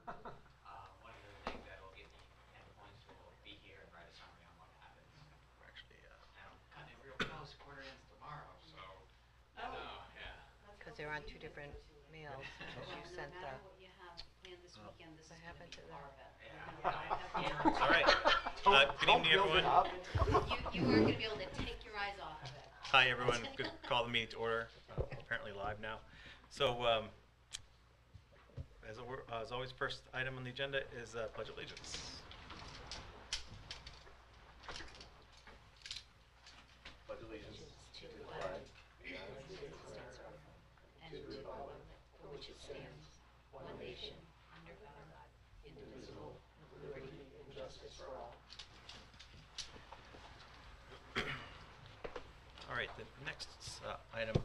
One of the things that will get me 10 points will be here and write a summary on what happens. We're actually, And I'm cutting it real close, quarter ends tomorrow, so. Oh. Yeah. Because they're on two different mails. You sent the. What you have planned this weekend, this What is going happened to to be the? far better. Yeah. all right. Good evening, everyone. You aren't going to be able to take your eyes off of it. Hi, everyone. Good. Call the meeting to order. Apparently live now. So, as always, first item on the agenda is Pledge of Allegiance. Pledge allegiance To the flag of the United States of America and to the republic for which it stands, one nation, under God, indivisible, with liberty and justice for all. All right, the next item,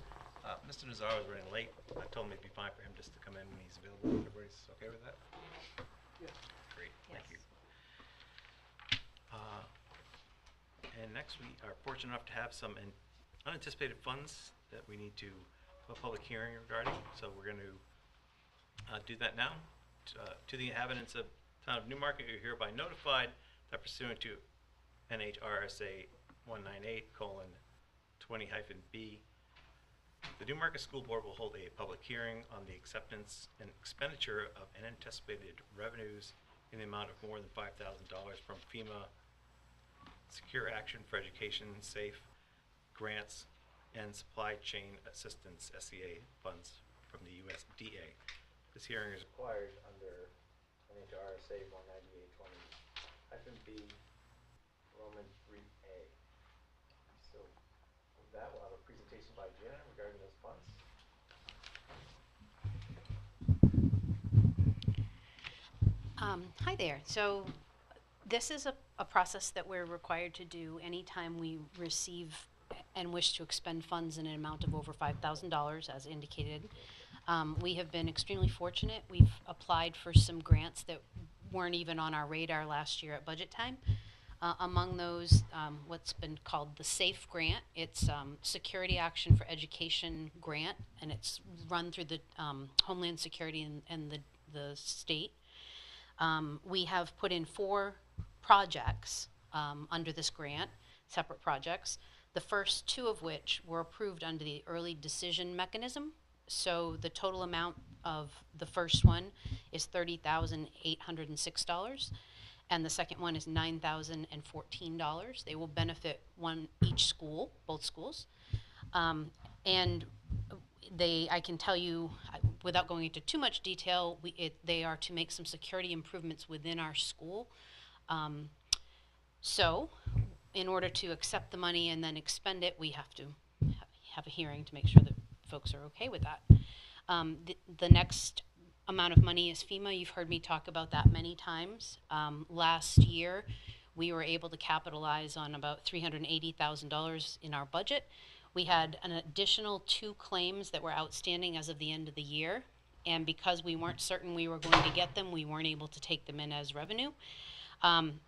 Mr. Nazaro is running late. I told him it'd be fine for him just to come in when he's available. Everybody's okay with that? Yeah. Great, thank Yes. you. And next, we are fortunate enough to have some unanticipated funds that we need to have a public hearing regarding. So we're going to do that now. To the inhabitants of town of Newmarket, you're hereby notified that pursuant to NHRSA 198:20-B, the Newmarket School Board will hold a public hearing on the acceptance and expenditure of unanticipated revenues in the amount of more than $5,000 from FEMA Secure Action for Education, SAFE, grants, and supply chain assistance, SCA, funds from the USDA. This hearing is required under NHRSA 198:20-B, Roman 3A. So with that, we'll have a presentation by Jenna regarding those funds. Hi there. So this is a process that we're required to do anytime we receive and wish to expend funds in an amount of over $5,000 as indicated. We have been extremely fortunate. We've applied for some grants that weren't even on our radar last year at budget time. Among those, what's been called the SAFE grant. It's Security Action for Education grant, and it's run through the Homeland Security and the state. We have put in 4 projects under this grant, separate projects, the first 2 of which were approved under the early decision mechanism. So the total amount of the first one is $30,806, and the second one is $9,014. They will benefit each school, both schools. And I can tell you, without going into too much detail, they are to make some security improvements within our school. So, in order to accept the money and then expend it, we have to have a hearing to make sure that folks are okay with that. The next amount of money is FEMA. You've heard me talk about that many times. Last year, we were able to capitalize on about $380,000 in our budget. We had an additional 2 claims that were outstanding as of the end of the year, and because we weren't certain we were going to get them, we weren't able to take them in as revenue.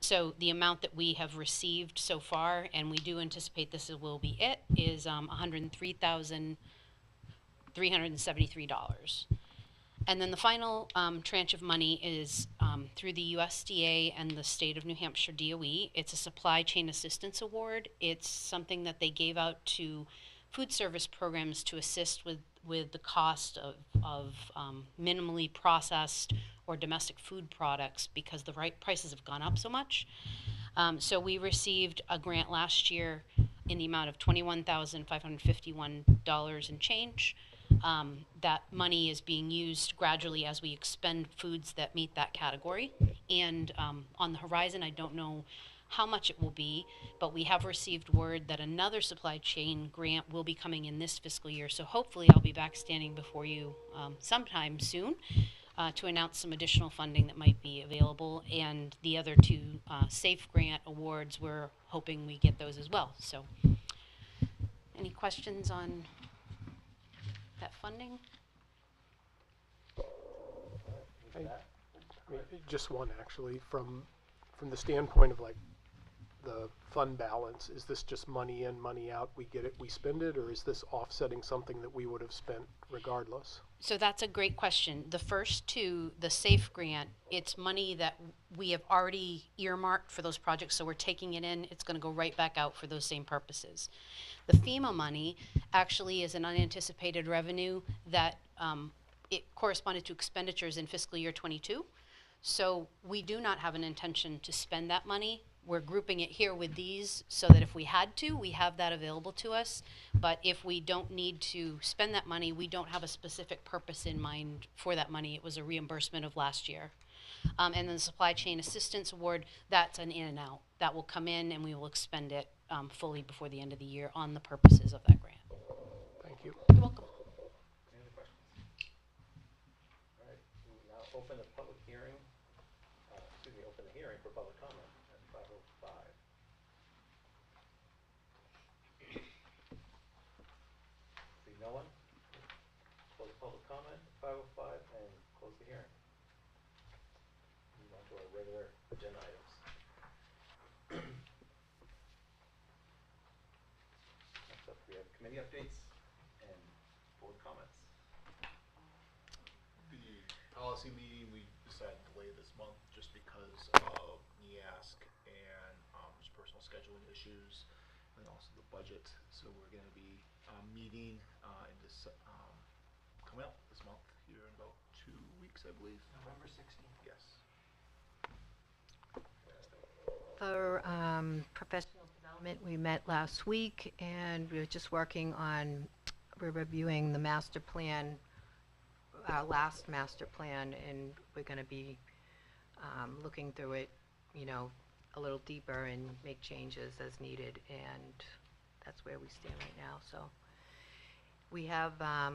So the amount that we have received so far, and we do anticipate this will be it, is $103,373. And then the final tranche of money is through the USDA and the state of New Hampshire DOE. It's a supply chain assistance award. It's something that they gave out to food service programs to assist with the cost of minimally processed or domestic food products because the prices have gone up so much. So we received a grant last year in the amount of $21,551 and change. That money is being used gradually as we expend foods that meet that category. And on the horizon, I don't know how much it will be, but we have received word that another supply chain grant will be coming in this fiscal year. So hopefully I'll be back standing before you sometime soon to announce some additional funding that might be available. And the other 2 SAFE grant awards, we're hoping we get those as well. So any questions on that funding? Just one, actually, from the standpoint of like the fund balance, is this just money in, money out, we get it, we spend it, or is this offsetting something that we would have spent regardless? So that's a great question. The first two, the SAFE grant, it's money that we have already earmarked for those projects, so we're taking it in, it's gonna go right back out for those same purposes. The FEMA money actually is an unanticipated revenue that, it corresponded to expenditures in fiscal year '22. So we do not have an intention to spend that money. We're grouping it here with these so that if we had to, we have that available to us. But if we don't need to spend that money, we don't have a specific purpose in mind for that money. It was a reimbursement of last year. And then the supply chain assistance award, that's an in and out. That will come in and we will expend it fully before the end of the year on the purposes of that grant. Thank you. You're welcome. Any other questions? All right, we will now open the public hearing, open the hearing for public comment at 5:05. See no one? Close public comment at 5:05 and close the hearing. Move on to our regular agenda items. Next up, we have committee updates and board comments. The policy meeting, we decided to delay this month just because of NEASC and just personal scheduling issues and also the budget. So we're going to be meeting in this coming up this month here in about 2 weeks, I believe. November 16th. Yes. For professional development, we met last week, and we were just working on, we're reviewing the master plan, our last master plan, and we're going to be looking through it, a little deeper and make changes as needed, and that's where we stand right now. So we have, a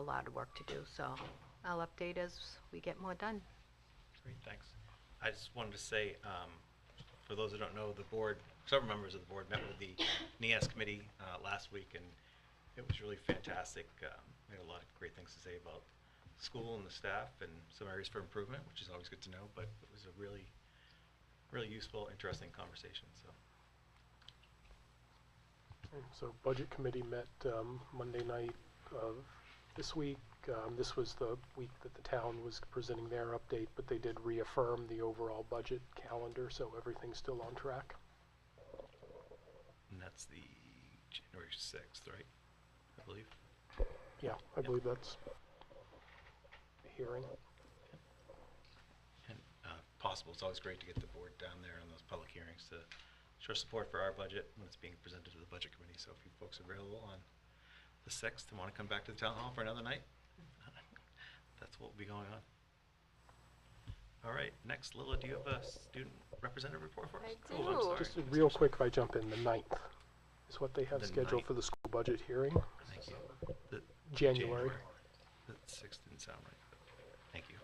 lot of work to do, so I'll update as we get more done. Great, thanks. I just wanted to say, for those who don't know, the board, several members of the board met with the NEAS committee last week, and it was really fantastic. We had a lot of great things to say about school and the staff and some areas for improvement, which is always good to know, but it was a really, really useful, interesting conversation. So budget committee met Monday night of this week. This was the week that the town was presenting their update, but they did reaffirm the overall budget calendar, so everything's still on track. And that's the January 6th, right? I believe. Yeah, I believe that's the hearing. And possible, it's always great to get the board down there on those public hearings to show support for our budget when it's being presented to the budget committee. So if you folks are available on the 6th and want to come back to the town hall for another night, that's what will be going on. All right, next, Lila, do you have a student representative report for us? I Oh, I'm do. sorry. Just real quick, if I jump in, the 9th is what they have The scheduled 9th. for the school budget hearing. Thank you. The January. The 6th didn't sound right, but thank you.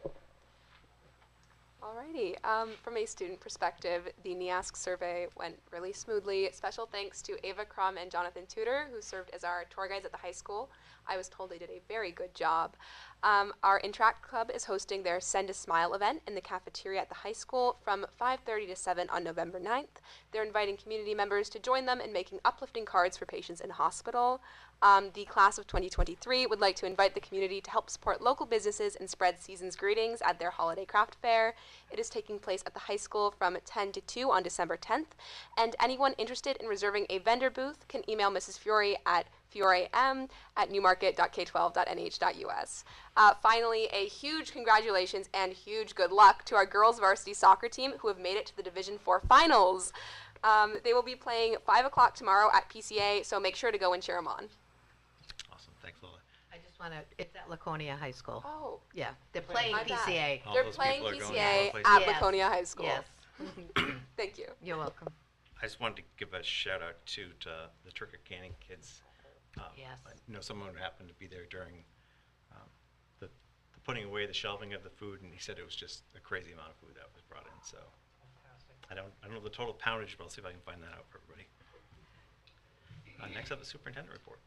Alrighty, from a student perspective, the NEASC survey went really smoothly. Special thanks to Ava Crum and Jonathan Tudor, who served as our tour guides at the high school. I was told they did a very good job. Our Interact Club is hosting their Send a Smile event in the cafeteria at the high school from 5:30 to 7 on November 9th. They're inviting community members to join them in making uplifting cards for patients in hospital. The class of 2023 would like to invite the community to help support local businesses and spread season's greetings at their holiday craft fair. It is taking place at the high school from 10 to 2 on December 10th. And anyone interested in reserving a vendor booth can email Mrs. Fiore at fiorem@newmarket.k12.nh.us. Finally, a huge congratulations and huge good luck to our girls varsity soccer team who have made it to the Division IV finals. They will be playing 5 o'clock tomorrow at PCA, so make sure to go and cheer them on. Awesome, thanks, Lila. I just want to, it's at Laconia High School. Oh, Yeah, they're playing My bad. PCA. All they're those playing people are going to PCA other places. at Yes. Laconia High School. Yes, Thank you. you're welcome. I just wanted to give a shout out to the Turkey Canning kids. Yes. I know someone who happened to be there during the putting away the shelving of the food, and he said it was just a crazy amount of food that was brought in. So I don't know the total poundage, but I'll see if I can find that out for everybody. Next up, the superintendent report.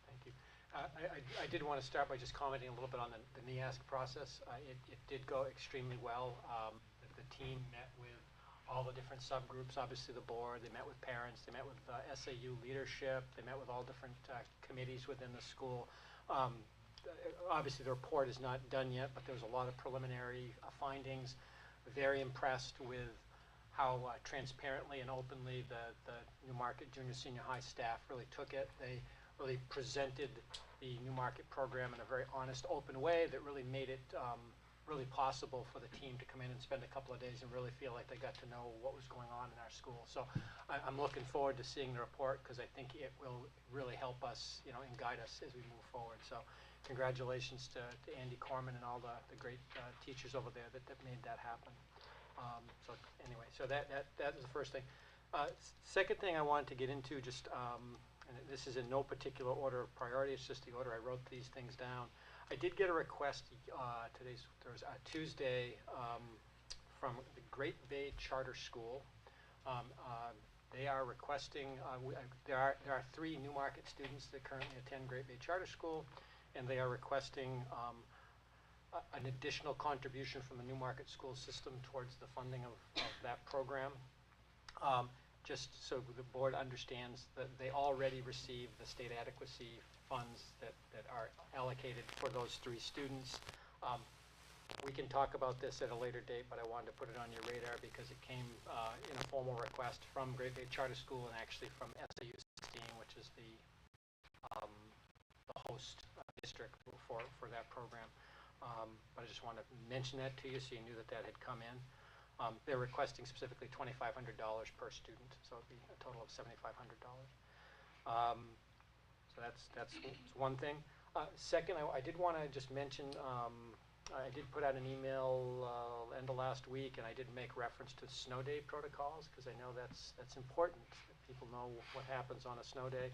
Thank you. I did want to start by just commenting a little bit on the NEASC process. It did go extremely well. The team met with all the different subgroups, obviously the board, they met with parents, they met with SAU leadership, they met with all different committees within the school. Obviously the report is not done yet, but there was a lot of preliminary findings. Very impressed with how transparently and openly the Newmarket Junior Senior High staff really took it. They really presented the Newmarket program in a very honest, open way that really made it really possible for the team to come in and spend a couple of days and really feel like they got to know what was going on in our school. So I'm looking forward to seeing the report because I think it will really help us, and guide us as we move forward. So congratulations to Andy Corman and all the great teachers over there that made that happen. So anyway, so that is the first thing. Second thing I wanted to get into, just and this is in no particular order of priority, it's just the order I wrote these things down. I did get a request Tuesday from the Great Bay Charter School. They are requesting, there are 3 Newmarket students that currently attend Great Bay Charter School, and they are requesting an additional contribution from the Newmarket school system towards the funding of that program. Just so the board understands that they already receive the state adequacy funds that are allocated for those 3 students. We can talk about this at a later date, but I wanted to put it on your radar because it came in a formal request from Great Bay Charter School and actually from SAU 16, which is the host district for that program. But I just wanted to mention that to you so you knew that had come in. They're requesting specifically $2,500 per student, so it'd be a total of $7,500. So that's one thing. Second, I did want to just mention, I did put out an email end of last week, and I did make reference to snow day protocols because I know that's important. That people know what happens on a snow day.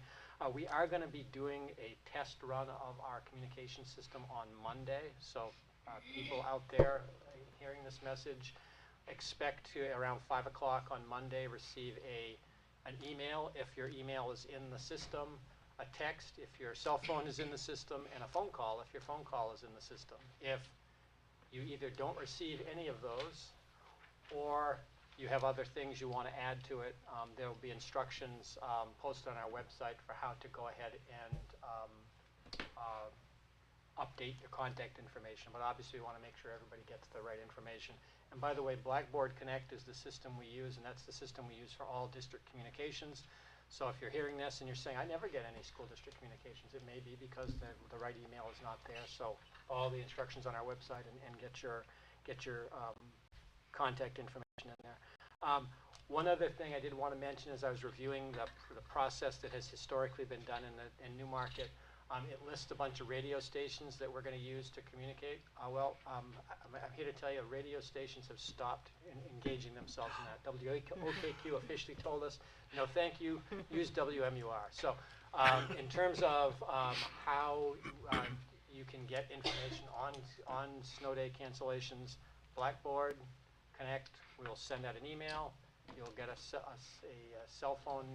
We are going to be doing a test run of our communication system on Monday, so people out there hearing this message, expect to, around 5 o'clock on Monday, receive an email if your email is in the system, a text if your cell phone is in the system, and a phone call if your phone call is in the system. If you either don't receive any of those or you have other things you want to add to it, there will be instructions posted on our website for how to go ahead and update your contact information. But obviously we want to make sure everybody gets the right information. And by the way, Blackboard Connect is the system we use, and that's the system we use for all district communications. So if you're hearing this and you're saying, I never get any school district communications, it may be because the right email is not there. So follow the instructions on our website and get your contact information in there. One other thing I did want to mention as I was reviewing the process that has historically been done in Newmarket. It lists a bunch of radio stations that we're going to use to communicate. I'm here to tell you, radio stations have stopped engaging themselves in that. WOKQ officially told us, no thank you, use WMUR. So in terms of how you can get information on snow day cancellations, Blackboard Connect will send out an email. You'll get a cell phone,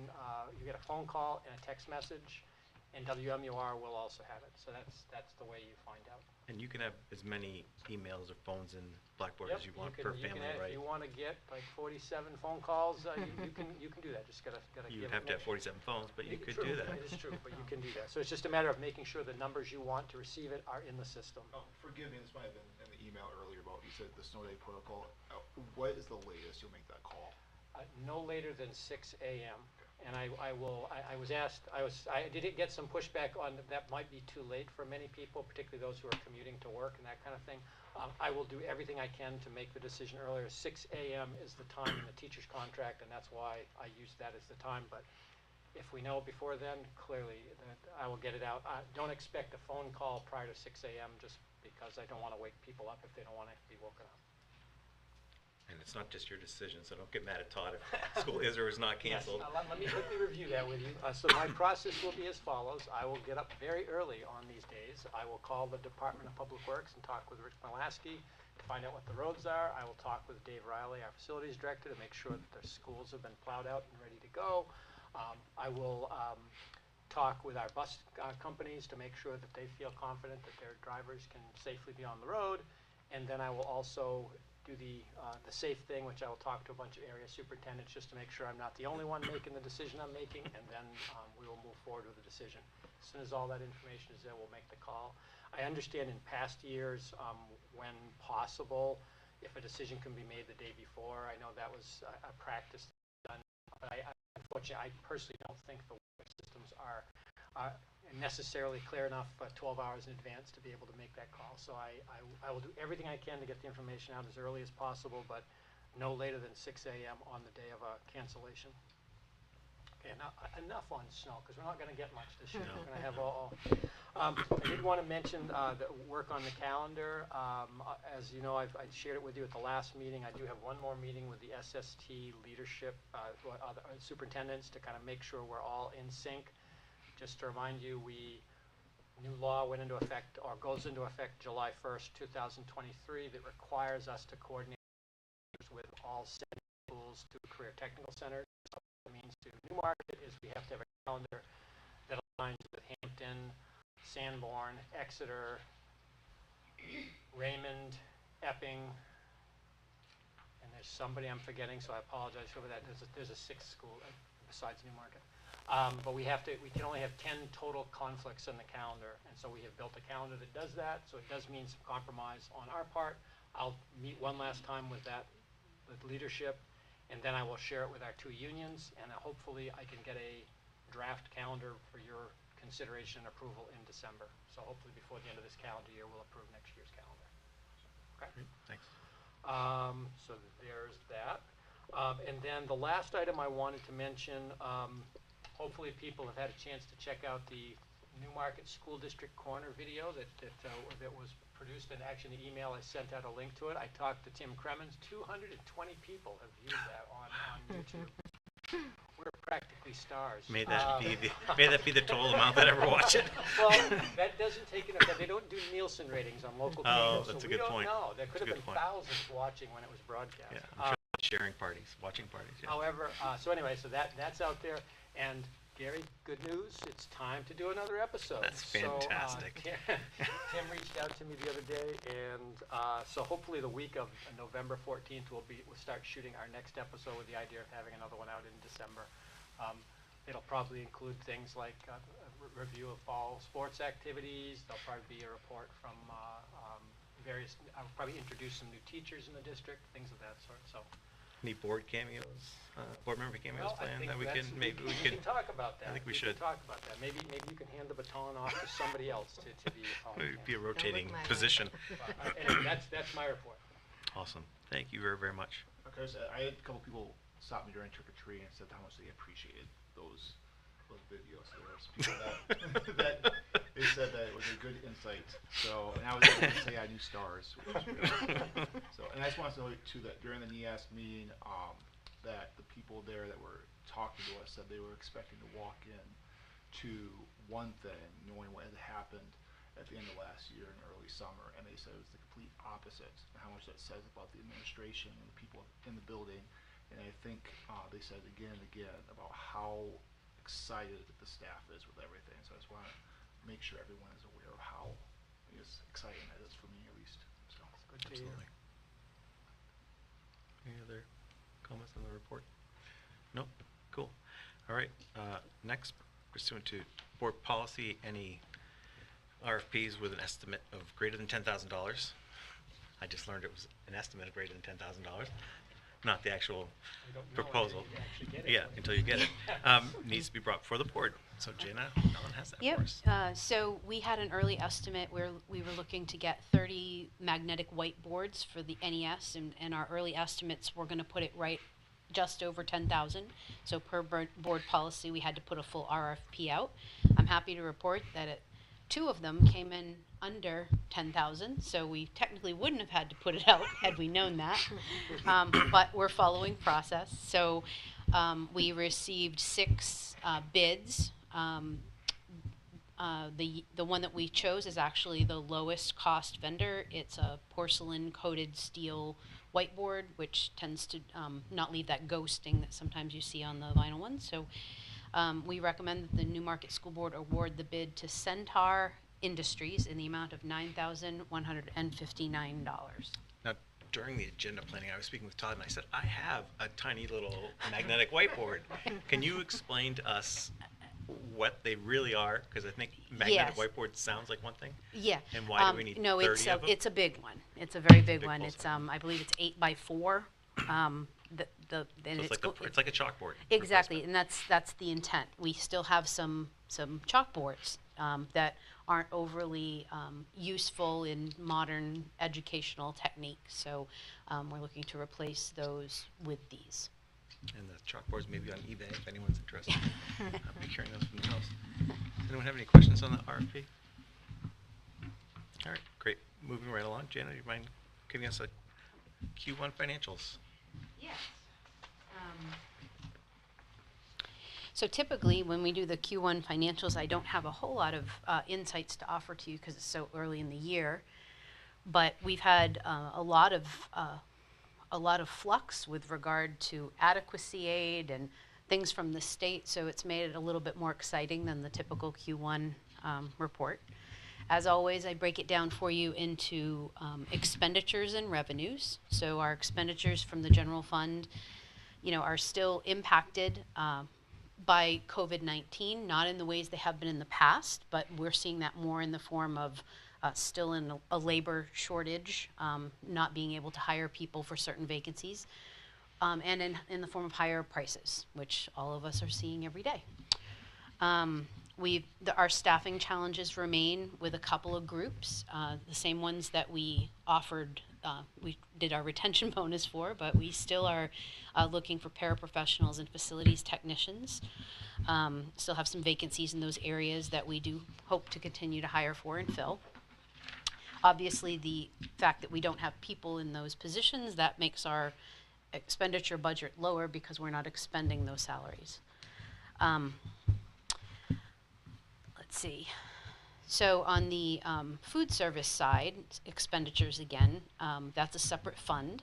you get a phone call and a text message. And WMUR will also have it. So that's the way you find out. And you can have as many emails or phones in Blackboard as you want per family, right? If you want to get like 47 phone calls, you can do that. Just gotta You have to have 47 phones, but you could do that. It is true, but you can do that. So it's just a matter of making sure the numbers you want to receive it are in the system. Oh, forgive me, this might have been in the email earlier about, you said the snow day protocol. What is the latest you'll make that call? No later than 6 a.m. And I did get some pushback on that might be too late for many people, particularly those who are commuting to work and that kind of thing. I will do everything I can to make the decision earlier. 6 a.m. is the time in the teacher's contract, and that's why I use that as the time. But if we know before then, clearly, I will get it out. Don't expect a phone call prior to 6 a.m. just because I don't want to wake people up if they don't want to be woken up. And it's not just your decision, so don't get mad at Todd if school is or is not canceled. Yes, let me quickly review that with you. So my process will be as follows. I will get up very early on these days. I will call the Department of Public Works and talk with Rich Malasky to find out what the roads are. I will talk with Dave Riley, our facilities director, to make sure that their schools have been plowed out and ready to go. I will talk with our bus companies to make sure that they feel confident that their drivers can safely be on the road. And then I will also do the safe thing, which I will talk to a bunch of area superintendents just to make sure I'm not the only one making the decision I'm making, and then we will move forward with the decision. As soon as all that information is there, we'll make the call. I understand in past years, when possible, if a decision can be made the day before, I know that was a practice done, but unfortunately, I personally don't think the weather systems are necessarily clear enough 12 hours in advance to be able to make that call. So I will do everything I can to get the information out as early as possible, but no later than 6 a.m. on the day of a cancellation. Okay, now enough on snow, because we're not going to get much this year. We're going to have all. I did want to mention the work on the calendar. As you know, I shared it with you at the last meeting. I do have one more meeting with the SST leadership, other superintendents, to kind of make sure we're all in sync. Just to remind you, new law went into effect, or goes into effect July 1st, 2023, that requires us to coordinate with all schools to career technical centers. So what it means to Newmarket is we have to have a calendar that aligns with Hampton, Sanborn, Exeter, Raymond, Epping, and there's somebody I'm forgetting, so I apologize for that. There's a sixth school besides Newmarket. But we can only have 10 total conflicts in the calendar, and so we have built a calendar that does that. So it does mean some compromise on our part. I'll meet one last time with leadership, and then I will share it with our 2 unions, and hopefully I can get a draft calendar for your consideration and approval in December. So hopefully before the end of this calendar year, we'll approve next year's calendar. Okay. Great, thanks. So there's that. And then the last item I wanted to mention. Hopefully people have had a chance to check out the Newmarket School District Corner video that was produced, and actually in the email I sent out a link to it. I talked to Tim Cremens. 220 people have viewed that on YouTube. We're practically stars. May that be the total amount that ever watch it. Well, that doesn't take into account. They don't do Nielsen ratings on local cable, that's so a good point. We don't know. There could have been point. thousands watching when it was broadcast. Yeah, I'm sure sharing parties, watching parties. Yeah. However, so that's out there. And Gary, good news, it's time to do another episode. That's fantastic. So, Tim reached out to me the other day, and so hopefully the week of November 14th we'll start shooting our next episode with the idea of having another one out in December. It'll probably include things like a review of fall sports activities. There'll probably be a report from I'll probably introduce some new teachers in the district, things of that sort. So. Any board cameos, board member cameos planned that we can talk about that. I think we should talk about that. Maybe you can hand the baton off to somebody else to be be a rotating position. Anyway, that's my report. Awesome. Thank you very, very much. Okay, so I had a couple people stop me during trick or treat and said how much they appreciated those videos. So there's people that they said that it was a good insight. So, and I was able to say I knew stars. Which was really so, and I just want to say too that during the NEASC meeting, that the people there that were talking to us said they were expecting to walk in to one thing, knowing what had happened at the end of last year in early summer, and they said it was the complete opposite. And how much that says about the administration and the people in the building. And I think they said again and again about how excited the staff is with everything. So I just want to make sure everyone is aware of how exciting that is for me, at least. So good to absolutely. Any other comments on the report? Nope. Cool. All right. Next, pursuant to board policy, any RFPs with an estimate of greater than $10,000. I just learned it was an estimate of greater than $10,000. Not the actual proposal. Until you get it. Needs to be brought before the board. So Jana, Ellen has that for us. So we had an early estimate where we were looking to get 30 magnetic whiteboards for the NES, and our early estimates were going to put it right just over 10,000. So per board policy, we had to put a full RFP out. I'm happy to report that 2 of them came in under 10,000, so we technically wouldn't have had to put it out had we known that. But we're following process. So we received 6 bids. The one that we chose is actually the lowest cost vendor. It's a porcelain coated steel whiteboard, which tends to not leave that ghosting that sometimes you see on the vinyl ones. So we recommend that the Newmarket School Board award the bid to Centaur Industries in the amount of $9,159. Now, during the agenda planning, I was speaking with Todd, and I said, I have a tiny little magnetic whiteboard. Can you explain to us what they really are? Because I think magnetic Yes. whiteboard sounds like one thing. Yeah. And why do we need No, 30 it's of them? it's a big one. It's a very big Big one. full It's screen. I believe it's 8 by 4. And So it's like a chalkboard. exactly, replacement. and that's the intent. We still have some chalkboards that aren't overly useful in modern educational techniques. So we're looking to replace those with these. And the chalkboards may be on eBay if anyone's interested. I'll be carrying those from the house. Does anyone have any questions on the RFP? All right, great. Moving right along. Jana, do you mind giving us a Q1 financials? Yes. So typically, when we do the Q1 financials, I don't have a whole lot of insights to offer to you because it's so early in the year. But we've had a lot of flux with regard to adequacy aid and things from the state, so it's made it a little bit more exciting than the typical Q1 report. As always, I break it down for you into expenditures and revenues. So our expenditures from the general fund, are still impacted by COVID-19, not in the ways they have been in the past, but we're seeing that more in the form of still in a labor shortage, not being able to hire people for certain vacancies, and in the form of higher prices, which all of us are seeing every day. Our staffing challenges remain with a couple of groups, the same ones that we offered, we did our retention bonus for, but we still are looking for paraprofessionals and facilities technicians. Still have some vacancies in those areas that we do hope to continue to hire for and fill. Obviously, the fact that we don't have people in those positions, that makes our expenditure budget lower because we're not expending those salaries. Let's see. So on the food service side, expenditures again, that's a separate fund.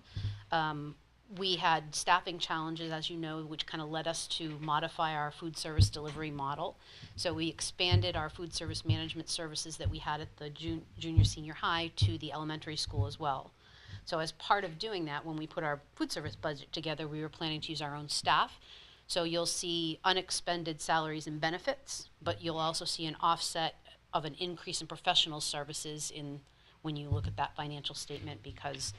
We had staffing challenges, as you know, which kind of led us to modify our food service delivery model. So we expanded our food service management services that we had at the junior senior high to the elementary school as well. So as part of doing that, when we put our food service budget together, we were planning to use our own staff. So you'll see unexpended salaries and benefits, but you'll also see an offset of an increase in professional services when you look at that financial statement, because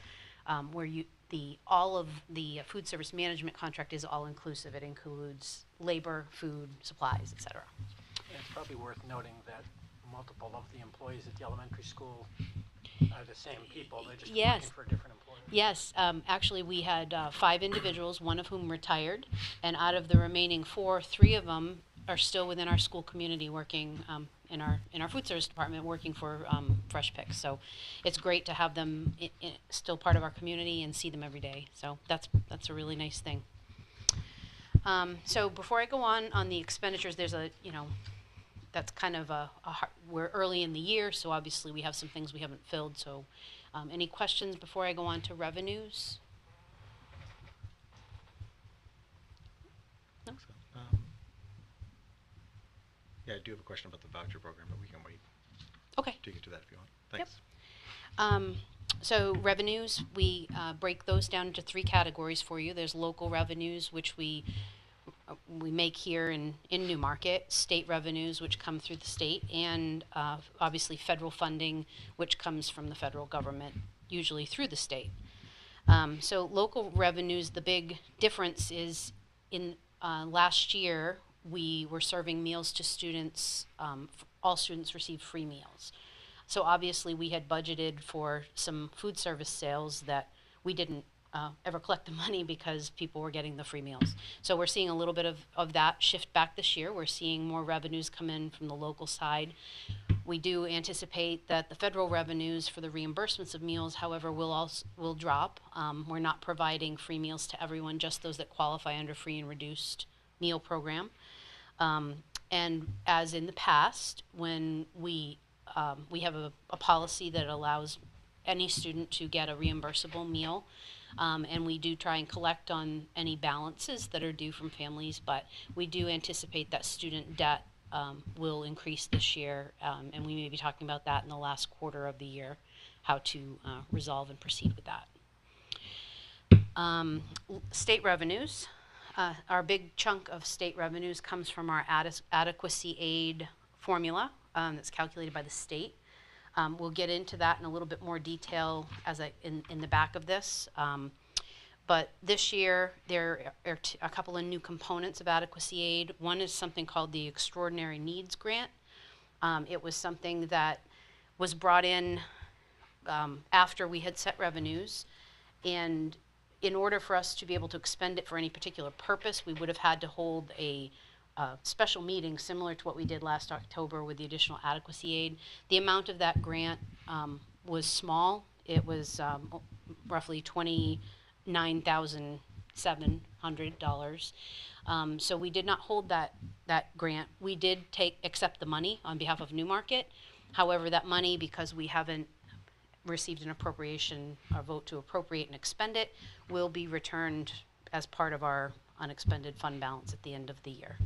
all of the food service management contract is all inclusive. It includes labor, food, supplies, et cetera. And it's probably worth noting that multiple of the employees at the elementary school are the same people. They're just Yes. working for a different employer. Yes, actually we had 5 individuals, one of whom retired, and out of the remaining 4, 3 of them are still within our school community working in our food service department, working for Fresh Picks. So it's great to have them still part of our community and see them every day. So that's a really nice thing. So before I go on the expenditures, there's that's kind of we're early in the year, so obviously we have some things we haven't filled. So any questions before I go on to revenues? No? So, yeah, I do have a question about the voucher program, but we can wait Okay. to get to that if you want. Thanks. So revenues, we break those down into 3 categories for you. There's local revenues, which we make here in Newmarket, state revenues, which come through the state, and obviously federal funding, which comes from the federal government, usually through the state. So local revenues, the big difference is in last year, we were serving meals to students. All students received free meals. So obviously we had budgeted for some food service sales that we didn't ever collect the money because people were getting the free meals. So we're seeing a little bit of that shift back this year. We're seeing more revenues come in from the local side. We do anticipate that the federal revenues for the reimbursements of meals, however, will drop. We're not providing free meals to everyone, just those that qualify under free and reduced meal program. And as in the past, when we have a policy that allows any student to get a reimbursable meal, and we do try and collect on any balances that are due from families, but we do anticipate that student debt will increase this year, and we may be talking about that in the last quarter of the year, how to resolve and proceed with that. State revenues. Our big chunk of state revenues comes from our adequacy aid formula that's calculated by the state. We'll get into that in a little bit more detail in the back of this. But this year, there are a couple of new components of adequacy aid. One is something called the Extraordinary Needs Grant. It was something that was brought in after we had set revenues, and in order for us to be able to expend it for any particular purpose, we would have had to hold a special meeting similar to what we did last October with the additional adequacy aid. The amount of that grant was small. It was roughly $29,700. So we did not hold that grant. We did accept the money on behalf of Newmarket. However, that money, because we haven't received an appropriation, a vote to appropriate and expend it, will be returned as part of our unexpended fund balance at the end of the year.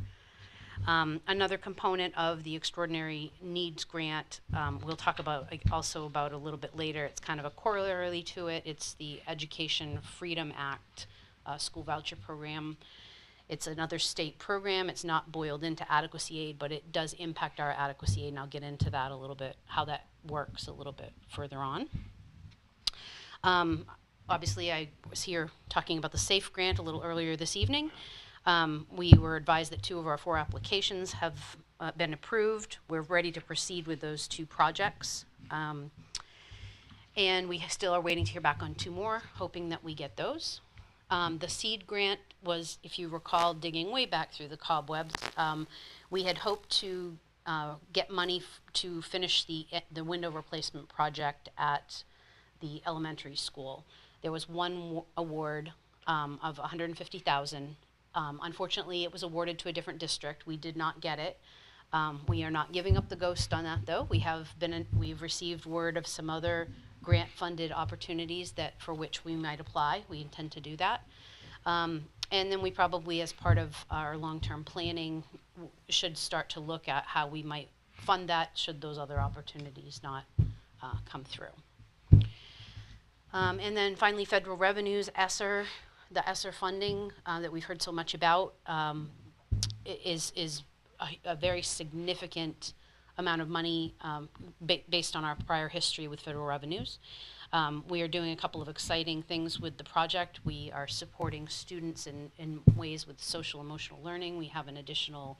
Another component of the Extraordinary Needs Grant, we'll talk about also about a little bit later. It's kind of a corollary to it. It's the Education Freedom Act school voucher program. It's another state program. It's not boiled into adequacy aid, but it does impact our adequacy aid, and I'll get into that a little bit, how that works a little bit further on. Obviously, I was here talking about the SAFE grant a little earlier this evening. We were advised that 2 of our 4 applications have been approved. We're ready to proceed with those 2 projects. And we still are waiting to hear back on 2 more, hoping that we get those. The SEED grant was, if you recall, digging way back through the cobwebs. We had hoped to get money to finish the window replacement project at the elementary school. There was one award of $150,000. Unfortunately, it was awarded to a different district. We did not get it. We are not giving up the ghost on that, though. We've received word of some other grant-funded opportunities for which we might apply. We intend to do that. And then we probably, as part of our long-term planning, should start to look at how we might fund that should those other opportunities not come through. And then finally, federal revenues, ESSER. The ESSER funding that we've heard so much about is a very significant amount of money based on our prior history with federal revenues. We are doing a couple of exciting things with the project. We are supporting students in ways with social emotional learning. We have an additional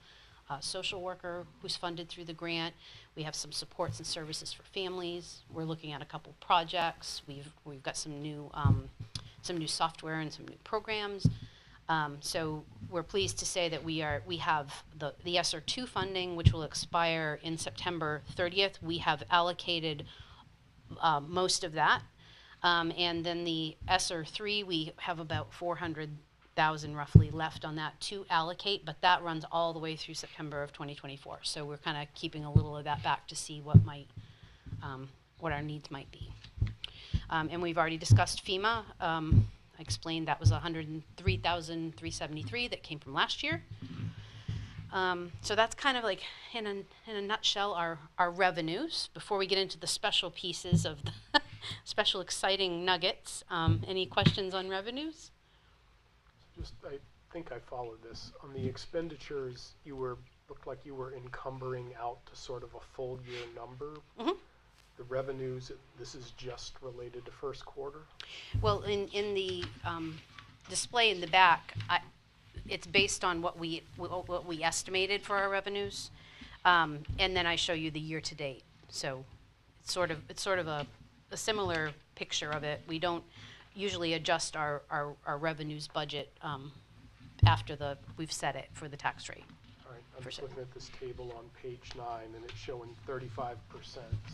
social worker who's funded through the grant. We have some supports and services for families. We're looking at a couple projects. We've got some new software and some new programs. So we're pleased to say that we have the ESSER 2 funding, which will expire in September 30th. We have allocated most of that. And then the ESSER 3, we have about $400,000 roughly left on that to allocate, but that runs all the way through September of 2024. So we're kind of keeping a little of that back to see what our needs might be. And we've already discussed FEMA. I explained that was $103,373 that came from last year. So that's kind of like, in a nutshell, our revenues. Before we get into the special pieces of the special exciting nuggets, any questions on revenues? I think I followed this. On the expenditures, looked like you were encumbering out to sort of a full year number. Mm-hmm. The revenues, this is just related to first quarter? Well, in the display in the back, it's based on what we estimated for our revenues, and then I show you the year to date. So it's sort of a similar picture of it. We don't usually adjust our revenues budget after we've set it for the tax rate. All right, I'm just looking at this table on page 9, and it's showing 35%.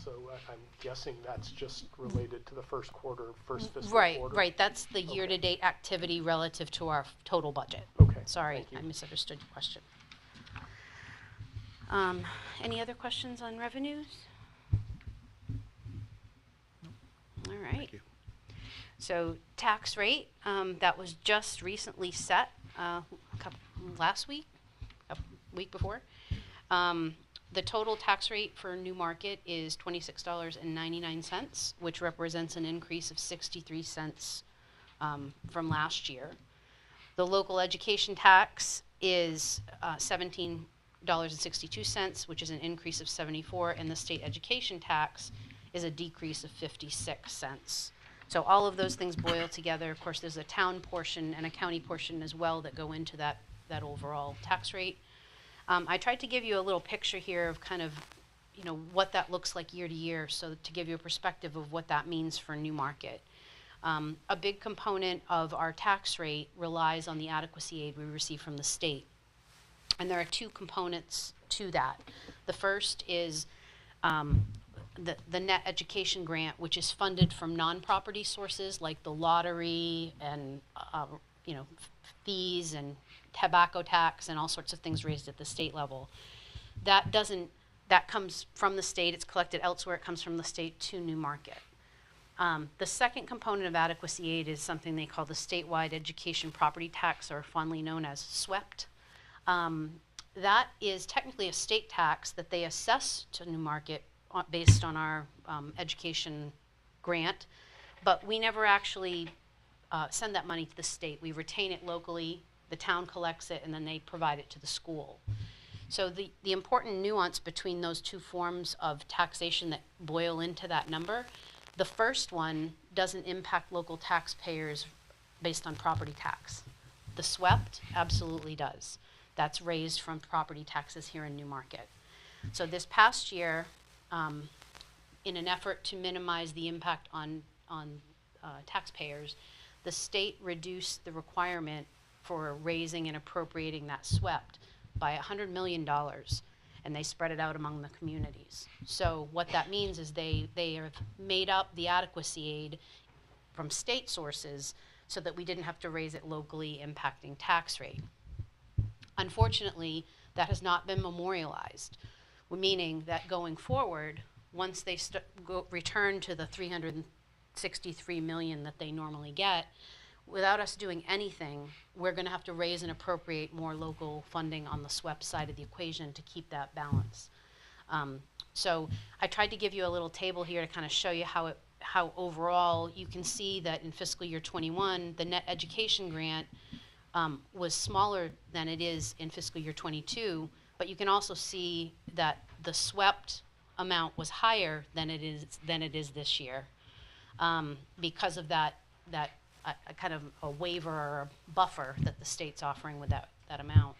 So I'm guessing that's just related to the first fiscal quarter. Right. That's the year-to-date activity relative to our total budget. Okay. Sorry, I misunderstood your question. Any other questions on revenues? All right. Thank you. So tax rate, that was just recently set last week, a week before. The total tax rate for Newmarket is $26.99, which represents an increase of 63 cents from last year. The local education tax is $17.62, which is an increase of 74, and the state education tax is a decrease of 56 cents. So all of those things boil together. Of course, there's a town portion and a county portion as well that go into that overall tax rate. I tried to give you a little picture here of kind of, you know, what that looks like year to year, so to give you a perspective of what that means for Newmarket. A big component of our tax rate relies on the adequacy aid we receive from the state. And there are two components to that. The first is the net education grant, which is funded from non-property sources like the lottery and you know, fees and tobacco tax and all sorts of things raised at the state level. That comes from the state. It's collected elsewhere. It comes from the state to Newmarket. The second component of adequacy aid is something they call the statewide education property tax, or fondly known as SWEPT. That is technically a state tax that they assess to Newmarket based on our education grant, but we never actually send that money to the state. We retain it locally, the town collects it, and then they provide it to the school. So the important nuance between those two forms of taxation that boil into that number, the first one doesn't impact local taxpayers based on property tax. The SWEPT absolutely does. That's raised from property taxes here in Newmarket. So this past year, in an effort to minimize the impact on taxpayers, the state reduced the requirement for raising and appropriating that SWEPT by $100 million, and they spread it out among the communities. So what that means is they have made up the adequacy aid from state sources so that we didn't have to raise it locally, impacting tax rate. Unfortunately, that has not been memorialized, meaning that going forward, once they return to the $363 million that they normally get, without us doing anything, we're going to have to raise and appropriate more local funding on the SWEP side of the equation to keep that balance. So I tried to give you a little table here to kind of show you how overall you can see that in fiscal year 21, the net education grant was smaller than it is in fiscal year 22, but you can also see that the SWEPT amount was higher than it is this year, because of that kind of a waiver or a buffer that the state's offering with that amount.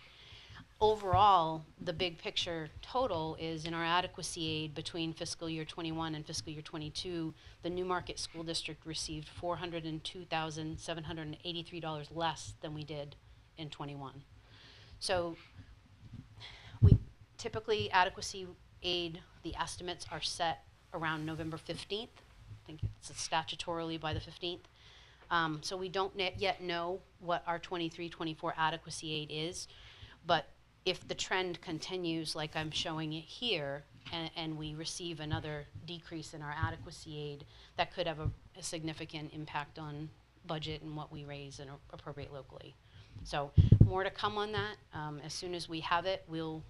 Overall, the big picture total is in our adequacy aid between fiscal year 21 and fiscal year 22, the Newmarket School District received $402,783 less than we did in 21. So we typically, adequacy aid, the estimates are set around November 15th. I think it's statutorily by the 15th. So we don't yet know what our 23-24 adequacy aid is, but if the trend continues like I'm showing it here, and we receive another decrease in our adequacy aid, that could have a significant impact on budget and what we raise and appropriate locally. So more to come on that. As soon as we have it, we'll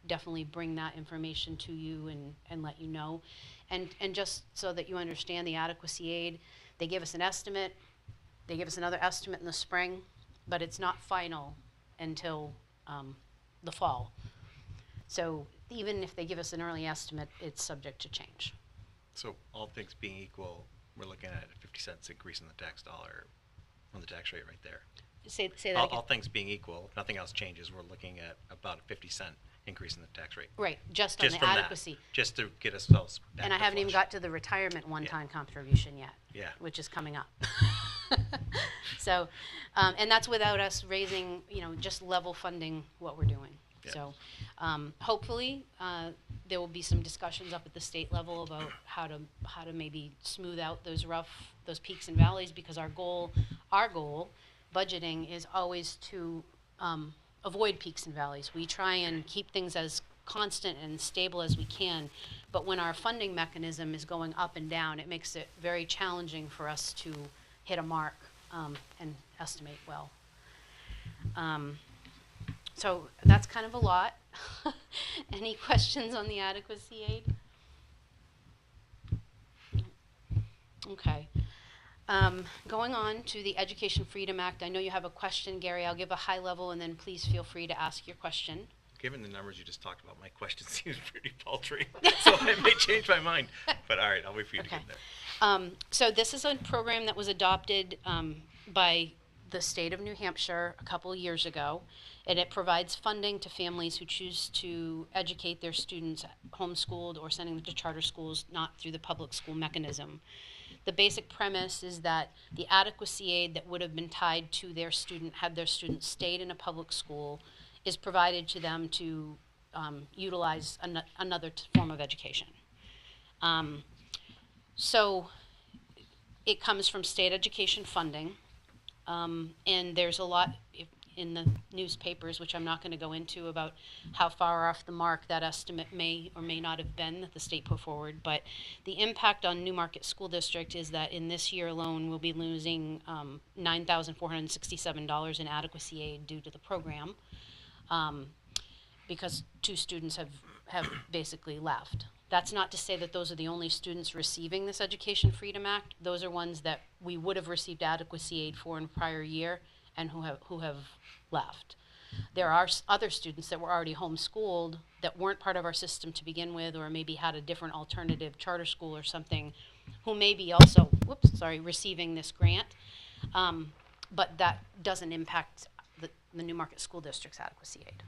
definitely bring that information to you and let you know. And just so that you understand the adequacy aid, they give us an estimate, they give us another estimate in the spring, but it's not final until the fall. So even if they give us an early estimate, it's subject to change. So all things being equal, we're looking at a 50 cents increase in the tax dollar, on the tax rate right there. Say that All, again. all things being equal, if nothing else changes, we're looking at about a 50-cent increase in the tax rate. Right, just on Just the from adequacy. that, just to get ourselves back And I to haven't even flush. got to the retirement one-time contribution yet. Yeah. Which is coming up. So, and that's without us raising, just level funding what we're doing. Yeah. So, hopefully, there will be some discussions up at the state level about how to maybe smooth out those peaks and valleys, because our goal, budgeting, is always to avoid peaks and valleys. We try and keep things as constant and stable as we can, but when our funding mechanism is going up and down, it makes it very challenging for us to hit a mark and estimate well. So that's kind of a lot. Any questions on the adequacy aid? Okay. Going on to the Education Freedom Act, I know you have a question, Gary. I'll give a high level, and then please feel free to ask your question. Given the numbers you just talked about, my question seems pretty paltry, so I may change my mind. But all right, I'll wait for you to Okay. get there. So this is a program that was adopted by the state of New Hampshire a couple of years ago, and it provides funding to families who choose to educate their students homeschooled or sending them to charter schools, not through the public school mechanism. The basic premise is that the adequacy aid that would have been tied to their student had their student stayed in a public school is provided to them to utilize another form of education. So it comes from state education funding, and there's a lot in the newspapers, which I'm not going to go into, about how far off the mark that estimate may or may not have been that the state put forward. But the impact on Newmarket School District is that in this year alone, we'll be losing $9,467 in adequacy aid due to the program, because 2 students have basically left. That's not to say that those are the only students receiving this Education Freedom Act. Those are ones that we would have received adequacy aid for in a prior year and who have left. There are other students that were already homeschooled that weren't part of our system to begin with, or maybe had a different alternative charter school or something, who may be also, receiving this grant. But that doesn't impact the Newmarket School District's adequacy aid.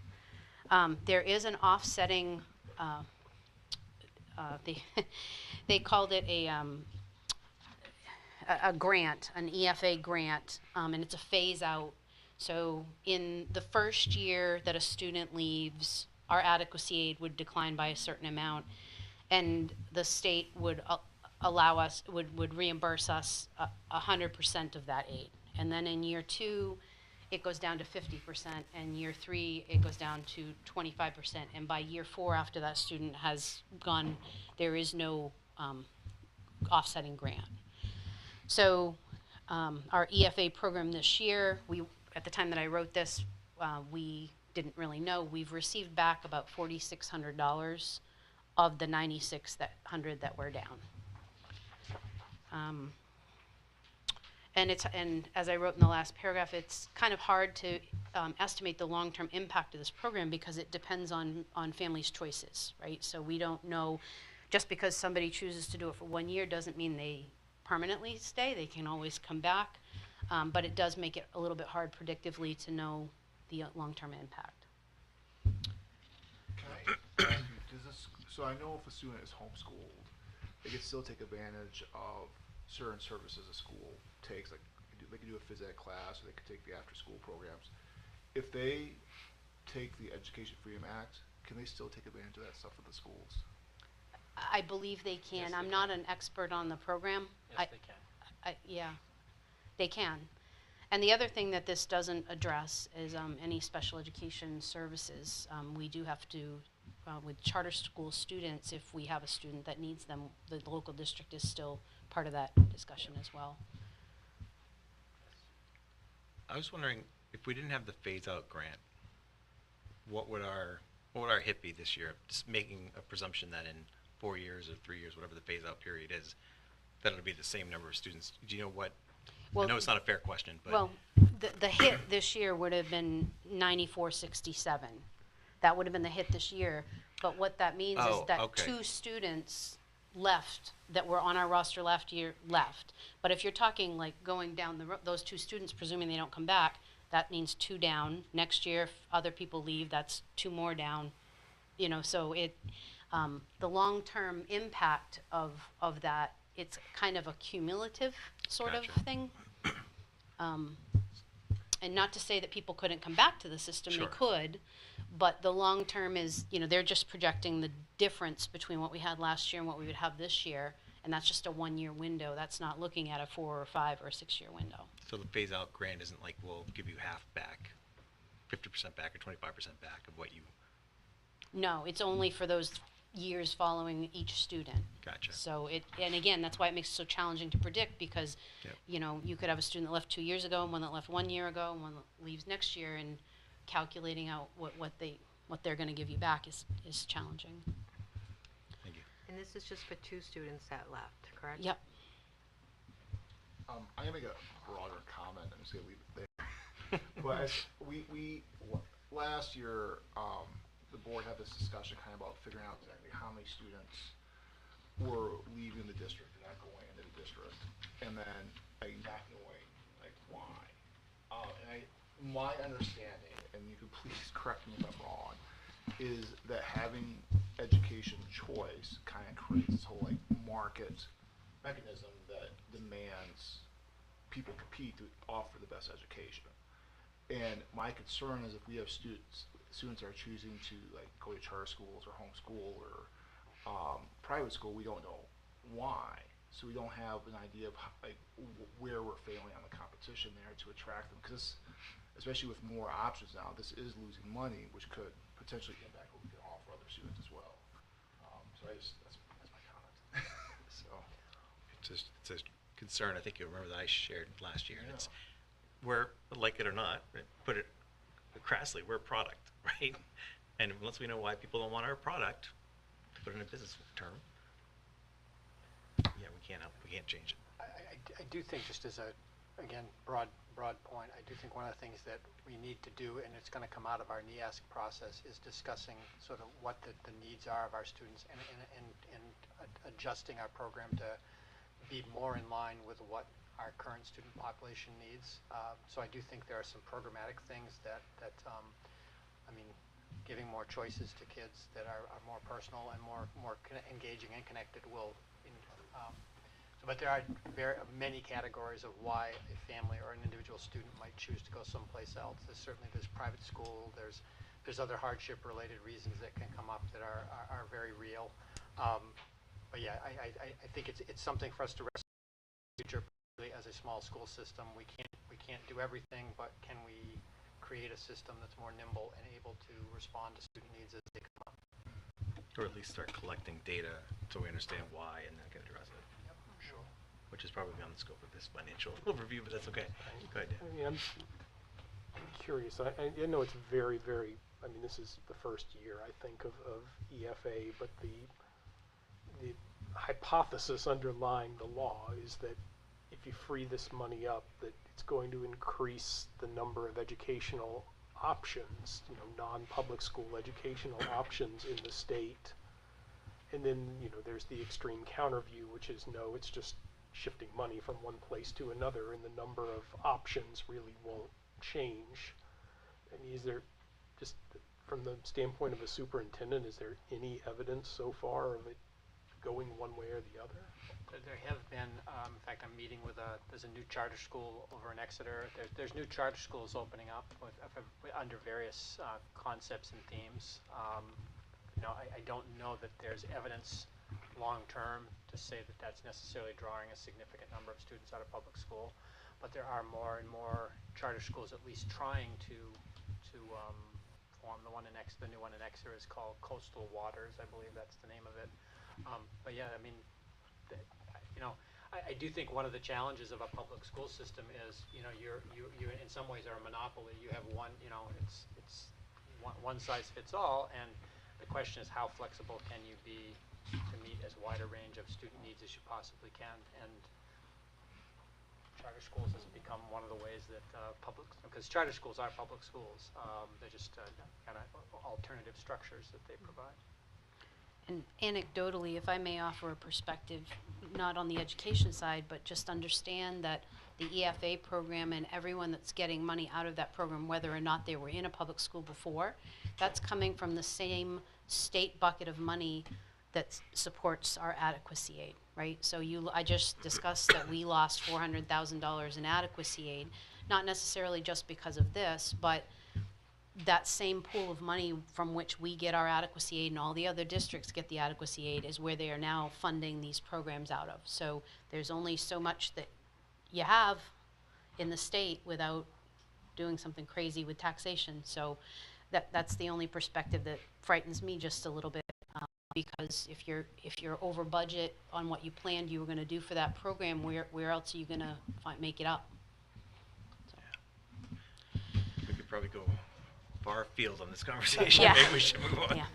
There is an offsetting, they called it a grant, an EFA grant, and it's a phase out. So in the first year that a student leaves, our adequacy aid would decline by a certain amount, and the state would allow us, would reimburse us 100% of that aid. And then in year 2, it goes down to 50%, and year 3, it goes down to 25%. And by year 4, after that student has gone, there is no offsetting grant. So our EFA program this year, at the time that I wrote this, we didn't really know. We've received back about $4,600 of the $9,600 that were down. And as I wrote in the last paragraph, it's kind of hard to estimate the long-term impact of this program because it depends on families' choices, right? So we don't know, just because somebody chooses to do it for 1 year doesn't mean they permanently stay. They can always come back, but it does make it a little bit hard predictively to know the long-term impact. Can I ask you, so I know if a student is homeschooled, they can still take advantage of certain services a school takes, like they can do a phys ed class, or they could take the after-school programs. If they take the Education Freedom Act, can they still take advantage of that stuff at the schools? I believe they can. Yes, I'm they not can. an expert on the program. Yes, they can. Yeah, they can. And the other thing that this doesn't address is any special education services. We do have to, with charter school students, if we have a student that needs them, the local district is still part of that discussion as well. I was wondering, if we didn't have the phase-out grant, what would our hit be this year? Just making a presumption that in 4 years or 3 years, whatever the phase-out period is, that it'll be the same number of students. Do you know what? Well, I know it's not a fair question, but well, the hit this year would have been 9467. That would have been the hit this year. But what that means is that okay. 2 students left that were on our roster last year left. But if you're talking like going down the road, those 2 students, presuming they don't come back, that means 2 down. Next year, if other people leave, that's 2 more down. You know, so it, the long-term impact of that, it's kind of a cumulative sort Gotcha. of thing. And not to say that people couldn't come back to the system, Sure. they could, but the long term is, you know, they're just projecting the difference between what we had last year and what we would have this year, and that's just a 1-year window. That's not looking at a 4 or 5 or 6 year window. so the phase-out grant isn't like we'll give you half back, 50% back, or 25% back of what you. No, it's only for those years following each student. Gotcha. So and again, that's why it makes it so challenging to predict, because, Yep. you know, you could have a student that left 2 years ago and one that left 1 year ago and one that leaves next year, and calculating out what they're going to give you back is challenging. Thank you. And this is just for 2 students that left, correct? Yep. I'm gonna make a broader comment. I'm just gonna leave it there. But as last year, the board had this discussion kind of about figuring out exactly how many students were leaving the district and not going into the district, and then like not knowing like why. My understanding, and you can please correct me if I'm wrong, is that having education choice kind of creates this whole like market mechanism that demands people compete to offer the best education. And my concern is if we have students that are choosing to like go to charter schools or homeschool or private school, we don't know why. So we don't have an idea of like where we're failing on the competition there to attract them. Because especially with more options now, this is losing money, which could potentially impact what we can offer other students as well. So that's my comment. So It's a concern I think you'll remember that I shared last year. And it's, we're, like it or not, put it crassly, we're a product, right? And once we know why people don't want our product, to put it in a business term, yeah, we can't change it. I do think, just as a, again, broad point, I do think one of the things that we need to do, and it's going to come out of our NEASC process, is discussing sort of what the needs are of our students and adjusting our program to be more in line with what our current student population needs. So I do think there are some programmatic things that I mean, giving more choices to kids that are more personal and more engaging and connected will. But there are many categories of why a family or an individual student might choose to go someplace else. There's private school. There's other hardship-related reasons that can come up that are very real. But yeah, I think it's something for us to wrestle with in the future. Particularly as a small school system, we can't do everything, but can we create a system that's more nimble and able to respond to student needs as they come up? Or at least start collecting data so we understand why and then can address it. Yep, sure. Which is probably beyond the scope of this financial overview, but that's okay. Go ahead, Dan. I mean, I'm curious. I know it's very, very, I mean, this is the first year, I think, of EFA, but the hypothesis underlying the law is that if you free this money up, that it's going to increase the number of educational options, non-public school educational options in the state. And then, there's the extreme counter view, which is no, it's just shifting money from one place to another, and the number of options really won't change. I mean, is there, just from the standpoint of a superintendent, is there any evidence so far of it going one way or the other? There have been, in fact, I'm meeting with there's a new charter school over in Exeter. There's new charter schools opening up under various concepts and themes. I don't know that there's evidence long-term to say that that's necessarily drawing a significant number of students out of public school, but there are more and more charter schools at least trying to form. The new one in Exeter is called Coastal Waters, I believe that's the name of it. But yeah, I mean, I do think one of the challenges of a public school system is, you in some ways are a monopoly. You have one, it's one size fits all, and the question is how flexible can you be to meet as wide a range of student needs as you possibly can. And charter schools has become one of the ways that because charter schools are public schools, they're just kind of alternative structures that they provide. And anecdotally, if I may offer a perspective, not on the education side, but just understand that the EFA program and everyone that's getting money out of that program, whether or not they were in a public school before, that's coming from the same state bucket of money that supports our adequacy aid, right? So I just discussed that we lost $400,000 in adequacy aid, not necessarily just because of this, but that same pool of money from which we get our adequacy aid and all the other districts get the adequacy aid is where they are now funding these programs out of. So there's only so much that you have in the state without doing something crazy with taxation. So that's the only perspective that frightens me just a little bit, because if you're over budget on what you planned you were going to do for that program, where else are you going to make it up? So. We could probably go far afield on this conversation. Yeah. Maybe we should move on. Yeah.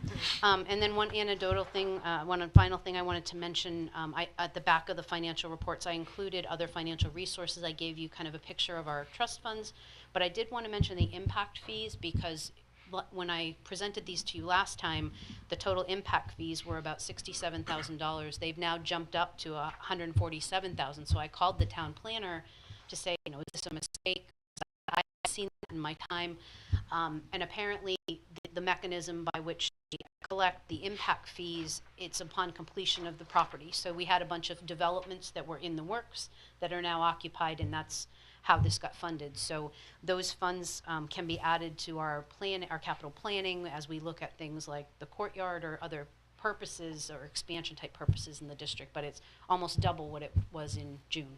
And then one anecdotal thing, one final thing I wanted to mention, at the back of the financial reports, I included other financial resources. I gave you kind of a picture of our trust funds, but I did want to mention the impact fees because when I presented these to you last time, the total impact fees were about $67,000. They've now jumped up to $147,000. So I called the town planner to say, is this a mistake? I've seen that in my time. And apparently the mechanism by which they collect the impact fees, it's upon completion of the property. So we had a bunch of developments that were in the works that are now occupied, and that's how this got funded. So those funds can be added to our capital planning as we look at things like the courtyard or other purposes or expansion type purposes in the district, but it's almost double what it was in June.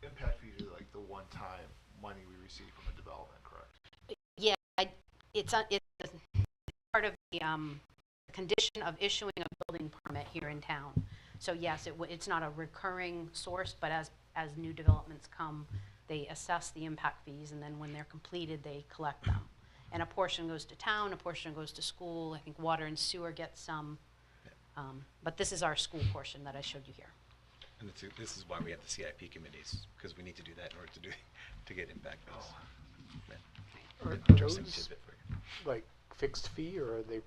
Impact fees are like the one-time money we receive from a development, correct? Yeah, it's part of the condition of issuing a building permit here in town. So yes, it's not a recurring source, but as new developments come, they assess the impact fees, and then when they're completed, they collect them. And a portion goes to town, a portion goes to school. I think water and sewer get some. But this is our school portion that I showed you here. And this is why we have the CIP committees, because we need to do that in order to get impact fees. Yeah. Are Interesting those tidbit for you. like fixed fee, or are they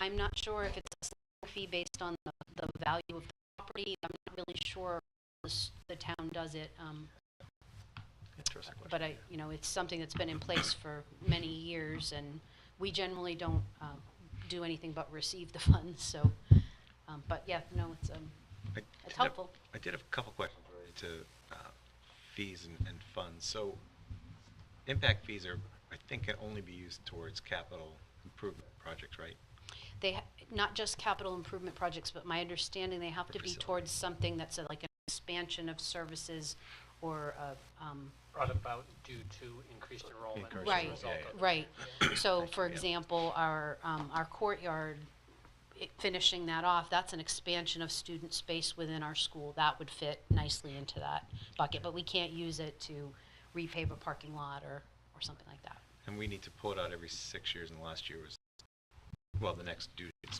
I'm not sure if it's a single fee based on the value of the property. I'm not really sure the town does it. Interesting question. But it's something that's been in place for many years, and we generally don't do anything but receive the funds. So, but yeah, no, it's helpful. I did have a couple questions related to fees and funds. So, impact fees I think, can only be used towards capital improvement projects, right? Not just capital improvement projects, but my understanding they have to be facility. towards something that's like an expansion of services or Brought about due to increased enrollment. as a right, result of it. right. So, for Yeah. example, our courtyard, finishing that off, that's an expansion of student space within our school. That would fit nicely into that bucket, but we can't use it to repave a parking lot or something like that. And we need to pull it out every 6 years, and the last year was, well, the next due date's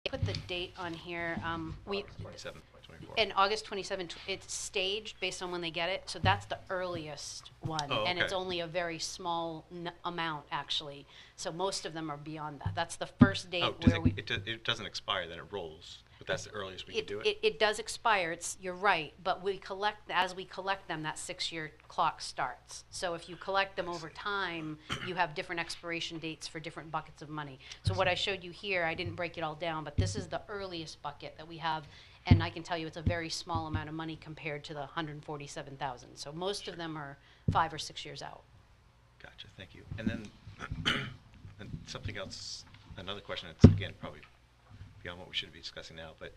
Put the date on here. We 27, 2024. in August 27th, it's staged based on when they get it, so that's the earliest one, Oh, and it's okay. only a very small amount actually. So most of them are beyond that. That's the first date where it doesn't expire, then it rolls, but that's the earliest we can do it? It does expire. You're right, but as we collect them, that 6-year clock starts. So if you collect them over time, you have different expiration dates for different buckets of money. So what I showed you here, I didn't break it all down, but this is the earliest bucket that we have, and I can tell you it's a very small amount of money compared to the 147,000. So most of them are 5 or 6 years out. Gotcha, thank you. And then, and something else, another question that's, again, probably beyond what we should be discussing now, but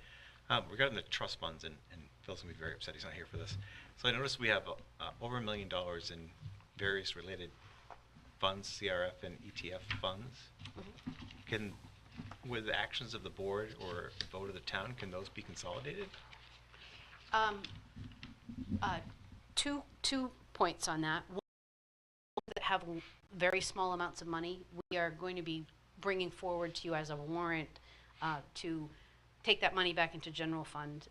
regarding the trust funds, and Phil's going to be very upset he's not here for this. So I noticed we have over $1 million in various related funds, CRF and ETF funds. With the actions of the board or vote of the town, can those be consolidated? Two points on that. One, that have very small amounts of money, we are going to be bringing forward to you as a warrant to take that money back into general fund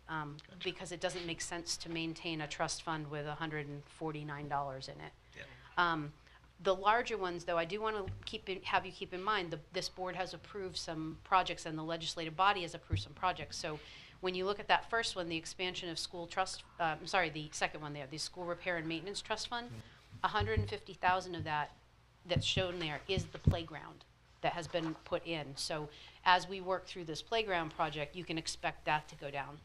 because it doesn't make sense to maintain a trust fund with $149 in it. Yeah. The larger ones, though, I do want to have you keep in mind this board has approved some projects and the legislative body has approved some projects. So when you look at that first one, the expansion of school trust, the second one there, the school repair and maintenance trust fund, $150,000 of that's shown there is the playground that has been put in. So as we work through this playground project, you can expect that to go down.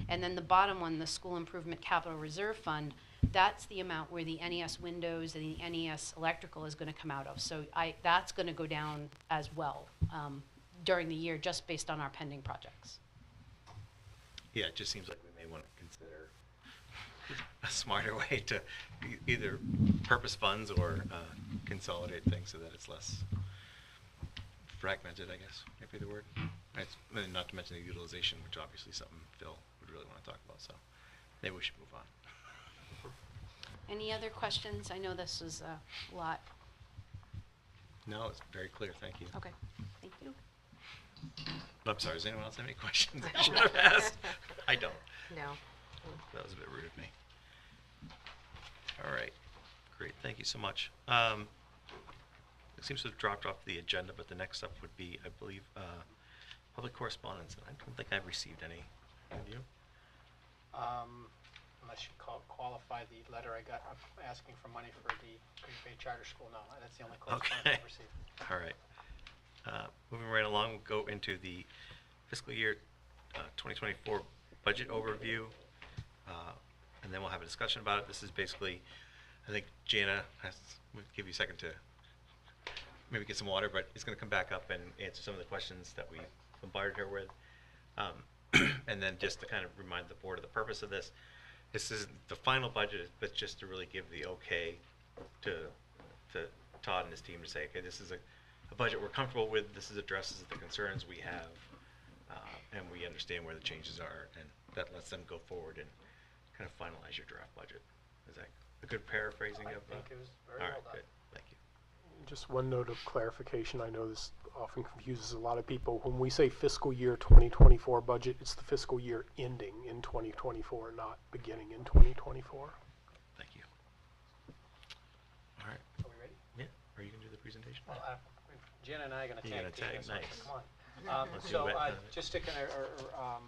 And then the bottom one, the school improvement capital reserve fund, that's the amount where the NES windows and the NES electrical is going to come out of. So that's going to go down as well during the year just based on our pending projects. Yeah, it just seems like we may want to consider a smarter way to either purpose funds or consolidate things so that it's less fragmented, I guess, might be the word. And not to mention the utilization, which obviously is something Phil would really want to talk about, so maybe we should move on. Any other questions? I know this was a lot. No, it's very clear, thank you. Okay, thank you. I'm sorry, does anyone else have any questions I should have asked? I don't. No. That was a bit rude of me. All right, great, thank you so much. It seems to have dropped off the agenda, but the next up would be, I believe, public correspondence, and I don't think I've received any. Have you? Unless you qualify the letter I got asking for money for the Green Bay Charter School. No, that's the only correspondence Okay. I've received. All right. Moving right along, we'll go into the fiscal year 2024 budget overview, and then we'll have a discussion about it. This is basically, I think Jana has, we'll give you a second to maybe get some water, but it's going to come back up and answer some of the questions that we bombarded her with. And then just to kind of remind the board of the purpose of this, this isn't the final budget, but just to really give the okay to Todd and his team to say, okay, this is a budget we're comfortable with, this addresses the concerns we have, and we understand where the changes are, and that lets them go forward and kind of finalize your draft budget. Is that a good paraphrasing I of? think it was very All well right, done. good, thank you. Just one note of clarification, I know this often confuses a lot of people. When we say fiscal year 2024 budget, it's the fiscal year ending in 2024, not beginning in 2024. Thank you. All right, Are we ready? yeah, are you going to do the presentation? Well, Jen and I are going to You're tag gonna team tag, this one, nice. so come on. Let's do So it. just to kind of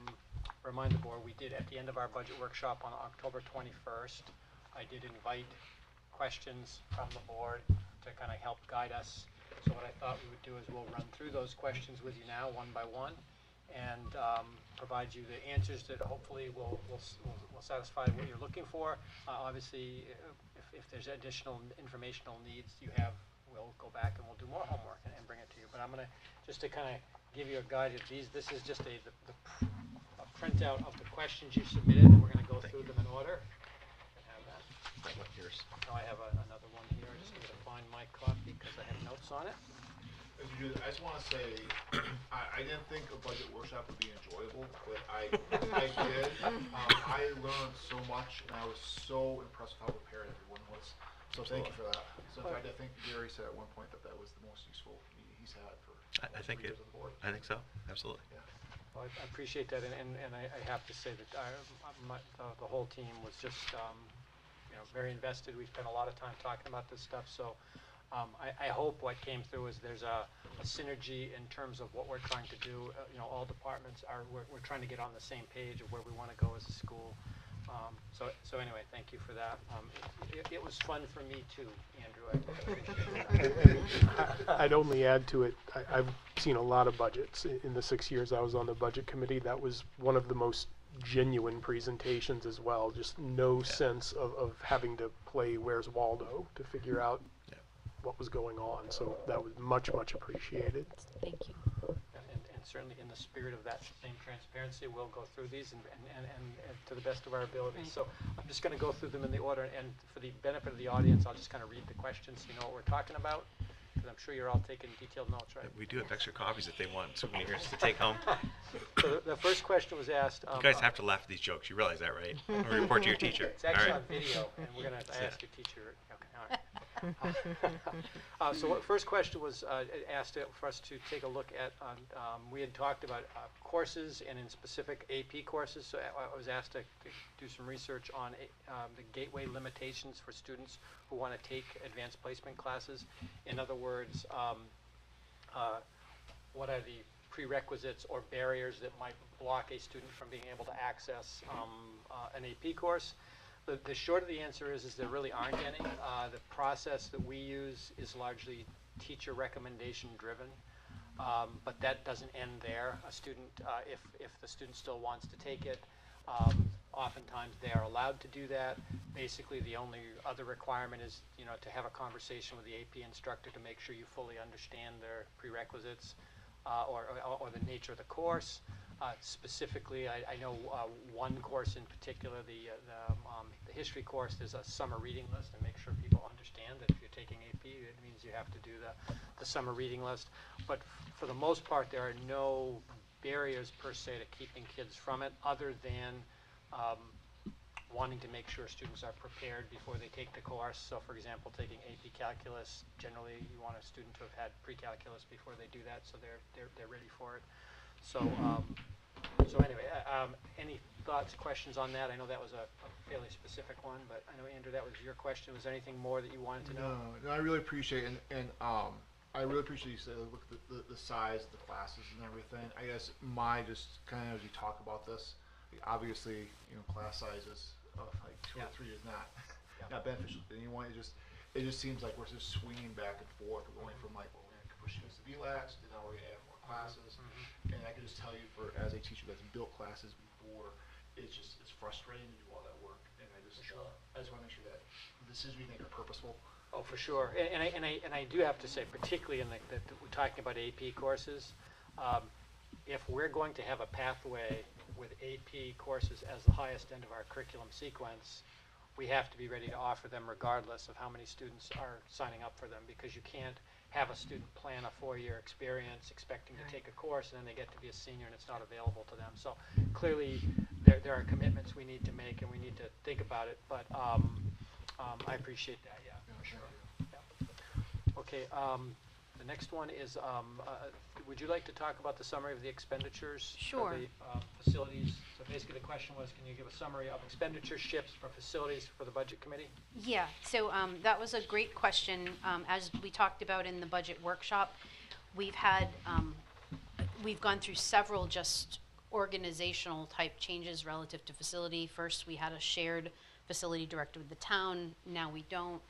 remind the board, we did at the end of our budget workshop on October 21st, I did invite questions from the board to kind of help guide us. So what I thought we would do is we'll run through those questions with you now, one by one, and provide you the answers that hopefully will satisfy what you're looking for. Obviously, if there's additional informational needs you have, we'll go back and we'll do more homework and bring it to you. But I'm going to, just to kind of give you a guide of these, this is just a printout of the questions you submitted, and we're going to go through them in order. You can have that. What, yours? Now I have another one here. I just need to find my copy because I have notes on it. As you do, I just want to say, I didn't think a budget workshop would be enjoyable, but I did. I learned so much, and I was so impressed with how prepared everyone was. So thank you for that. So in fact, I think Gary said at one point that that was the most useful meeting he's had for I think 3 it, years on the board. I think so, absolutely. Yeah. Well, I appreciate that, and I have to say that the whole team was just very invested. We spent a lot of time talking about this stuff, so I hope what came through is there's a synergy in terms of what we're trying to do. All departments we're trying to get on the same page of where we want to go as a school. So anyway, thank you for that. It was fun for me too, Andrew. I appreciate that. I'd only add to it, I've seen a lot of budgets in the 6 years I was on the budget committee. That was one of the most genuine presentations as well. Just no sense of having to play Where's Waldo to figure out what was going on. So that was much, much appreciated. Thank you. And certainly in the spirit of that same transparency, we'll go through these and to the best of our abilities. Right. So I'm just going to go through them in the order, and for the benefit of the audience, I'll just kind of read the questions so you know what we're talking about, because I'm sure you're all taking detailed notes, right? We do have extra copies if they want souvenirs to take home. So the first question was asked. You guys have to laugh at these jokes, you realize that, right? Or report to your teacher. It's actually All on right. video, and we're going to Yeah. ask your teacher. Okay, all right. So what first question was asked for us to take a look at. We had talked about courses, and in specific AP courses. So I was asked to do some research on the gateway limitations for students who want to take advanced placement classes. In other words, what are the prerequisites or barriers that might block a student from being able to access an AP course? The short of the answer is there really aren't any. The process that we use is largely teacher recommendation driven, but that doesn't end there. A student, if the student still wants to take it, oftentimes they are allowed to do that. Basically, the only other requirement is to have a conversation with the AP instructor to make sure you fully understand their prerequisites or the nature of the course. Specifically, I know one course in particular, the history course, there's a summer reading list, and make sure people understand that if you're taking AP, it means you have to do the summer reading list. But for the most part, there are no barriers per se to keeping kids from it, other than wanting to make sure students are prepared before they take the course. So for example, taking AP Calculus, generally you want a student to have had pre-calculus before they do that, so they're ready for it. So, so anyway, any thoughts, questions on that? I know that was a fairly specific one, but I know, Andrew, that was your question. Was there anything more that you wanted to know? No, I really appreciate and I really appreciate you said look at the size of the classes and everything. I guess my just kind of as you talk about this, obviously class sizes of like 2 or 3 is not not beneficial to anyone. It just seems like we're just swinging back and forth. We're going from like we're going to push students to VLAX, and now we're going to add more classes. And I can just tell you, for as a teacher that's built classes before, it's frustrating to do all that work. And I just want to make sure that the decisions we make are purposeful. Oh, for sure. And I do have to say, particularly in we're talking about AP courses, if we're going to have a pathway with AP courses as the highest end of our curriculum sequence, we have to be ready to offer them regardless of how many students are signing up for them, because you can't have a student plan a 4-year experience expecting to take a course and then they get to be a senior and it's not available to them. So clearly there are commitments we need to make and we need to think about it, but I appreciate that, yeah, for sure. Yeah. Okay, the next one is, would you like to talk about the summary of the expenditures? Sure. For the facilities? So basically the question was, can you give a summary of expenditure shifts for facilities for the budget committee? Yeah, so that was a great question. As we talked about in the budget workshop, we've gone through several just organizational type changes relative to facility. First, we had a shared facility director with the town. Now we don't.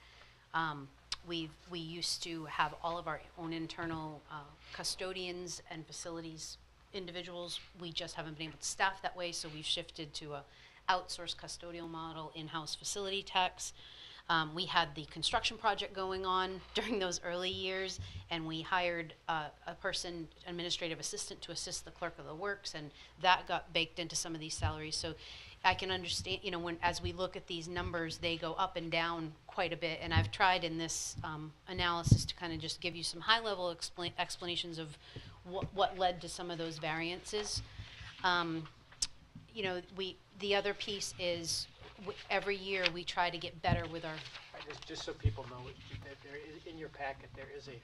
We used to have all of our own internal custodians and facilities individuals. We just haven't been able to staff that way, so we've shifted to a outsourced custodial model, in-house facility techs. We had the construction project going on during those early years, and we hired a person, administrative assistant, to assist the clerk of the works, and that got baked into some of these salaries. So I can understand, as we look at these numbers, they go up and down quite a bit, and I've tried in this analysis to kind of just give you some high-level explanations of what led to some of those variances. The other piece is every year we try to get better with our. Just so people know, that there is, in your packet, there is a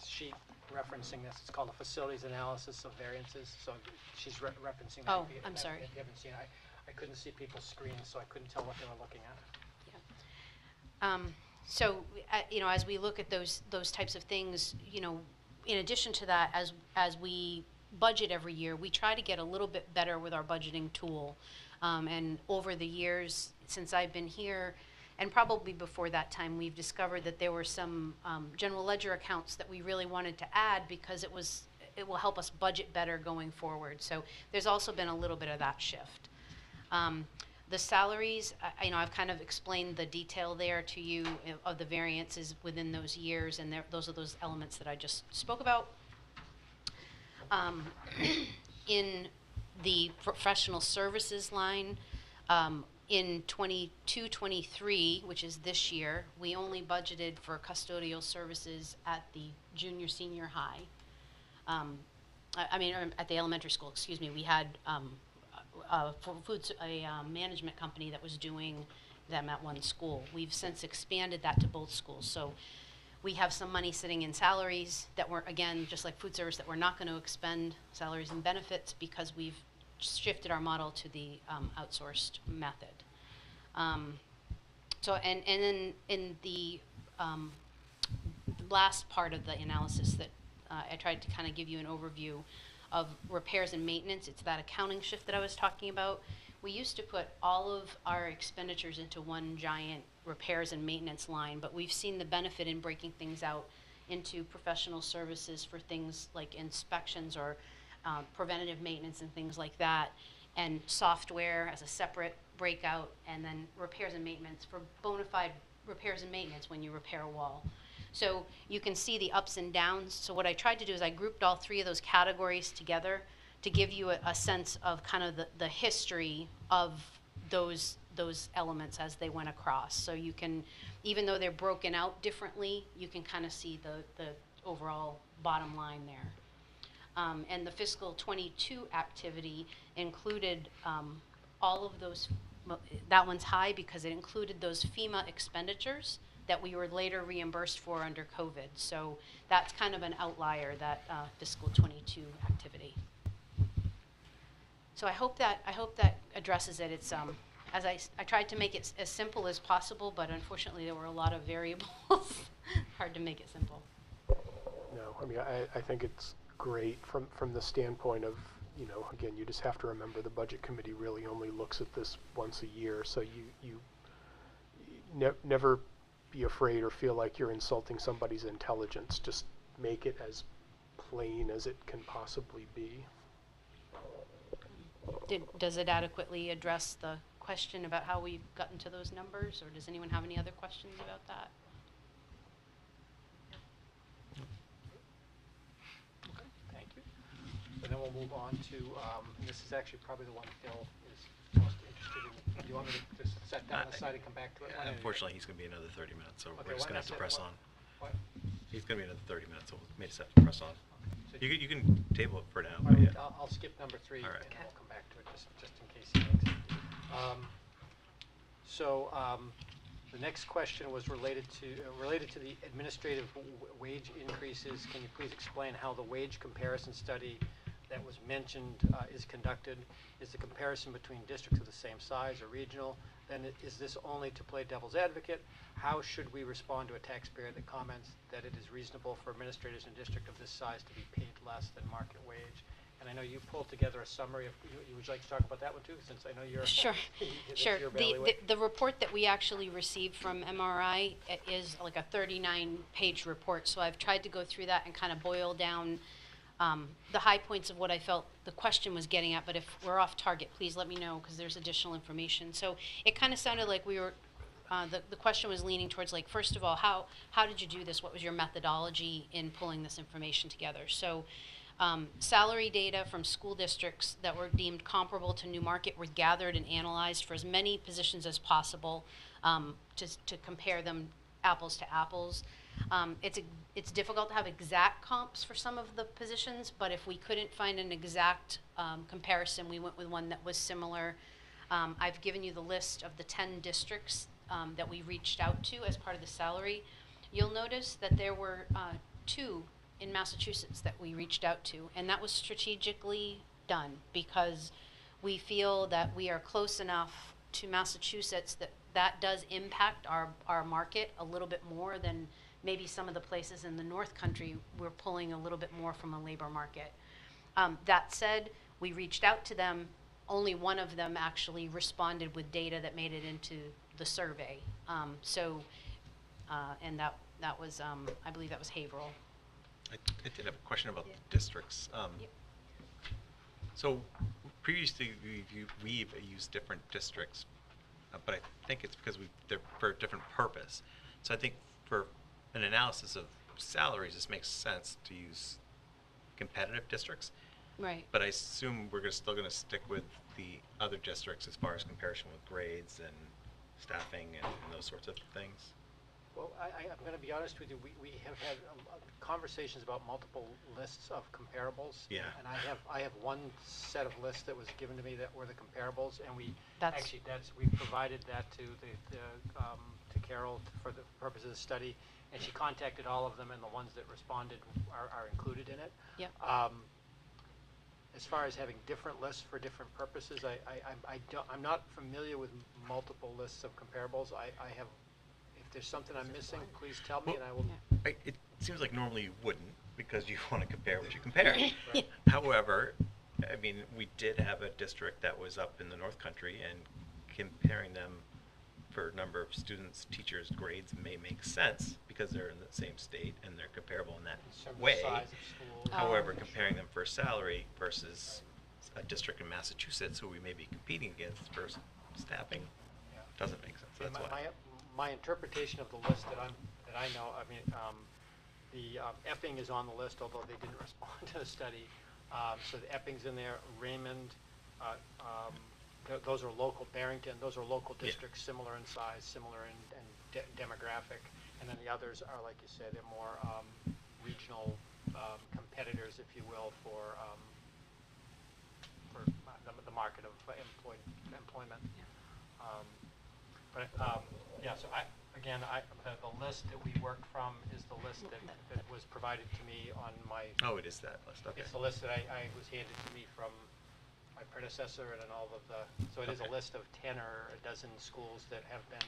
sheet referencing this. It's called a facilities analysis of variances. So she's referencing that. Oh, I'm sorry. If you haven't seen it, I couldn't see people's screens, so I couldn't tell what they were looking at. So, as we look at those types of things, in addition to that, as we budget every year, we try to get a little bit better with our budgeting tool. And over the years, since I've been here, and probably before that time, we've discovered that there were some general ledger accounts that we really wanted to add because it will help us budget better going forward. So there's also been a little bit of that shift. The salaries, I've kind of explained the detail there to you of the variances within those years, and those are those elements that I just spoke about. In the professional services line, in 22-23, which is this year, we only budgeted for custodial services at the junior senior high. At the elementary school, excuse me. We had a management company that was doing them at one school. We've since expanded that to both schools. So we have some money sitting in salaries that were, again, just like food service, that we're not going to expend salaries and benefits because we've shifted our model to the outsourced method. And then in the last part of the analysis that I tried to kind of give you an overview of repairs and maintenance. It's that accounting shift that I was talking about. We used to put all of our expenditures into one giant repairs and maintenance line, but we've seen the benefit in breaking things out into professional services for things like inspections or preventative maintenance and things like that, and software as a separate breakout, and then repairs and maintenance for bona fide repairs and maintenance when you repair a wall. So you can see the ups and downs. So what I tried to do is I grouped all three of those categories together to give you a sense of kind of the history of those elements as they went across. So you can, even though they're broken out differently, you can kind of see the overall bottom line there. And the fiscal 22 activity included all of those that one's high because it included those FEMA expenditures that we were later reimbursed for under COVID. So that's kind of an outlier, that fiscal '22 activity. So I hope that addresses it. It's as I tried to make it as simple as possible, but unfortunately there were a lot of variables. Hard to make it simple. No, I mean, I think it's great from the standpoint of, you know, again, you just have to remember the budget committee really only looks at this once a year, so you never be afraid or feel like you're insulting somebody's intelligence. Just make it as plain as it can possibly be. Does it adequately address the question about how we've gotten to those numbers, or does anyone have any other questions about that? Thank you. And then we'll move on to, and this is actually probably the one Phil is most interested in. Do you want me to just set that aside and come back to it? Unfortunately, he's going to be another 30 minutes, so Okay, we're just why going to have to don't I press set on. What? He's going to be another 30 minutes, so we may just have to press on. So You can table it for now, Why but don't yeah. I'll skip number 3 All right. and then we'll come back to it just in case he makes it. The next question was related to the administrative wage increases. Can you please explain how the wage comparison study that was mentioned is conducted? Is the comparison between districts of the same size or regional? Then is this only to play devil's advocate? How should we respond to a taxpayer that comments that it is reasonable for administrators in a district of this size to be paid less than market wage? And I know you pulled together a summary of, would you like to talk about that one too, since I know you're Sure, that's sure. your bailiwick? The report that we actually received from MRI is like a 39-page report, so I've tried to go through that and kind of boil down the high points of what I felt the question was getting at, but if we're off target, please let me know, because there's additional information. So it kind of sounded like we were, the question was leaning towards, like, first of all, how did you do this? What was your methodology in pulling this information together? So salary data from school districts that were deemed comparable to Newmarket were gathered and analyzed for as many positions as possible to compare them apples to apples. It's difficult to have exact comps for some of the positions, but if we couldn't find an exact comparison, we went with one that was similar. I've given you the list of the 10 districts that we reached out to as part of the salary. You'll notice that there were 2 in Massachusetts that we reached out to, and that was strategically done because we feel that we are close enough to Massachusetts that does impact our market a little bit more than maybe some of the places in the North Country. We're pulling a little bit more from a labor market. That said, we reached out to them. Only one of them actually responded with data that made it into the survey. And that was, I believe that was Haverhill. I did have a question about Yeah. the districts. Yep. So previously we've used different districts, but I think it's because they're for a different purpose. So I think for an analysis of salaries, this makes sense to use competitive districts. Right. But I assume we're still going to stick with the other districts as far as comparison with grades and staffing and those sorts of things. Well, I'm going to be honest with you. We have had conversations about multiple lists of comparables. Yeah. And I have one set of lists that was given to me that were the comparables, and we provided that to to Carol for the purpose of the study, and she contacted all of them, and the ones that responded are included in it. Yep. As far as having different lists for different purposes, I'm not familiar with multiple lists of comparables. I have. If there's something I'm missing, please tell me, and I will. It seems like normally you wouldn't, because you want to compare what you compare. Right. However, I mean, we did have a district that was up in the North Country, and comparing them for number of students, teachers, grades may make sense because they're in the same state and they're comparable in that Similar way. size of school. However, comparing them for salary versus a district in Massachusetts who we may be competing against for staffing Yeah. doesn't make sense. So And that's why. my interpretation of the list that I know, I mean, the Epping is on the list, although they didn't respond to the study. So the Epping's in there, Raymond, those are local, Barrington, those are local Yeah. districts, similar in size, similar in demographic. And then the others are, like you said, they're more regional competitors, if you will, for the market of employment. Yeah, so the list that we worked from is the list that was provided to me on my, Oh, it is that list, okay. it's the list that I was handed to me from my predecessor and then all of the, so it is a Okay. list of 10 or a dozen schools that have been,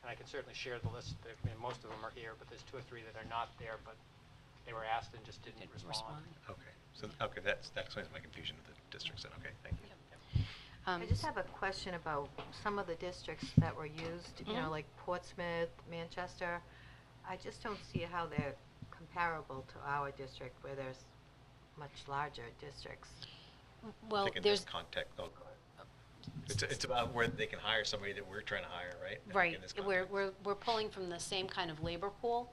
and I can certainly share the list, most of them are here, but there's 2 or 3 that are not there, but they were asked and just didn't respond. Okay, so, okay, that explains my confusion of the districts then, okay, thank you. I just have a question about some of the districts that were used, you know, like Portsmouth, Manchester. I just don't see how they're comparable to our district where there's much larger districts. Well, Thinking there's, this context, oh, go ahead. It's about where they can hire somebody that we're trying to hire, right? I think right, in this we're context. pulling from the same kind of labor pool.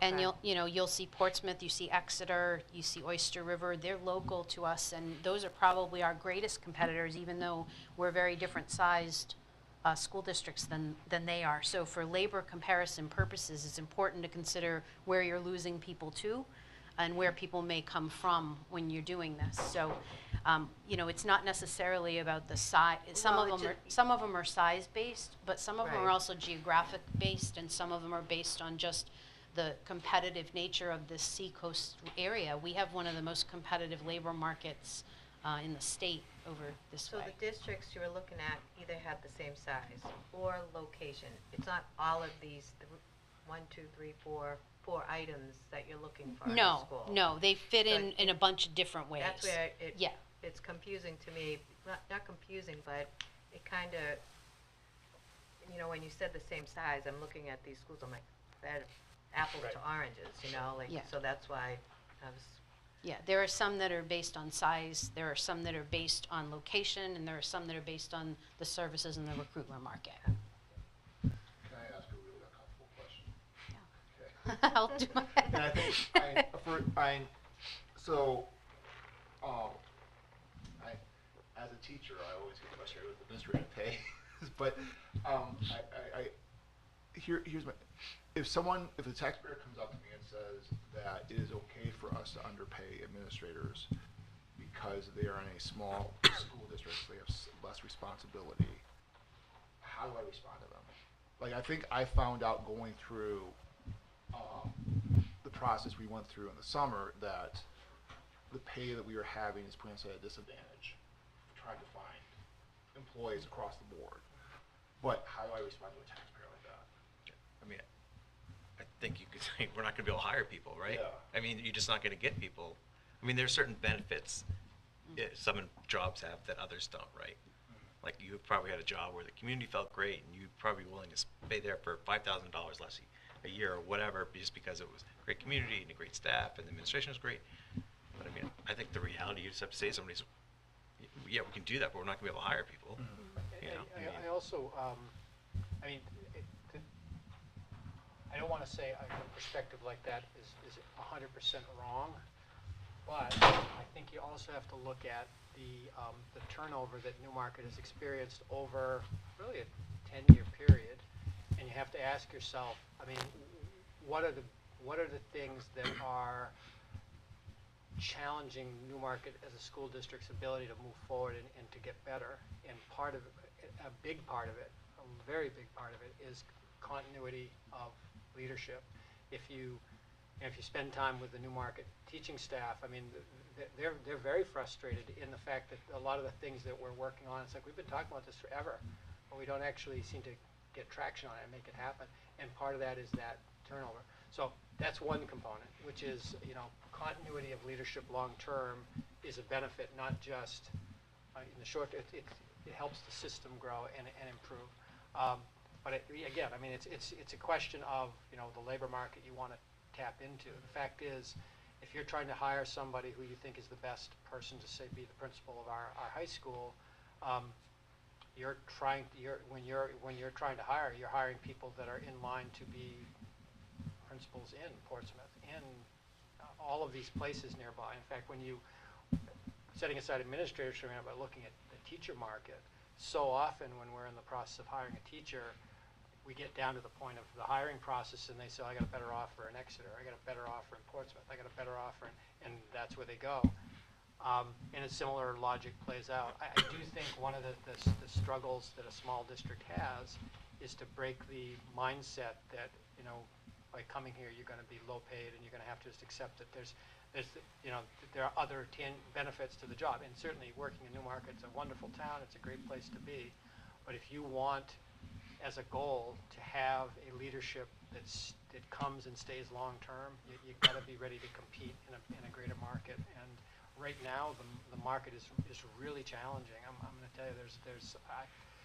And Okay. you'll see Portsmouth, you see Exeter, you see Oyster River, they're local to us, and those are probably our greatest competitors, even though we're very different sized school districts than they are. So for labor comparison purposes, it's important to consider where you're losing people to and where people may come from when you're doing this. So, it's not necessarily about the size. Some Well, of them are size based, but some of them are Right. also geographic based, and some of them are based on just the competitive nature of this seacoast area. We have one of the most competitive labor markets in the state over this So way. the districts you were looking at either had the same size or location. It's not all of these 1, 2, 3, 4 items that you're looking for in a school. No, they fit So in a bunch of different ways. That's where Yeah. it's confusing to me. Not confusing, but it kind of, when you said the same size, I'm looking at these schools, I'm like, that apples to oranges, like, Yeah. so that's why I was, Yeah, there are some that are based on size, there are some that are based on location, and there are some that are based on the services in the recruitment market. Can I ask a really uncomfortable question? Yeah. Okay. I'll do my And I think, so, as a teacher, I always get frustrated with administrative pay, but, here's my, if the taxpayer comes up to me and says that it is okay for us to underpay administrators because they are in a small school district, so they have less responsibility, how do I respond to them? Like, I think I found out going through the process we went through in the summer that the pay that we were having is putting us at a disadvantage trying to find employees across the board. But how do I respond to a taxpayer like that? I mean, I think you could say we're not going to be able to hire people, right? Yeah. I mean, you're just not going to get people. I mean, there's certain benefits some jobs have that others don't, right? Like you probably had a job where the community felt great, and you'd probably be willing to stay there for $5,000 less a year or whatever, just because it was a great community and a great staff and the administration was great. But I mean, I think the reality, you just have to say to somebody, yeah, we can do that, but we're not going to be able to hire people. You know? I also, I don't want to say a perspective like that is 100% wrong, but I think you also have to look at the turnover that Newmarket has experienced over really a 10-year period, and you have to ask yourself, I mean, what are the things that are challenging Newmarket as a school district's ability to move forward and to get better? And part of it, a big part of it, a very big part of it, is continuity of leadership. If you spend time with the Newmarket teaching staff, I mean, they're very frustrated in the fact that a lot of the things that we're working on, it's like we've been talking about this forever, but we don't actually seem to get traction on it and make it happen. And part of that is that turnover. So that's one component, which is, continuity of leadership long term is a benefit, not just in the short. It helps the system grow and improve. But again, I mean, it's a question of the labor market you want to tap into. The fact is, if you're trying to hire somebody who you think is the best person to say be the principal of our high school, when you're trying to hire, you're hiring people that are in line to be principals in Portsmouth, in all of these places nearby. In fact, when you setting aside administrators for a minute, but looking at the teacher market, so often when we're in the process of hiring a teacher, we get down to the point of the hiring process and they say, I got a better offer in Exeter, I got a better offer in Portsmouth, I got a better offer, and that's where they go. And a similar logic plays out. I do think one of the struggles that a small district has is to break the mindset that, you know, by coming here, you're going to be low paid and you're going to have to just accept that there's you know, there are other benefits to the job. And certainly working in Newmarket's a wonderful town. It's a great place to be. But if you want, as a goal, to have a leadership that comes and stays long term, you've got to be ready to compete in a greater market. And right now, the market is really challenging. I'm going to tell you,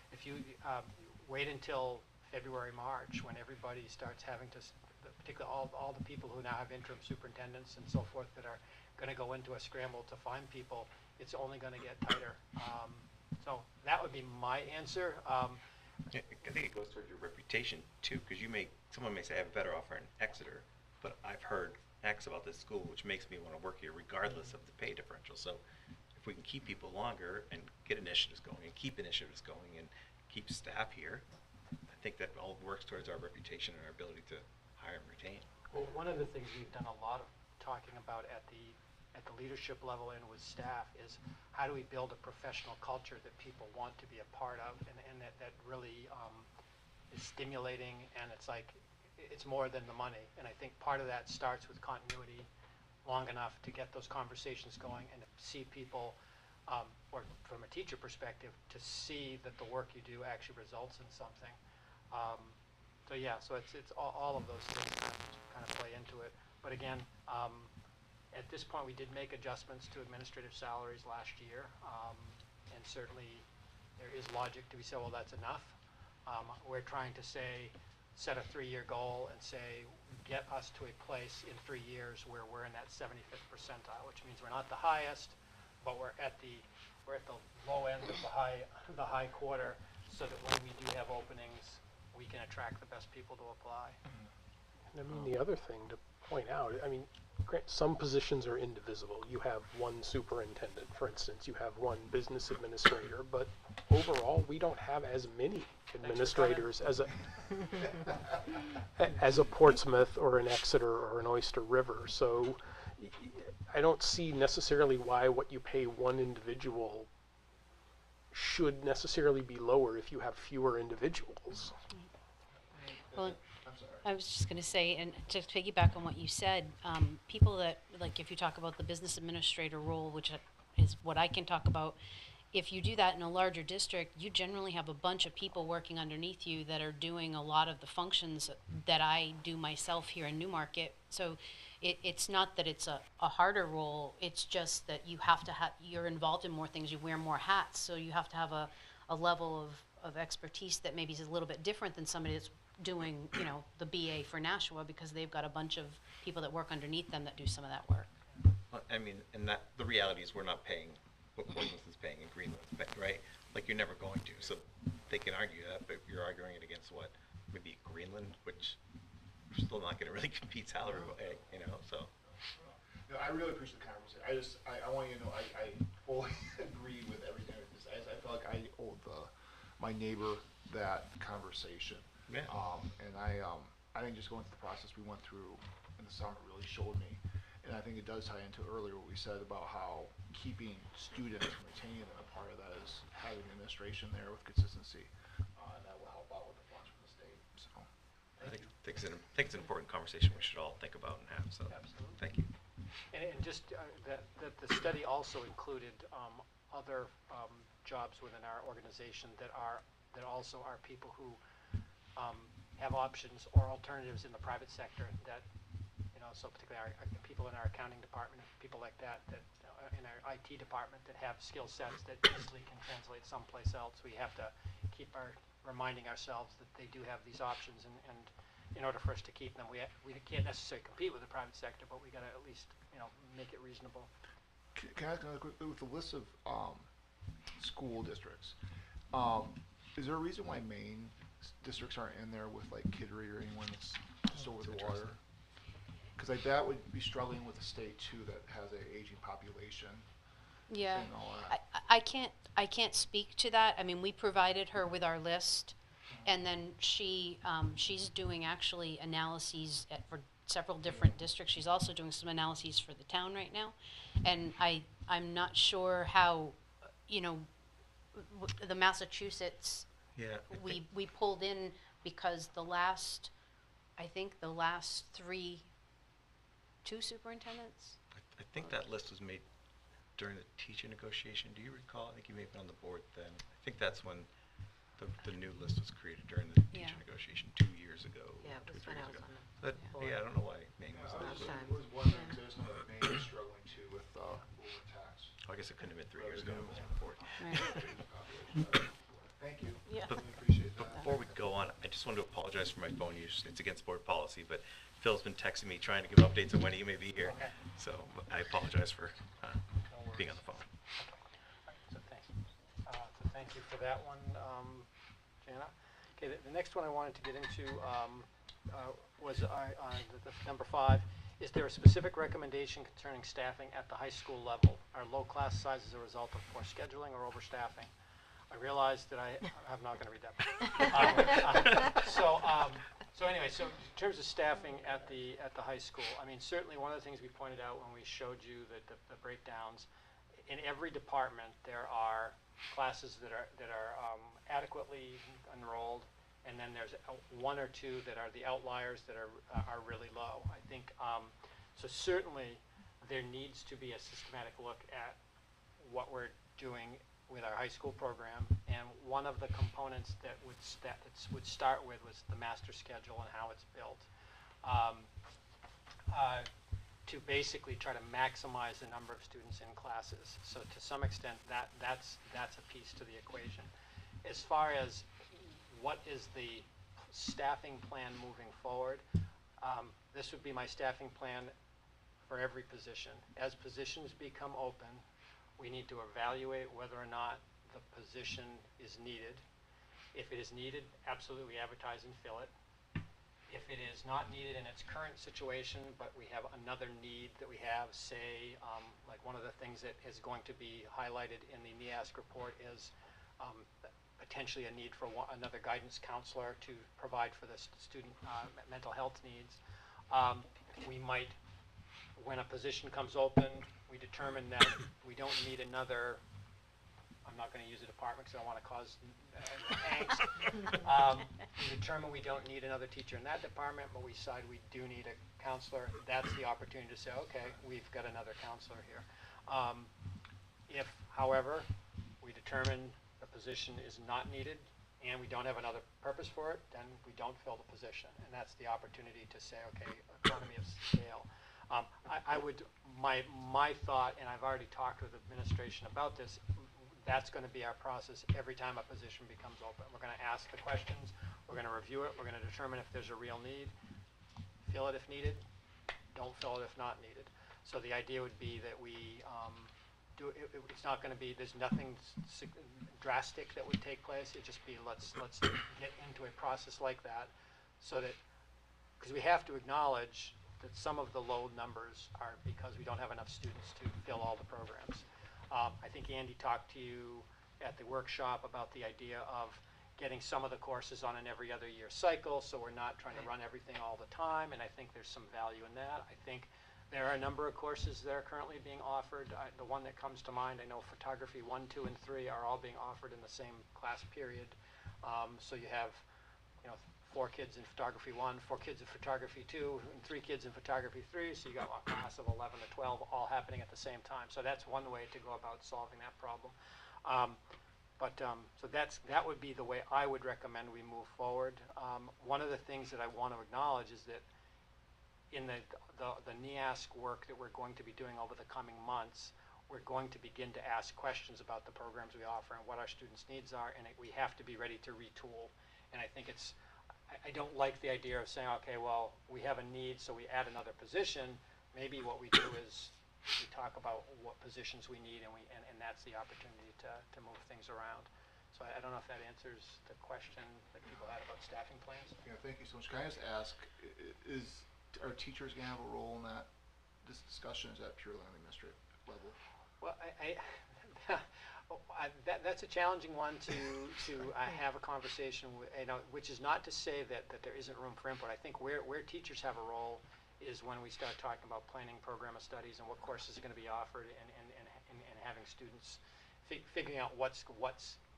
if you wait until February, March, when everybody starts having to, particularly all the people who now have interim superintendents and so forth that are going to go into a scramble to find people, it's only going to get tighter. So that would be my answer. Yeah, I think it goes towards your reputation too, because someone may say I have a better offer in Exeter, but I've heard X about this school, which makes me want to work here regardless of the pay differential. So if we can keep people longer and get initiatives going and keep initiatives going and keep staff here, I think that all works towards our reputation and our ability to hire and retain. Well, one of the things we've done a lot of talking about at the leadership level and with staff is how do we build a professional culture that people want to be a part of, and that really is stimulating, and it's more than the money. And I think part of that starts with continuity long enough to get those conversations going and to see people, or from a teacher perspective, to see that the work you do actually results in something. So yeah, so it's all of those things kind of play into it. But again, at this point, we did make adjustments to administrative salaries last year, and certainly there is logic to be said, well, that's enough. We're trying to set a 3-year goal and say, get us to a place in 3 years where we're in that 75th percentile, which means we're not the highest, but we're at the low end of the high quarter, so that when we do have openings, we can attract the best people to apply. And I mean, the other thing to point out, I mean, some positions are indivisible. You have one superintendent, for instance, you have one business administrator, but overall, we don't have as many administrators as a Portsmouth or an Exeter or an Oyster River. So I don't see necessarily why what you pay one individual should necessarily be lower if you have fewer individuals. Well, I was just going to say, and to piggyback on what you said, people that, like if you talk about the business administrator role, which is what I can talk about, if you do that in a larger district, you generally have a bunch of people working underneath you that are doing a lot of the functions that I do myself here in Newmarket. So it's not that it's a harder role, it's just that you have to you're involved in more things, you wear more hats, so you have to have a level of expertise that maybe is a little bit different than somebody that's doing, you know, the BA for Nashua, because they've got a bunch of people that work underneath them that do some of that work. Well, I mean, and that the reality is we're not paying what Portsmouth is paying and Greenland is paying, right? Like you're never going to. So they can argue that, but you're arguing it against what? Maybe Greenland, which we're still not going to really compete salary, you know, so. No, I really appreciate the conversation. I want you to know, I fully agree with everything. I feel like I owe my neighbor that conversation. Yeah. And I think just going through the process we went through in the summer really showed me, and I think it does tie into earlier what we said about how keeping students and retaining them, a part of that is having administration there with consistency, and that will help out with the funds from the state. So, I think it's an important conversation we should all think about and have. So, Absolutely. Thank you. And just that the study also included other jobs within our organization that also are people who have options or alternatives in the private sector that, you know, so particularly our people in our accounting department, people like that in our IT department that have skill sets that easily can translate someplace else. We have to keep reminding ourselves that they do have these options, and in order for us to keep them, we can't necessarily compete with the private sector, but we got to at least, you know, make it reasonable. can I ask another quick, with the list of school districts, is there a reason why Maine districts aren't in there with like Kittery or anyone that's just over the water? Because like that would be struggling with a state too that has an aging population. Yeah, and all that. I can't speak to that. I mean, we provided her with our list, and then she's doing actually analyses for several different districts. She's also doing some analyses for the town right now, and I I'm not sure how, you know, the Massachusetts, Yeah. we pulled in because I think the last two superintendents. I think that list was made during the teacher negotiation. Do you recall? I think you may have been on the board then. I think that's when the new list was created during the teacher Yeah. negotiation 2 years ago. Yeah, it 2 or was 3 when I years was ago. on the But, board. yeah, I don't know why Maine was on I that. was, time. was wondering, because I just know that Maine is struggling too with overtax. Oh, I guess it couldn't have been 3 years ago. I was on the board. Thank you. Yeah. But- Really appreciate But that. before we go on, I just wanted to apologize for my phone use. It's against board policy, but Phil's been texting me trying to give updates on when he may be here. Okay. So I apologize for No being on worries. the phone. So thanks. So thank you for that one, Jana. Okay, the next one I wanted to get into was the number 5. Is there a specific recommendation concerning staffing at the high school level? Are low class sizes a result of poor scheduling or overstaffing? I realize that I'm not going to read that. So anyway, so in terms of staffing at the high school, I mean, certainly one of the things we pointed out when we showed you the breakdowns, in every department there are classes that are adequately enrolled, and then there's one or two that are the outliers that are really low. I think so. Certainly, there needs to be a systematic look at what we're doing with our high school program, and one of the components that would start with was the master schedule and how it's built, to basically try to maximize the number of students in classes. So to some extent, that's a piece to the equation. As far as what is the staffing plan moving forward, this would be my staffing plan for every position. As positions become open, we need to evaluate whether or not the position is needed. If it is needed, absolutely advertise and fill it. If it is not needed in its current situation, but we have another need that we have, say, like one of the things that is going to be highlighted in the NEASC report is potentially a need for another guidance counselor to provide for the student mental health needs. We might, when a position comes open, we determine that we don't need another, I'm not going to use a department because I don't want to cause angst. We determine we don't need another teacher in that department, but we decide we do need a counselor. That's the opportunity to say, okay, we've got another counselor here. If, however, we determine the position is not needed and we don't have another purpose for it, then we don't fill the position. And that's the opportunity to say, okay, economy of scale. My thought, and I've already talked with administration about this, that's going to be our process every time a position becomes open. We're going to ask the questions, we're going to review it, we're going to determine if there's a real need, fill it if needed, don't fill it if not needed. So the idea would be that we it's not going to be, there's nothing drastic that would take place. It'd just be let's get into a process like that, so that, because we have to acknowledge that some of the low numbers are because we don't have enough students to fill all the programs. I think Andy talked to you at the workshop about the idea of getting some of the courses on an every other year cycle, so we're not trying to run everything all the time, and I think there's some value in that. I think there are a number of courses that are currently being offered. The one that comes to mind, I know photography 1, 2, and 3 are all being offered in the same class period. So you have, 4 kids in photography 1, 4 kids in photography 2, and 3 kids in photography 3. So you got a class of 11 to 12 all happening at the same time. So that's one way to go about solving that problem. So that would be the way I would recommend we move forward. One of the things that I want to acknowledge is that in the NEASC work that we're going to be doing over the coming months, we're going to begin to ask questions about the programs we offer and what our students' needs are, and we have to be ready to retool. And I think I don't like the idea of saying, okay, well, we have a need, so we add another position. Maybe what we do is we talk about what positions we need, and that's the opportunity to move things around. So I don't know if that answers the question that people had about staffing plans. Yeah, thank you so much. Can I just ask, are teachers going to have a role in this discussion? Is that purely on the administrative level? Well, that's a challenging one to have a conversation with, which is not to say that there isn't room for input. I think where teachers have a role is when we start talking about planning program of studies and what courses are going to be offered and having students figuring out what's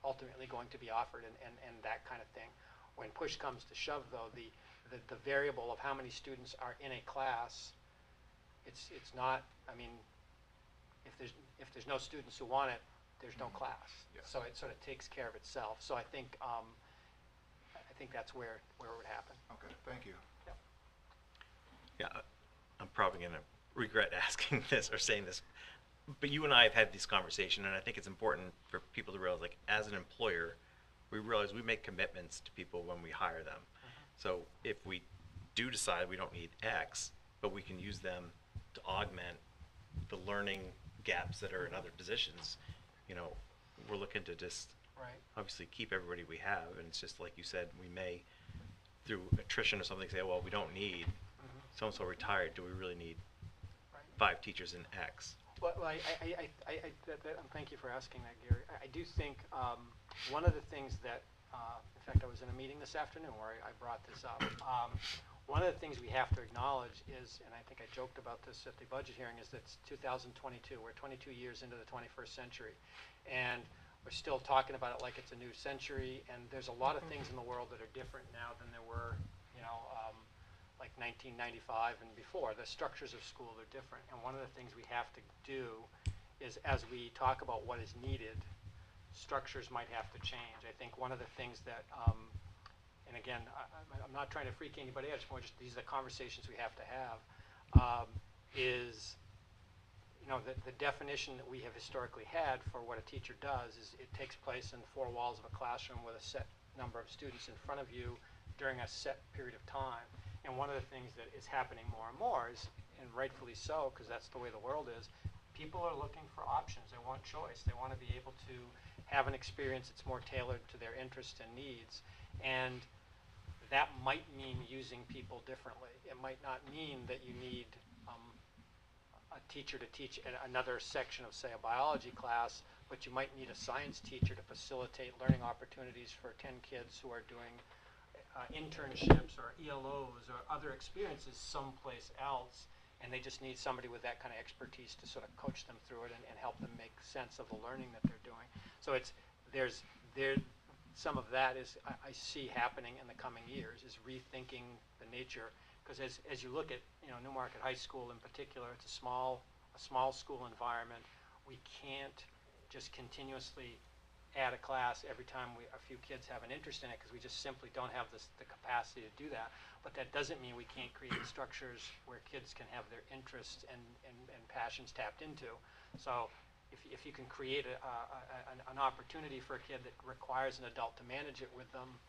ultimately going to be offered and that kind of thing. When push comes to shove, though, the variable of how many students are in a class, it's not. I mean, if there's no students who want it, there's no class. Yes. So it sort of takes care of itself. So I think that's where it would happen. Okay, thank you. Yep. Yeah, I'm probably going to regret asking this or saying this, but you and I have had this conversation, and I think it's important for people to realize, like, as an employer, we realize we make commitments to people when we hire them. So if we do decide we don't need X, but we can use them to augment the learning gaps that are in other positions, you know, we're looking to just Right. obviously keep everybody we have, and it's just like you said, we may, through attrition or something, say, well, we don't need so-and-so retired, do we really need Right. 5 teachers in X? Well, thank you for asking that, Gary. I do think one of the things that, in fact, I was in a meeting this afternoon where I brought this up. One of the things we have to acknowledge is, and I think I joked about this at the budget hearing, is that it's 2022. We're 22 years into the 21st century, and we're still talking about it like it's a new century. And there's a lot of things in the world that are different now than there were, like 1995 and before. The structures of school are different, and one of the things we have to do is, as we talk about what is needed, structures might have to change. I think one of the things that, and again, I'm not trying to freak anybody out, it's more just these are the conversations we have to have, is, the definition that we have historically had for what a teacher does is it takes place in the 4 walls of a classroom with a set number of students in front of you during a set period of time. And one of the things that is happening more and more is, and rightfully so, because that's the way the world is, people are looking for options. They want choice. They want to be able to have an experience that's more tailored to their interests and needs. And that might mean using people differently. It might not mean that you need a teacher to teach another section of, say, a biology class, but you might need a science teacher to facilitate learning opportunities for 10 kids who are doing internships or ELOs or other experiences someplace else, and they just need somebody with that kind of expertise to sort of coach them through it and help them make sense of the learning that they're doing. So some of that is I see happening in the coming years, is rethinking the nature, because as you look at Newmarket High School in particular, it's a small school environment. We can't just continuously add a class every time a few kids have an interest in it, because we just simply don't have the capacity to do that. But that doesn't mean we can't create structures where kids can have their interests and passions tapped into. So if you can create an opportunity for a kid that requires an adult to manage it with them,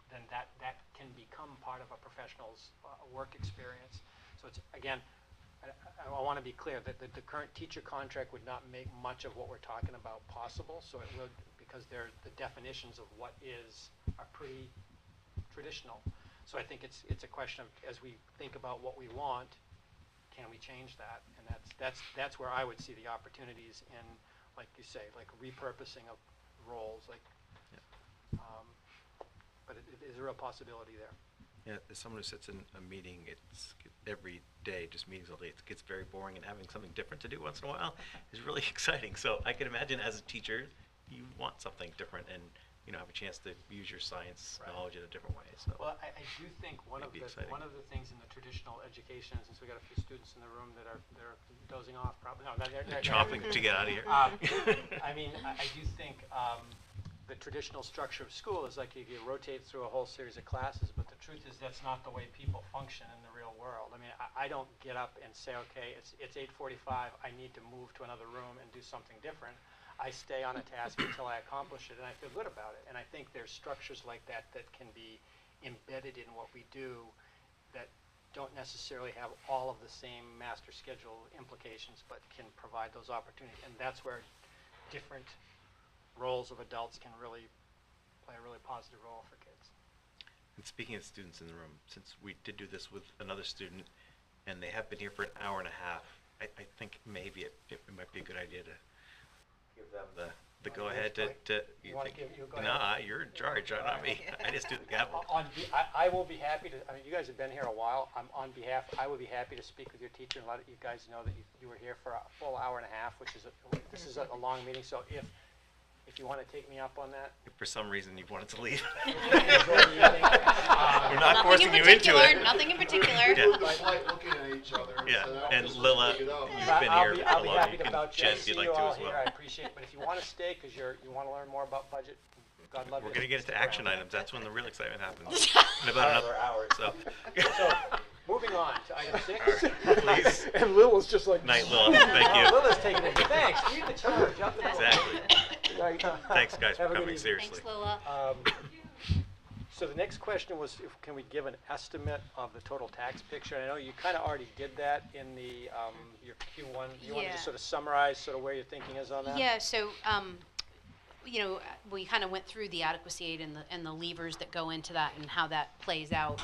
then that can become part of a professional's work experience. So it's, again, I want to be clear that the current teacher contract would not make much of what we're talking about possible. So it would, because the definitions of what is are pretty traditional. So I think it's a question of, as we think about what we want, can we change that? And that's where I would see the opportunities in, like you say, like repurposing of roles, like. But it is a real possibility there. Yeah, as someone who sits in a meeting, every day, just meetings all day, it gets very boring, and having something different to do once in a while is really exciting. So I can imagine as a teacher, you want something different and have a chance to use your science knowledge in a different way. So well, I do think one of the things in the traditional education, since we got a few students in the room that are dozing off, probably no, they're chomping to get out of here. I mean, I do think the traditional structure of school is like you rotate through a whole series of classes, but the truth is that's not the way people function in the real world. I mean, I don't get up and say, okay, it's 8:45, I need to move to another room and do something different. I stay on a task until I accomplish it, and I feel good about it. And I think there's structures like that that can be embedded in what we do that don't necessarily have all of the same master schedule implications, but can provide those opportunities. And that's where different roles of adults can really play a really positive role for kids. And speaking of students in the room, since we did do this with another student, and they have been here for an hour and a half, I think maybe it might be a good idea to give them the go-ahead to. You wanna think- give- you go ahead. Nah, you're in charge, not me. I just do the gavel. I will be happy to, I mean, you guys have been here a while. I will be happy to speak with your teacher and let you guys know that you were here for a full hour and a half, this is a long meeting, so if you want to take me up on that. If for some reason you wanted to leave. enjoy the evening. We're not forcing you into it. Nothing in particular. Yeah. It's like looking at each other. Yeah, so and just Lila, pick it up. you've But been I'll here I'll a be lot. happy You to can vouch. chat I if see you'd you like to all as here. well. I appreciate it. But if you want to stay because you want to learn more about budget, God love you. We're gonna get into action items. That's when the real excitement happens. In Hour, about another hours. So, So, moving on to item 6. please, And Lil was just like. night, Lil. Thank you. Lila's taking it. Thanks. Lead the charge. Up the Exactly. Night. Thanks, guys, for Have a good coming. evening. Seriously. Thanks, Lola. So the next question was, can we give an estimate of the total tax picture? I know you kind of already did that in the your Q1. You want to Yeah. just sort of summarize sort of where your thinking is on that? Yeah, so, we kind of went through the adequacy aid and the levers that go into that and how that plays out.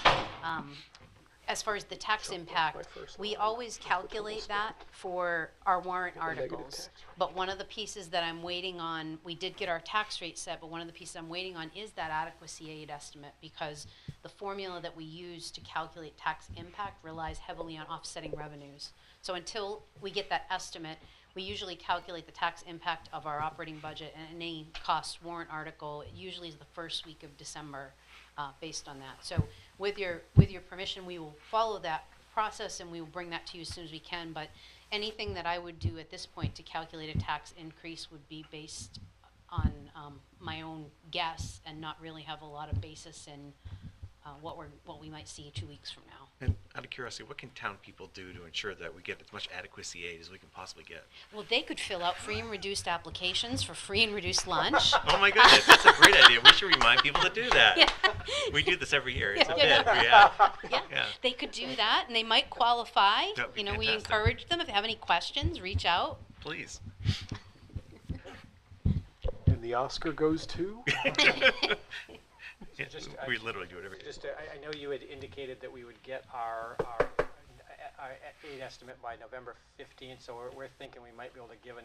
As far as the tax impact, we always calculate that for our warrant articles. But one of the pieces that I'm waiting on, we did get our tax rate set, but one of the pieces I'm waiting on is that adequacy aid estimate, because the formula that we use to calculate tax impact relies heavily on offsetting revenues. So until we get that estimate, we usually calculate the tax impact of our operating budget and any cost warrant article. It usually is the first week of December, based on that. So with your permission, we will follow that process and we will bring that to you as soon as we can. But anything that I would do at this point to calculate a tax increase would be based on my own guess and not really have a lot of basis in what we might see 2 weeks from now. And out of curiosity, what can town people do to ensure that we get as much adequacy aid as we can possibly get? Well, they could fill out free and reduced applications for free and reduced lunch. Oh my goodness, that's a great idea. We should remind people to do that. Yeah. We do this every year. It's a Yeah. bit. Yeah. Yeah, Yeah. they could do that, and they might qualify. That'd be We fantastic. encourage them, if they have any questions, reach out. Please. And the Oscar goes to? Yeah, just, we literally do it every year. Just, I know you had indicated that we would get our aid estimate by November 15th, so we're thinking we might be able to give an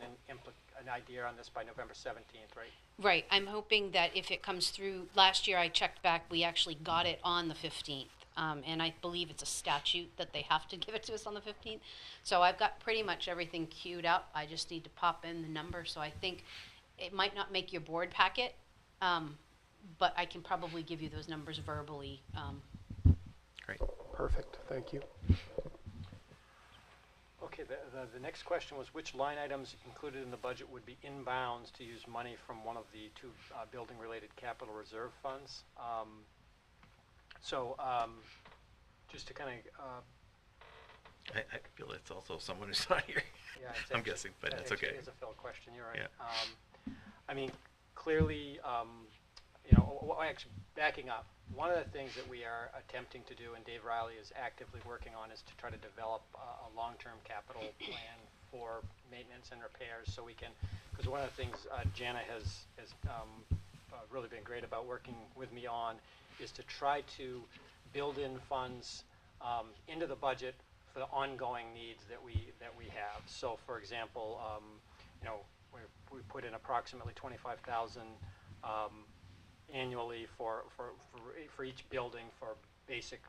idea on this by November 17th, right? Right, I'm hoping that if it comes through, last year I checked back, we actually got it on the 15th. And I believe it's a statute that they have to give it to us on the 15th. So I've got pretty much everything queued up. I just need to pop in the number. So I think it might not make your board packet, but I can probably give you those numbers verbally. Great. Perfect, thank you. Okay, the next question was which line items included in the budget would be in bounds to use money from one of the two building-related capital reserve funds? Just to kind of I feel it's also someone who's not here. yeah, it's I'm actually- guessing, but that's actually okay. is a Phil question, you're right. Yeah. I mean, clearly, actually, backing up, one of the things that we are attempting to do, and Dave Riley is actively working on, is to try to develop a long-term capital plan for maintenance and repairs, so we can, because one of the things Jana has really been great about working with me on, is to try to build in funds into the budget for the ongoing needs that we have. So, for example, we put in approximately 25,000 annually for each building for basic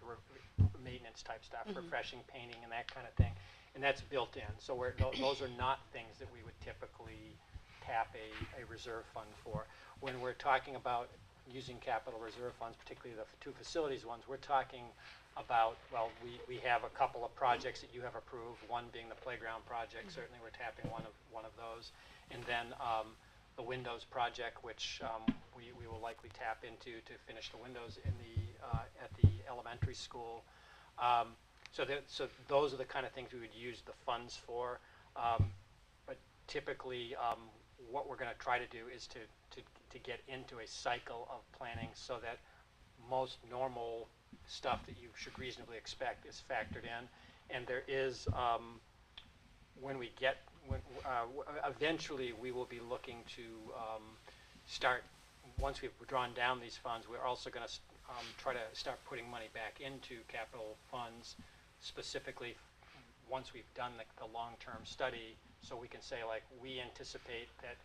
maintenance type stuff, refreshing, painting, and that kind of thing, and that's built in. So those are not things that we would typically tap a reserve fund for. When we're talking about using capital reserve funds, particularly the two facilities ones, we're talking about, well, we have a couple of projects that you have approved, one being the playground project, certainly we're tapping one of those, and then the windows project, which we will likely tap into to finish the windows in at the elementary school. So those are the kind of things we would use the funds for, but typically what we're going to try to do is to get into a cycle of planning so that most normal stuff that you should reasonably expect is factored in, and there is eventually we will be looking to start, once we've drawn down these funds, we're also going to try to start putting money back into capital funds, specifically once we've done the long-term study, so we can say, like, we anticipate that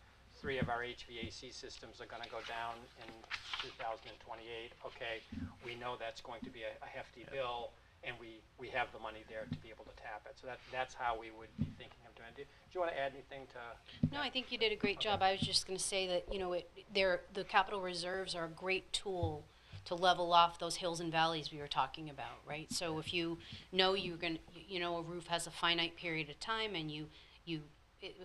3 of our HVAC systems are gonna go down in 2028, okay, we know that's going to be a hefty bill, and we have the money there to be able to tap it. So that's how we would be thinking of doing it. Do you want to add anything to? No, I think you did a great job. I was just going to say that, you know, the capital reserves are a great tool to level off those hills and valleys we were talking about, right? So if you know you're going to, you know, a roof has a finite period of time, and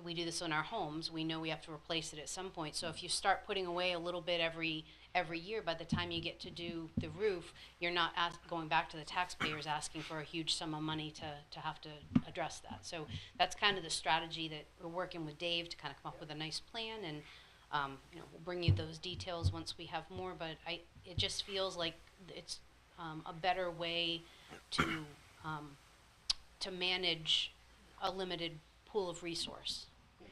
we do this in our homes, we know we have to replace it at some point. So if you start putting away a little bit every year, by the time you get to do the roof, you're not going back to the taxpayers asking for a huge sum of money to have to address that. So that's kind of the strategy that we're working with Dave to kind of come up with a nice plan, and you know, we'll bring you those details once we have more, but it just feels like it's a better way to manage a limited pool of resource.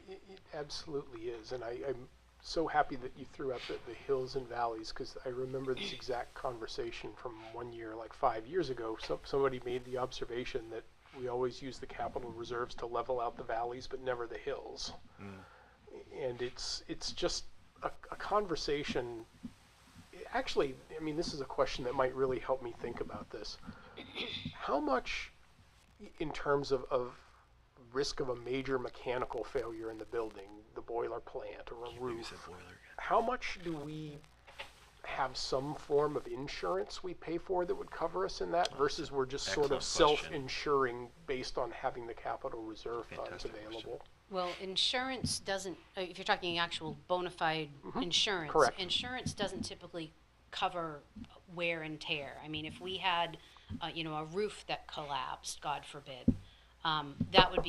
It absolutely is, and I'm so happy that you threw out the hills and valleys, because I remember this exact conversation from one year, like 5 years ago. Somebody made the observation that we always use the capital reserves to level out the valleys, but never the hills. And it's just a conversation. Actually, I mean, this is a question that might really help me think about this. How much, in terms of risk of a major mechanical failure in the building, the boiler plant or a roof, how much do we have some form of insurance we pay for that would cover us in that, versus we're just sort of self-insuring based on having the capital reserve funds available? Well, insurance doesn't, if you're talking actual bona fide insurance, Correct. Insurance doesn't typically cover wear and tear. I mean, if we had, you know, a roof that collapsed, God forbid, that would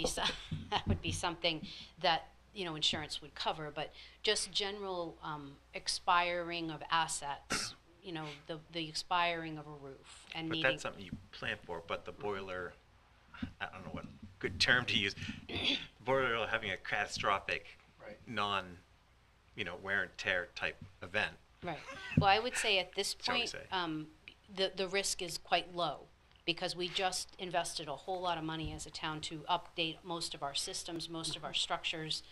be something that, you know, insurance would cover. But just general expiring of assets, you know, the expiring of a roof and But needing. that's something you plan for, but the boiler, I don't know what good term to use, the boiler having a catastrophic, non, you know, wear and tear type event. Right. Well, I would say at this Shall we point, say. the risk is quite low, because we just invested a whole lot of money as a town to update most of our systems, most of our structures.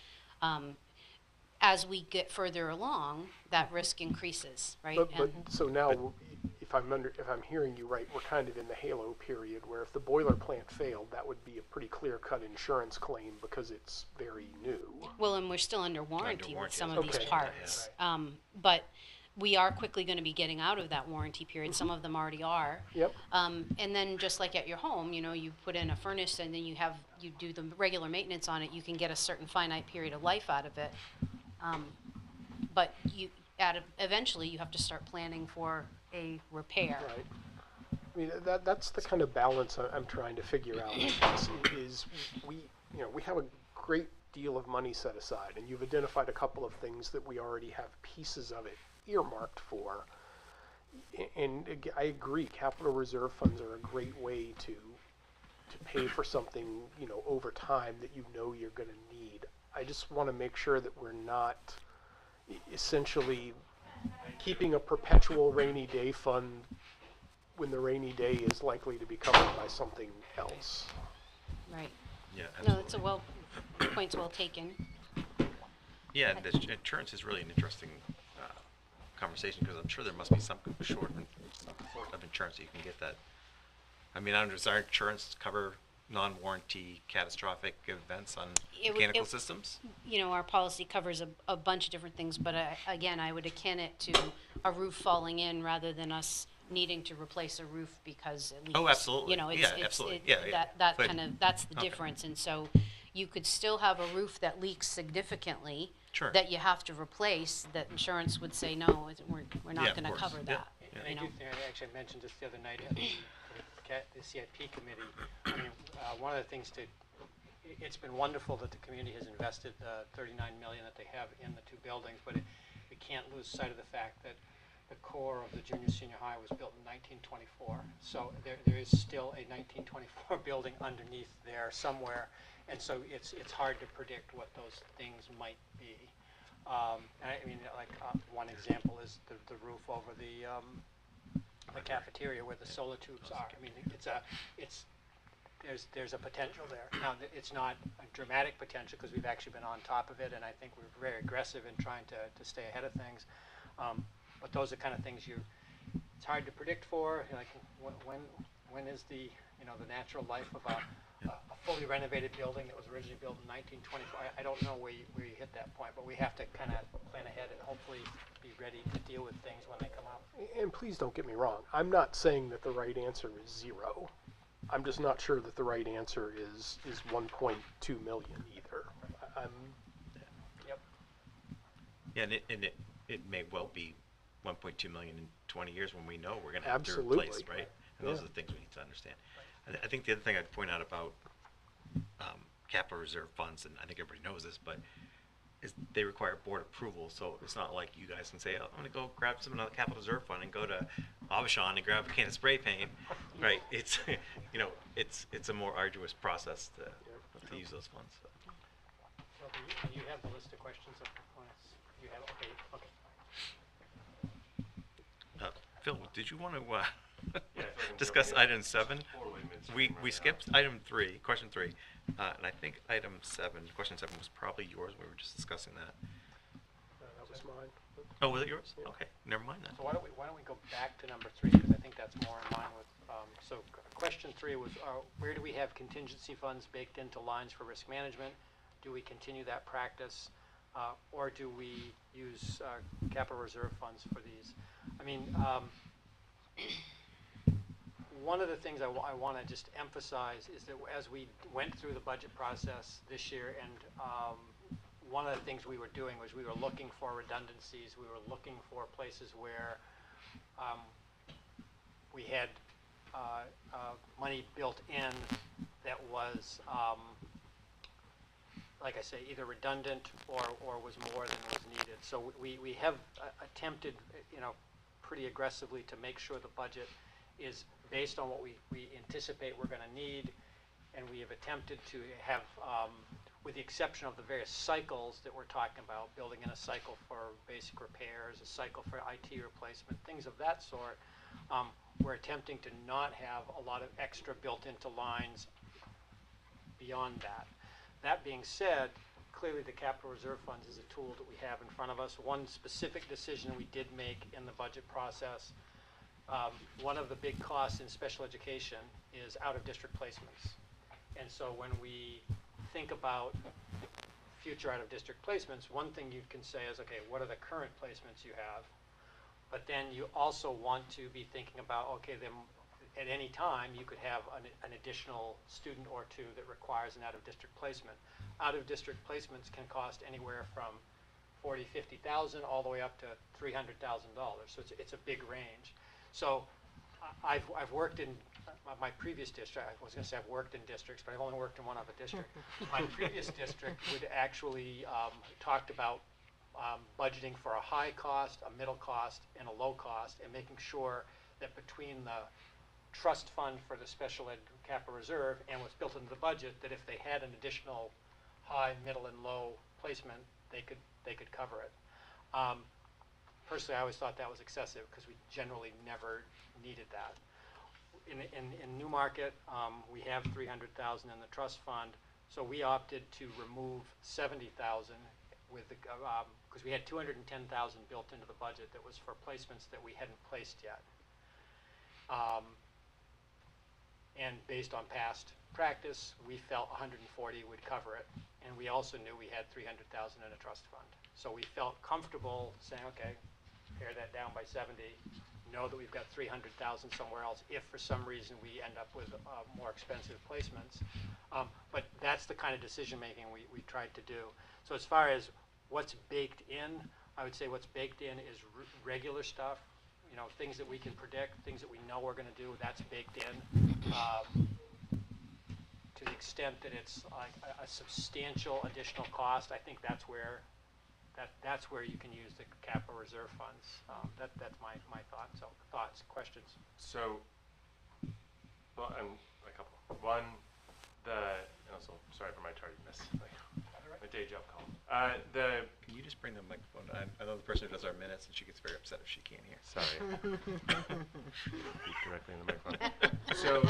As we get further along, that risk increases, right? But so now, if I'm hearing you right, we're kind of in the halo period where if the boiler plant failed, that would be a pretty clear-cut insurance claim because it's very new. Well, and we're still under warranty with some of these Okay. parts. But we are quickly going to be getting out of that warranty period. Some of them already are. Yep. And then just like at your home, you know, you put in a furnace and then you do the regular maintenance on it, you can get a certain finite period of life out of it. But eventually you have to start planning for a repair. Right. I mean, that's the kind of balance I'm trying to figure out. Is we have a great deal of money set aside, and you've identified a couple of things that we already have pieces of it earmarked for. And I agree, capital reserve funds are a great way to pay for something, you know, over time that you know you're going to need. I just want to make sure that we're not essentially keeping a perpetual rainy day fund when the rainy day is likely to be covered by something else. Right. Yeah, No, that's point's well taken. Yeah, the insurance is really an interesting conversation, because I'm sure there must be some sort of insurance that you can get that. I mean, does our insurance cover non-warranty catastrophic events on mechanical systems? You know, our policy covers a bunch of different things, but again, I would akin it to a roof falling in rather than us needing to replace a roof because it leaks. Oh, absolutely. You know, Absolutely. That's the difference. And so you could still have a roof that leaks significantly Sure. that you have to replace, that insurance would say, no, we're not Yeah, of going to course. cover Yeah. that. Yeah. And I You know? do think, I actually mentioned this the other night at the CIP committee. I mean, one of the things it's been wonderful that the community has invested $39 million that they have in the two buildings, but we can't lose sight of the fact that the core of the junior senior high was built in 1924. So there is still a 1924 building underneath there somewhere. And so it's hard to predict what those things might be. I mean, like one example is the roof over the cafeteria where the solar tubes are. I mean, it's there's a potential there. Now, it's not a dramatic potential because we've actually been on top of it, and I think we're very aggressive in trying to stay ahead of things. But those are kind of things it's hard to predict for. Like when is the the natural life of a fully renovated building that was originally built in 1924? I don't know where you hit that point, but we have to kind of plan ahead and hopefully be ready to deal with things when they come up. And please don't get me wrong. I'm not saying that the right answer is 0. I'm just not sure that the right answer is 1.2 million either. Yep. Yeah, and it may well be 1.2 million in 20 years when we know we're going to have to Absolutely. replace, right? And those are the things we need to understand. I think the other thing I'd point out about capital reserve funds, and I think everybody knows this, but is they require board approval. So it's not like you guys can say, oh, I'm going to go grab some another capital reserve fund and go to Avashon and grab a can of spray paint, right? It's it's a more arduous process to use those funds. So. So you have the list of questions up you have. Okay. Phil, did you want to discuss item 7? We skipped item 3, question 3, and I think item 7, question 7 was probably yours. We were just discussing that. That was mine. Oh, was it yours? Yeah. Okay, never mind then. So why don't we go back to number 3, because I think that's more in line with. So question 3 was where do we have contingency funds baked into lines for risk management? Do we continue that practice, or do we use capital reserve funds for these? I mean, one of the things I want to just emphasize is that as we went through the budget process this year, and one of the things we were doing was we were looking for redundancies. We were looking for places where we had money built in that was, like I say, either redundant or was more than was needed. So we have attempted, pretty aggressively to make sure the budget is based on what we anticipate we're going to need, and we have attempted to have, with the exception of the various cycles that we're talking about, building in a cycle for basic repairs, a cycle for IT replacement, things of that sort, we're attempting to not have a lot of extra built into lines beyond that. That being said, clearly the capital reserve funds is a tool that we have in front of us. One specific decision we did make in the budget process, one of the big costs in special education is out-of-district placements. And so when we think about future out-of-district placements, one thing you can say is, okay, what are the current placements you have? But then you also want to be thinking about, okay, then at any time you could have an additional student or two that requires an out-of-district placement. Out-of-district placements can cost anywhere from $40,000, $50,000 all the way up to $300,000. So it's a big range. So I've worked in my previous district. I was going to say I've worked in districts, but I've only worked in one other district. My previous district would actually talked about budgeting for a high cost, a middle cost, and a low cost, and making sure that between the trust fund for the special ed capital reserve and what's built into the budget, that if they had an additional high, middle, and low placement, they could cover it. Personally, I always thought that was excessive because we generally never needed that. In Newmarket, we have $300,000 in the trust fund, so we opted to remove $70,000 with the because we had $210,000 built into the budget that was for placements that we hadn't placed yet. And based on past practice, we felt 140 would cover it, and we also knew we had $300,000 in a trust fund. So we felt comfortable saying, okay, pare that down by 70, know that we've got $300,000 somewhere else if for some reason we end up with more expensive placements. But that's the kind of decision making we tried to do. So as far as what's baked in, I would say what's baked in is regular stuff. Things that we can predict, things that we know we're going to do, that's baked in. To the extent that it's like a substantial additional cost, I think that's where you can use the capital reserve funds. That's my thought. So thoughts, questions? So, well, a couple. One, and also sorry for my tardiness. My day job call. Can you just bring the microphone? I know the person who does our minutes, and she gets very upset if she can't hear. Sorry. Speak directly in the microphone. So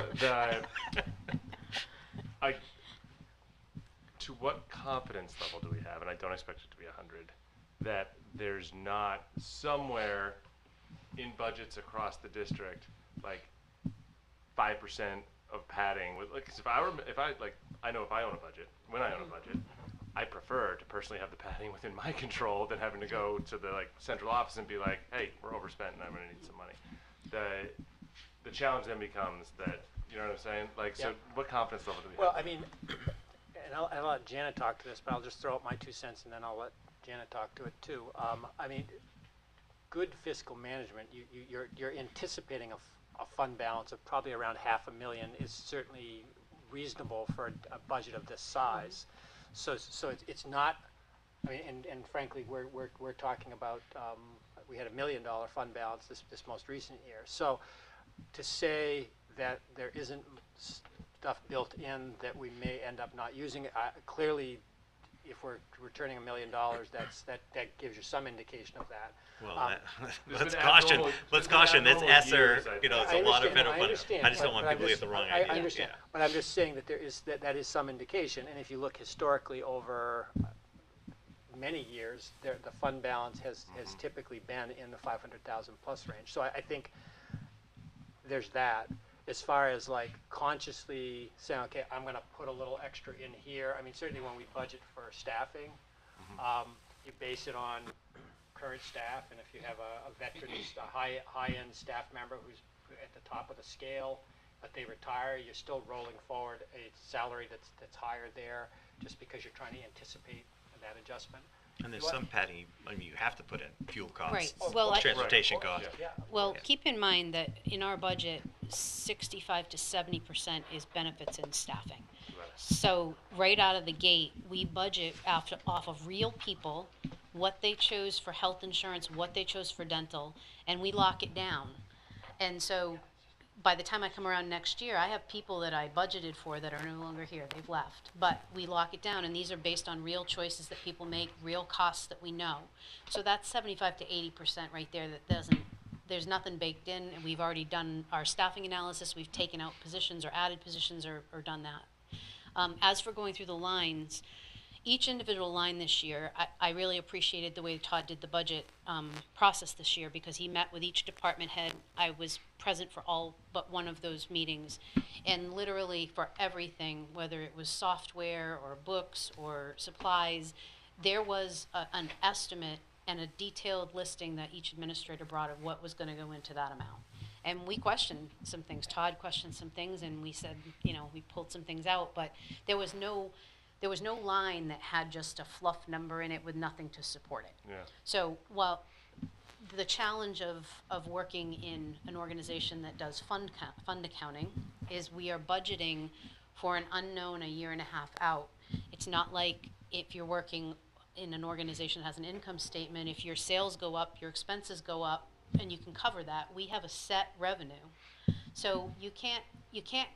to what confidence level do we have, and I don't expect it to be 100, that there's not somewhere in budgets across the district, like 5% of padding with, like, 'cause I know if I own a budget, when I own a budget, I prefer to personally have the padding within my control than having to go to the like central office and be like, hey, we're overspent and I'm gonna need some money. The challenge then becomes that, you know what I'm saying? Like, so Yep. what confidence level do we Well, have? I mean, and I'll let Janet talk to this, but I'll just throw out my 2 cents and then I'll let Janet talk to it too. I mean, good fiscal management, you're anticipating a fund balance of probably around $500,000 is certainly reasonable for a budget of this size. So it's not, I mean, and frankly, we're talking about, we had $1 million fund balance this most recent year. So to say that there isn't stuff built in that we may end up not using, clearly, if we're returning $1 million, that gives you some indication of that. Well, There's let's been caution, abnormal- let's there's been caution, it's abnormal ESSER, years, I you know, it's I a lot of understand, federal I funding. understand, I just don't but want I'm people to get the wrong idea. I understand, Yeah. but I'm just saying that that is some indication, and if you look historically over many years, the fund balance has typically been in the 500,000 plus range. So I think there's that. As far as like consciously saying, okay, I'm going to put a little extra in here. I mean, certainly when we budget for staffing, you base it on current staff, and if you have a veteran, a high-end staff member who's at the top of the scale, but they retire, you're still rolling forward a salary that's higher there, just because you're trying to anticipate that adjustment. And there's some padding, I mean, you have to put in fuel costs, Right. Well, transportation Right. costs. Yeah. Well, Yeah. keep in mind that in our budget, 65 to 70% is benefits and staffing. Right. So right out of the gate, we budget off of real people, what they chose for health insurance, what they chose for dental, and we lock it down. And so by the time I come around next year, I have people that I budgeted for that are no longer here. They've left. But we lock it down, and these are based on real choices that people make, real costs that we know. So that's 75 to 80% right there that there's nothing baked in. And we've already done our staffing analysis. We've taken out positions or added positions or done that. As for going through the lines, each individual line this year, I really appreciated the way Todd did the budget process this year, because he met with each department head. I was present for all but one of those meetings, and literally for everything, whether it was software or books or supplies, there was an estimate and a detailed listing that each administrator brought of what was going to go into that amount. And we questioned some things. Todd questioned some things, and we said, we pulled some things out, but there was no line that had just a fluff number in it with nothing to support it. Yeah. So while the challenge of working in an organization that does fund accounting is we are budgeting for an unknown a year and a half out. It's not like if you're working in an organization that has an income statement, if your sales go up, your expenses go up, and you can cover that. We have a set revenue. So you can't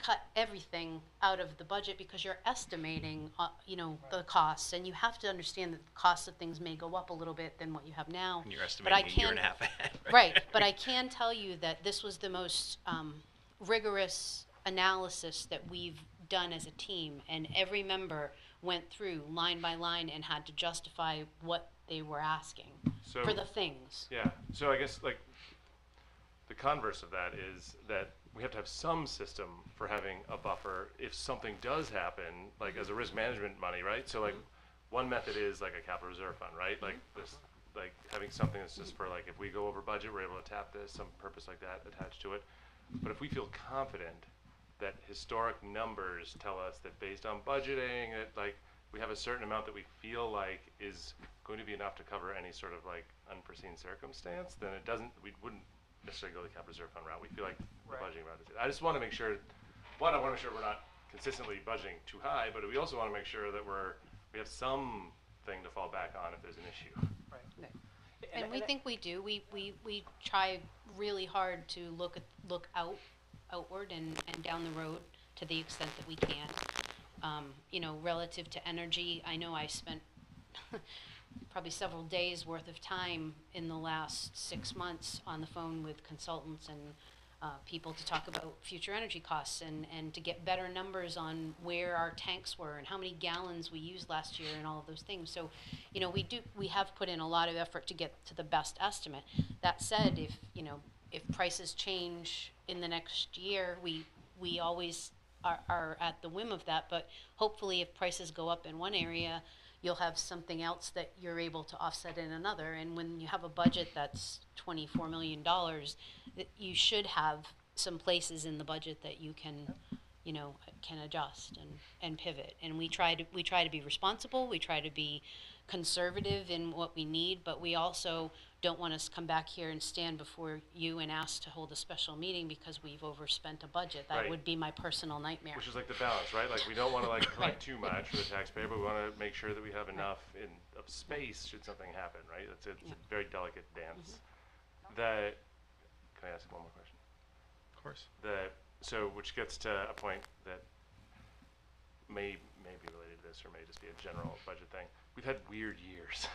cut everything out of the budget because you're estimating, the costs, and you have to understand that the costs of things may go up a little bit than what you have now. And you're But I estimating a year and a can- half ahead. Right, but I can tell you that this was the most rigorous analysis that we've done as a team, and every member went through line by line and had to justify what they were asking So for the things. yeah. So I guess like the converse of that is that we have to have some system for having a buffer if something does happen, like as a risk management money, right? So like one method is like a capital reserve fund, right? Like this, like having something that's just for like if we go over budget, we're able to tap this, some purpose like that attached to it. But if we feel confident that historic numbers tell us that based on budgeting, that like we have a certain amount that we feel like is going to be enough to cover any sort of like unforeseen circumstance, then we wouldn't necessarily go the capital reserve fund route. We feel like the budgeting route is it. I just want to make sure, I want to make sure we're not consistently budgeting too high, but we also want to make sure that we have something to fall back on if there's an issue. Right. And we think we do. We try really hard to look outward and down the road to the extent that we can. Relative to energy, I know I spent probably several days worth of time in the last 6 months on the phone with consultants and people to talk about future energy costs and to get better numbers on where our tanks were and how many gallons we used last year and all of those things. So, you know, we have put in a lot of effort to get to the best estimate. That said, if prices change in the next year, we always are at the whim of that, but hopefully if prices go up in one area, you'll have something else that you're able to offset in another. And when you have a budget that's $24 million, that you should have some places in the budget that you can, can adjust and pivot. And we try to be responsible. We try to be conservative in what we need, but we also don't want to come back here and stand before you and ask to hold a special meeting because we've overspent a budget. That Right. would be my personal nightmare. Which is like the balance, right? Like we don't want to like collect too much for the taxpayer, but we want to make sure that we have enough of space should something happen, right? It's a very delicate dance. Can I ask one more question? Of course. So which gets to a point that may be related to this or may just be a general budget thing. We've had weird years,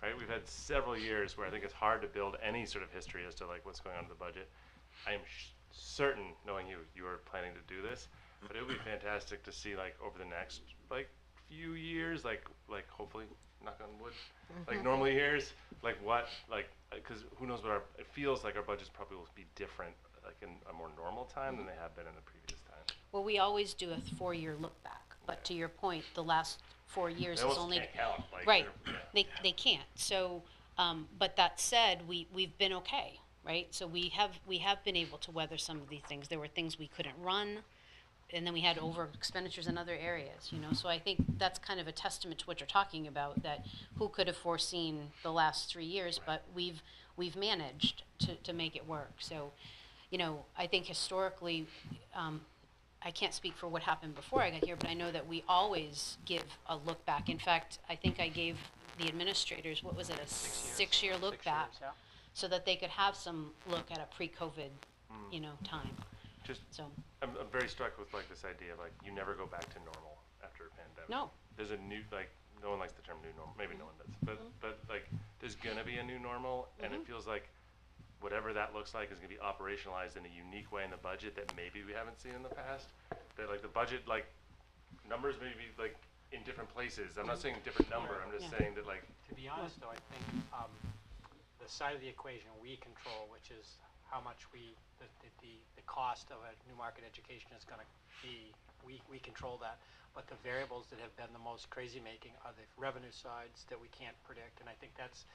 right? We've had several years where I think it's hard to build any sort of history as to like what's going on in the budget. I am certain, knowing you are planning to do this, but it would be fantastic to see like over the next like few years, like hopefully, knock on wood, like normally years, because who knows what it feels like our budgets probably will be different like in a more normal time than they have been in the previous time. Well, we always do a 4-year look back, but to your point, the last 4 years They is almost only can't count, like, right. they're- They can't. So, but that said, we've been okay, right? So we have been able to weather some of these things. There were things we couldn't run, and then we had over expenditures in other areas. So I think that's kind of a testament to what you're talking about. That who could have foreseen the last 3 years, but we've managed to make it work. So, I think historically. I can't speak for what happened before I got here, but I know that we always give a look back. In fact, I think I gave the administrators, what was it, a 6-year look 6 back, years, yeah. so that they could have some look at a pre-COVID, time. Just, So, I'm very struck with like this idea of like you never go back to normal after a pandemic. no, There's a new no one likes the term new normal. Maybe no one does, but like there's gonna be a new normal, and it feels like whatever that looks like is gonna be operationalized in a unique way in the budget that maybe we haven't seen in the past. That like the budget like numbers may be like in different places. I'm not saying different number. I'm just saying that like To be honest, though, I think the side of the equation we control, which is how much the cost of a Newmarket education is going to be, we control that. But the variables that have been the most crazy-making are the revenue sides that we can't predict. And I think that's,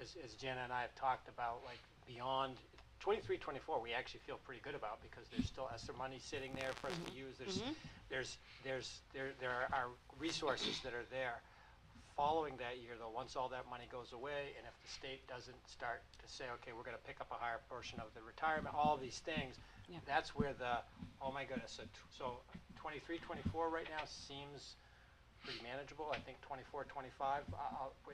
as Jenna and I have talked about, like beyond 23, 24, we actually feel pretty good about because there's still ESSER money sitting there for us to use. There are resources that are there. Following that year, though, once all that money goes away, and if the state doesn't start to say, okay, we're going to pick up a higher portion of the retirement, all of these things, that's where oh my goodness. So 23, 24 right now seems pretty manageable. I think 24, 25,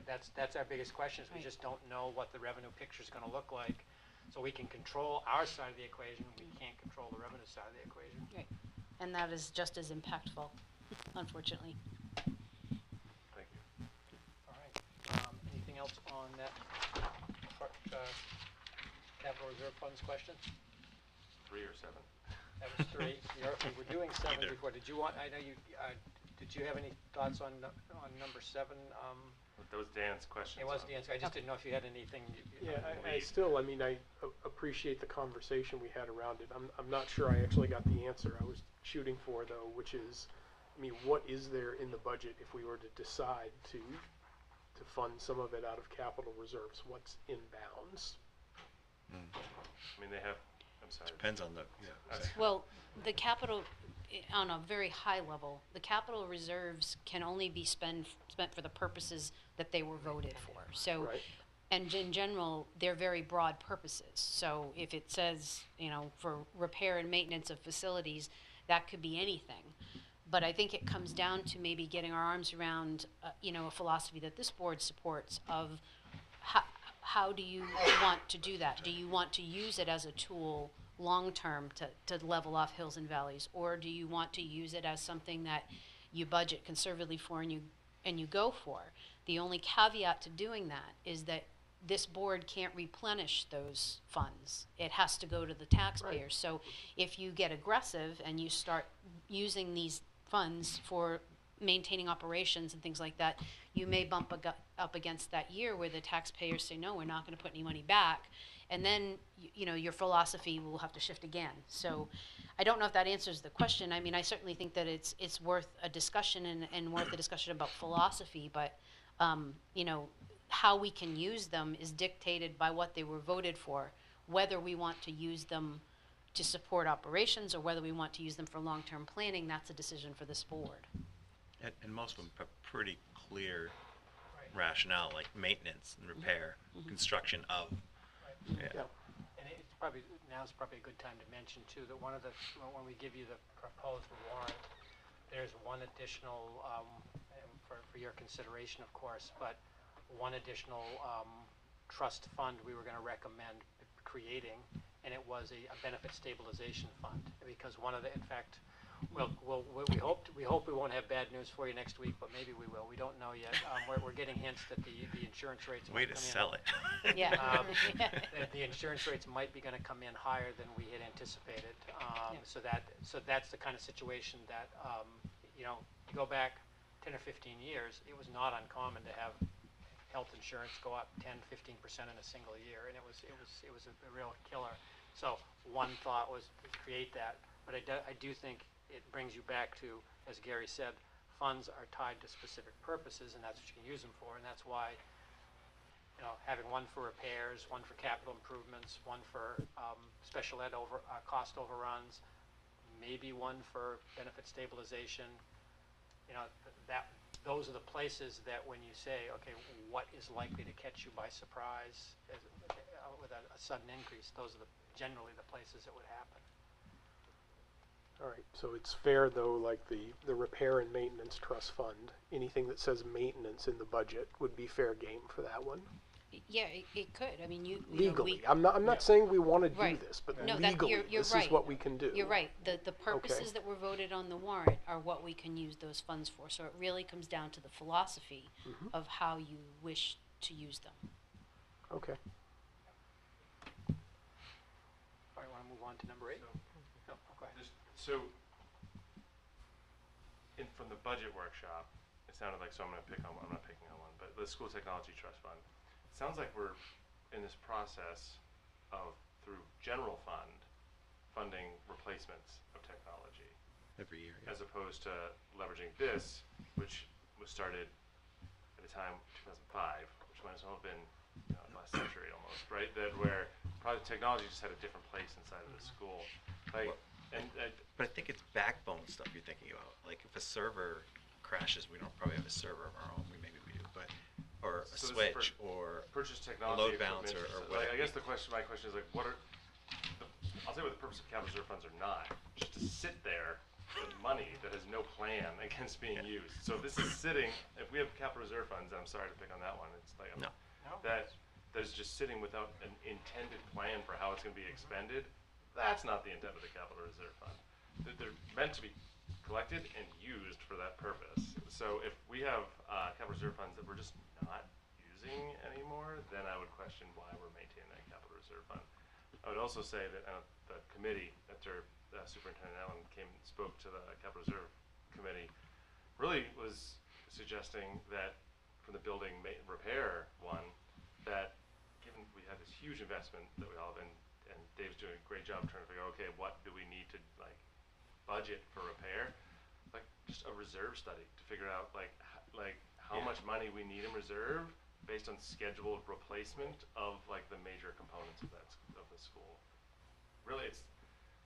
that's our biggest question is we just don't know what the revenue picture is going to look like. So we can control our side of the equation. We can't control the revenue side of the equation. right. And that is just as impactful, unfortunately. thank you. All right. Anything else on that capital reserve funds question? 3 or 7. That was 3. We were doing 7 Either. before. Did you want? I know you. Did you have any thoughts on number 7? That was Dan's question. It was so- the answer. I just didn't know if you had anything. Yeah, I appreciate the conversation we had around it. I'm not sure I actually got the answer I was shooting for, though, which is, what is there in the budget if we were to decide to fund some of it out of capital reserves? What's in bounds? They have. I'm sorry. Depends on the. Well, the capital, on a very high level, the capital reserves can only be spent for the purposes that they were voted for. So, Right. and in general, they're very broad purposes. So if it says, for repair and maintenance of facilities, that could be anything. But I think it comes down to maybe getting our arms around, a philosophy that this board supports of how do you want to do that? Do you want to use it as a tool long-term to level off hills and valleys? Or do you want to use it as something that you budget conservatively for and you go for? The only caveat to doing that is that this board can't replenish those funds. It has to go to the taxpayers. So if you get aggressive and you start using these funds for maintaining operations and things like that, you may bump up against that year where the taxpayers say, no, we're not going to put any money back. And then, you know, your philosophy will have to shift again. So I don't know if that answers the question. I mean, I certainly think that it's worth a discussion and worth a discussion about philosophy, but, you know, how we can use them is dictated by what they were voted for, whether we want to use them to support operations or whether we want to use them for long-term planning. That's a decision for this board. And most of them have pretty clear rationale, like maintenance and repair, construction of. Yeah. And it's probably, now's probably a good time to mention too, that one of the, when we give you the proposed warrant, there's one additional, for your consideration of course, but one additional trust fund we were going to recommend creating, and it was a benefit stabilization fund, because one of the, in fact, we hope we won't have bad news for you next week, but maybe we will. We don't know yet. We're getting hints that the insurance rates Way might to come sell in. it. Yeah. That the insurance rates might be going to come in higher than we had anticipated. So that's the kind of situation that you know, you go back 10 or 15 years, it was not uncommon to have health insurance go up 10-15% in a single year, and it was a real killer. So one thought was to create that, but I do think it brings you back to, as Gary said, funds are tied to specific purposes, and that's what you can use them for, and that's why, you know, having one for repairs, one for capital improvements, one for special ed cost overruns, maybe one for benefit stabilization, you know, those are the places that when you say, okay, what is likely to catch you by surprise with a sudden increase, those are generally the places that would happen. All right, so it's fair though, like the repair and maintenance trust fund, anything that says maintenance in the budget would be fair game for that one? Yeah, it could. I mean, you Legally, know, I'm not saying we want to do Right. this, but No, that- legally, you're this right. is what we can do. You're right. The purposes that were voted on the warrant are what we can use those funds for. So it really comes down to the philosophy of how you wish to use them. Okay. All right, want to move on to number 8? No, go ahead. So, from the budget workshop, it sounded like, so I'm not picking on one, but the School Technology Trust Fund, it sounds like we're in this process of, through general fund, funding replacements of technology. Every year. As opposed to leveraging this, which was started at a time, 2005, which might as well have been last century almost, right? That where probably technology just had a different place inside of the school. Like, But I think it's backbone stuff you're thinking about. Like if a server crashes, we don't probably have a server of our own. Maybe we do, but or a So this is switch for or purchase a technology load balancer or equipment. whatever. I guess my question is like, what are I'll say what the purpose of capital reserve funds are not. Just to sit there with money that has no plan against being used. So if this is sitting, if we have capital reserve funds, and I'm sorry to pick on that one, it's like No. that is just sitting without an intended plan for how it's going to be expended. That's not the intent of the capital reserve fund. They're meant to be collected and used for that purpose. So if we have capital reserve funds that we're just not using anymore, then I would question why we're maintaining that capital reserve fund. I would also say that the committee, after Superintendent Allen came and spoke to the capital reserve committee, really was suggesting that from the building repair one, that given we had this huge investment that we all have, and Dave's doing a great job trying to figure out, okay, what do we need to like budget for repair? Like just a reserve study to figure out like how much money we need in reserve based on scheduled replacement of like the major components of of the school. Really,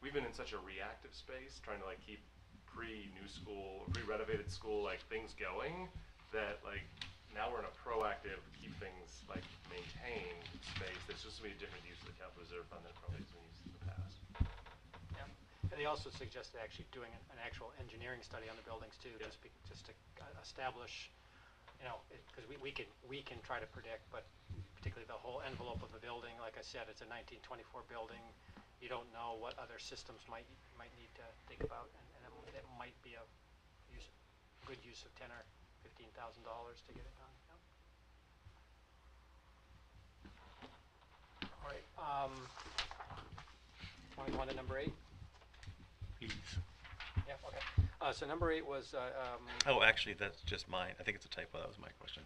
we've been in such a reactive space trying to like keep pre-renovated school like things going that like now we're in a proactive keep things like maintained space that's just going to be a different use of the capital reserve fund than probably has been used in the past. Yeah. And they also suggested actually doing an actual engineering study on the buildings too, Yeah. just to establish, you know, because we can try to predict, but particularly the whole envelope of the building, like I said, it's a 1924 building. You don't know what other systems might need to think about, and it might be a good use of $10,000 or $15,000 to get it done. All right, want to go on to number 8? Please. Yeah, okay. So number 8 was, Oh, actually, that's just mine. I think it's a typo. That was my question.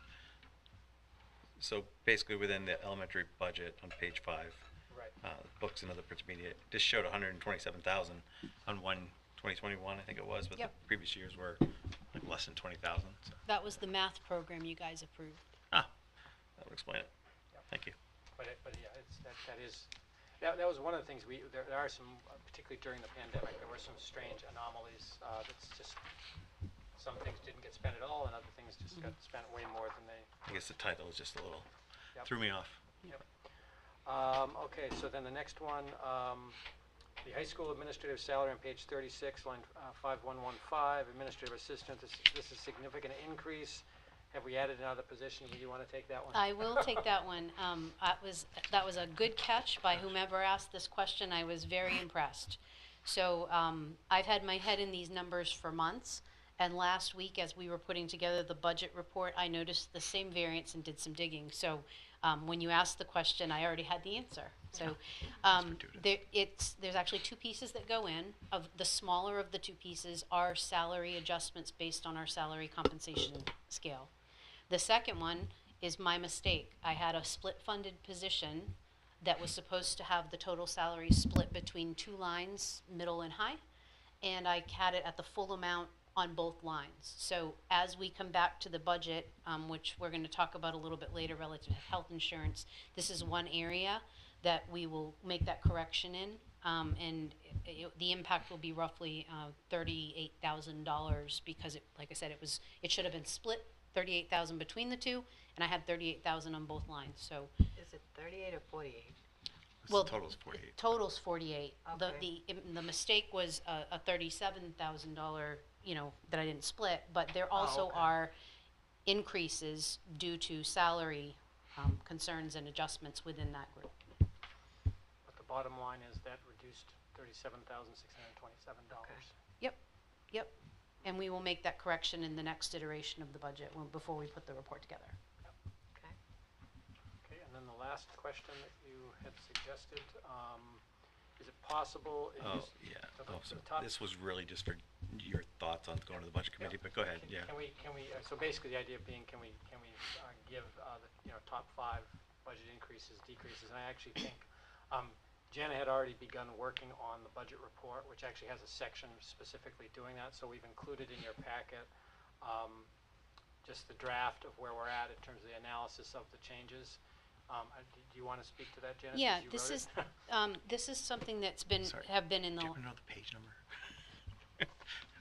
So basically, within the elementary budget on page 5, right, books and other printed media, this showed 127,000 on 2021, I think it was, but Yep. the previous years were like less than 20,000. So. That was the math program you guys approved. Ah, that would explain it. Yep. Thank you. but yeah, that was one of the things there are some, particularly during the pandemic, there were some strange anomalies, that's just, some things didn't get spent at all and other things just got spent way more than they. I guess the title is just a little, Yep. threw me off. Yep. Okay, so then the next one, the high school administrative salary on page 36, line 5115, administrative assistant, this is significant increase. Have we added another position? Do you want to take that one? I will take that one. That was a good catch by whomever asked this question. I was very impressed. So I've had my head in these numbers for months, and last week as we were putting together the budget report, I noticed the same variance and did some digging. So when you asked the question, I already had the answer. So there's actually 2 pieces that go in. Of the smaller of the 2 pieces are salary adjustments based on our salary compensation scale. The second one is my mistake. I had a split-funded position that was supposed to have the total salary split between 2 lines, middle and high, and I had it at the full amount on both lines. So as we come back to the budget, which we're going to talk about a little bit later relative to health insurance, this is one area that we will make that correction in, and the impact will be roughly $38,000 because, like I said, it should have been split. 38,000 between the 2, and I had 38,000 on both lines. So Is it 38 or 48? The total's 48. Total's 48. Okay. The mistake was a $37,000, that I didn't split, but there also okay. are increases due to salary concerns and adjustments within that group. But the bottom line is that reduced $37,627. Yep. And we will make that correction in the next iteration of the budget before we put the report together. Okay. Okay, and then the last question that you had suggested, is it possible? Oh, yeah. This was really just for your thoughts on going to the budget committee, but go ahead, yeah. Can we, so basically the idea being, can we give the top 5 budget increases, decreases, and I actually think, Jana had already begun working on the budget report, which actually has a section specifically doing that, so we've included in your packet just the draft of where we're at in terms of the analysis of the changes. Do you want to speak to that, Jana? Yeah, since you wrote it? this is something that's Sorry. have been in Do the. you happen to know the page number?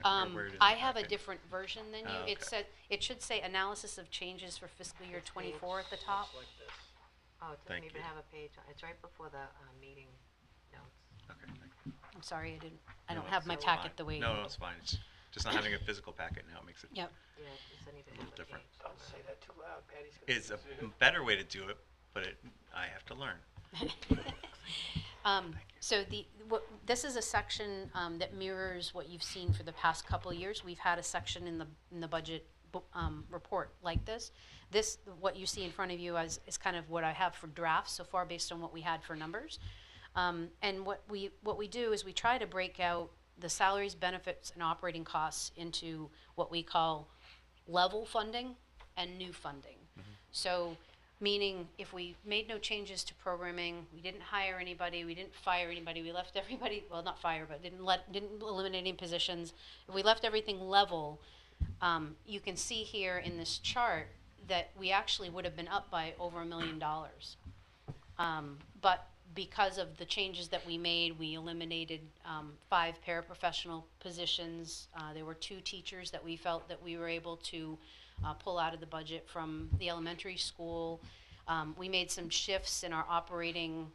I forget where it is in I the have a packet. different version than you. Oh, It okay. said it should say analysis of changes for fiscal year 24 at the top. Looks like this. Oh, it Thank doesn't even you. have a page. It's right before the meeting notes. Okay, thank you. I'm sorry, I No, don't have my it's packet fine. the way. No, it's fine. It's just not having a physical packet now makes it. Yep. Yeah, it doesn't even little have a different. page. Don't say that too loud, Patty's gonna. It's a better way to do it, but I have to learn. So this is a section that mirrors what you've seen for the past couple of years. We've had a section in the budget report like this. What you see in front of you is kind of what I have for drafts so far based on what we had for numbers. And what we do is we try to break out the salaries, benefits, and operating costs into what we call level funding and new funding. So meaning if we made no changes to programming, we didn't hire anybody, we didn't fire anybody, we left everybody, well, not fire, but didn't eliminate any positions. If we left everything level, you can see here in this chart that we actually would have been up by over $1 million. But because of the changes that we made, we eliminated 5 paraprofessional positions. There were 2 teachers that we felt that we were able to pull out of the budget from the elementary school. We made some shifts in our operating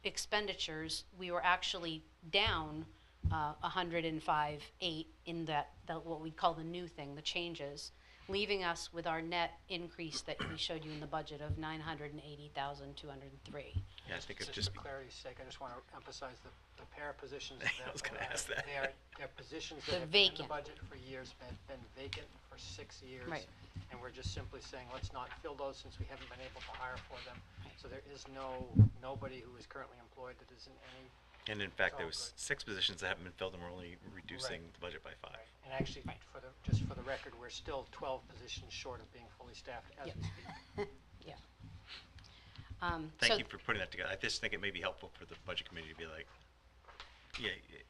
expenditures. We were actually down 105.8 in that what we call the new thing, the changes, leaving us with our net increase that we showed you in the budget of $980,203. Yeah, I think it Just just for clarity's sake, I just want to emphasize the para positions that I was gonna ask that. They're positions They're that have been in the vacant. budget for years, been vacant for 6 years. Right. and we're just simply saying, let's not fill those since we haven't been able to hire for them. So there is nobody who is currently employed that is in any. And in fact, there all was good. 6 positions that haven't been filled, and we're only reducing Right. the budget by 5. And actually, just for the record, we're still 12 positions short of being fully staffed as Yep. we speak. Yeah. Thank So- you for putting that together. I just think it may be helpful for the budget committee to be like,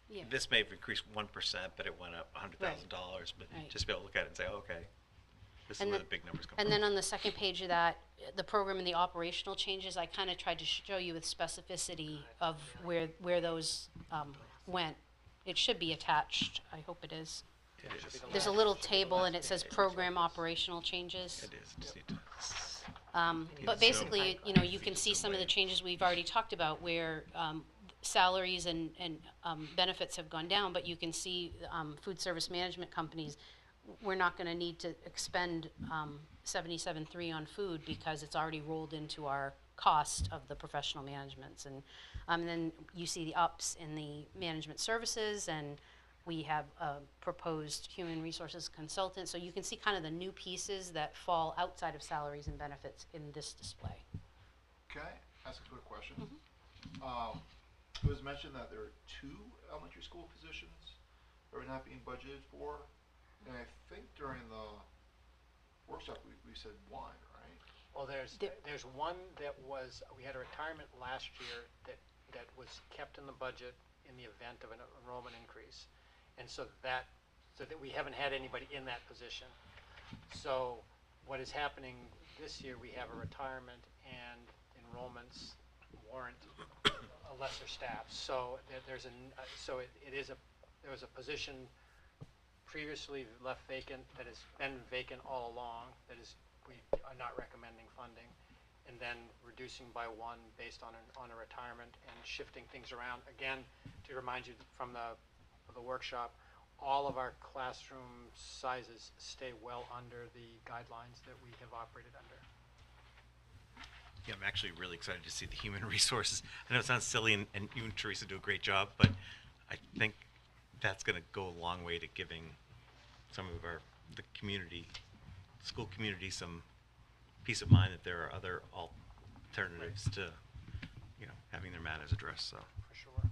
Yeah. this may have increased 1%, but it went up $100,000, but Right. just be able to look at it and say, oh, okay, this is And where then- the big numbers come And from. then on the second page of that, the program and the operational changes, I kind of tried to show you with specificity of where those went. It should be attached. I hope it is. It is. There's a little table and it says program operational changes. It is. Just need to. But basically, you know, you can see some of the changes we've already talked about where salaries and benefits have gone down, but you can see food service management companies, we're not going to need to expend 77.3 on food because it's already rolled into our cost of the professional managements. And then you see the ups in the management services, and we have a proposed human resources consultant. So you can see kind of the new pieces that fall outside of salaries and benefits in this display. Can I ask a quick question? Mm-hmm. It was mentioned that there are 2 elementary school positions that are not being budgeted for, and I think during the workshop we said 1, right? Well, there's one that was, we had a retirement last year that was kept in the budget in the event of an enrollment increase. And so that we haven't had anybody in that position. So what is happening this year, we have a retirement and enrollments warrant a lesser staff. So there was a position previously left vacant that has been vacant all along, we are not recommending funding, and then reducing by 1 based on a retirement and shifting things around. Again, to remind you from the workshop, all of our classroom sizes stay well under the guidelines that we have operated under. Yeah, I'm actually really excited to see the human resources. I know it sounds silly, and you and Teresa do a great job, but I think that's going to go a long way to giving some of the school community, some peace of mind that there are other alternatives to, having their matters addressed. So. For sure.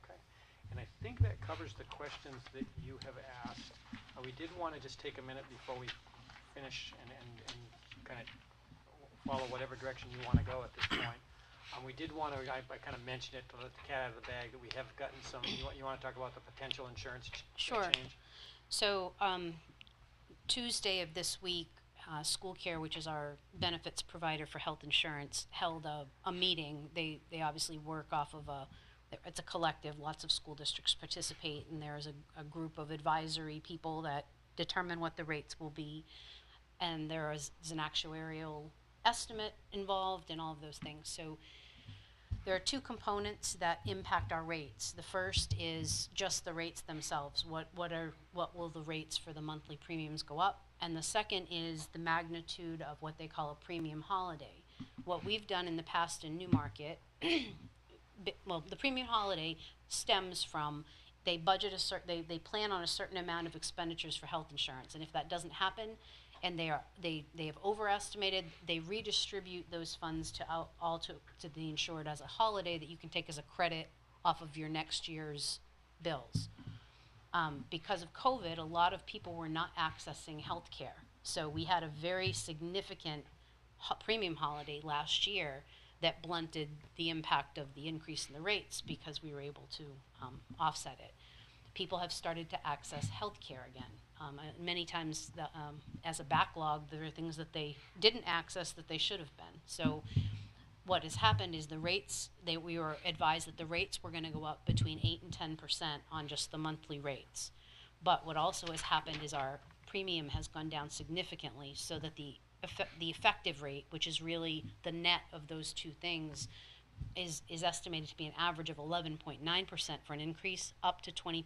Okay. And I think that covers the questions that you have asked. We did want to just take a minute before we finish and kind of follow whatever direction you want to go at this point. We did want to, I kind of mentioned it to let the cat out of the bag, that we have gotten some, you want to talk about the potential insurance Sure. change? So Tuesday of this week, School Care, which is our benefits provider for health insurance, held a meeting. They obviously work off of it's a collective, lots of school districts participate, and there is a group of advisory people that determine what the rates will be, and there is an actuarial estimate involved and all of those things. So there are 2 components that impact our rates. The first is just the rates themselves. What will the rates for the monthly premiums go up? And the second is the magnitude of what they call a premium holiday. What we've done in the past in Newmarket, well, the premium holiday stems from they budget they plan on a certain amount of expenditures for health insurance, and if that doesn't happen, and they have overestimated, they redistribute those funds to the insured as a holiday that you can take as a credit off of your next year's bills. Because of COVID, a lot of people were not accessing health care. So we had a very significant premium holiday last year that blunted the impact of the increase in the rates because we were able to offset it. People have started to access health care again. Many times, as a backlog, there are things that they didn't access that they should have been. So what has happened is the rates, we were advised that the rates were going to go up between 8 and 10% on just the monthly rates. But what also has happened is our premium has gone down significantly, so that the effective rate, which is really the net of those 2 things, is estimated to be an average of 11.9% for an increase up to 20%.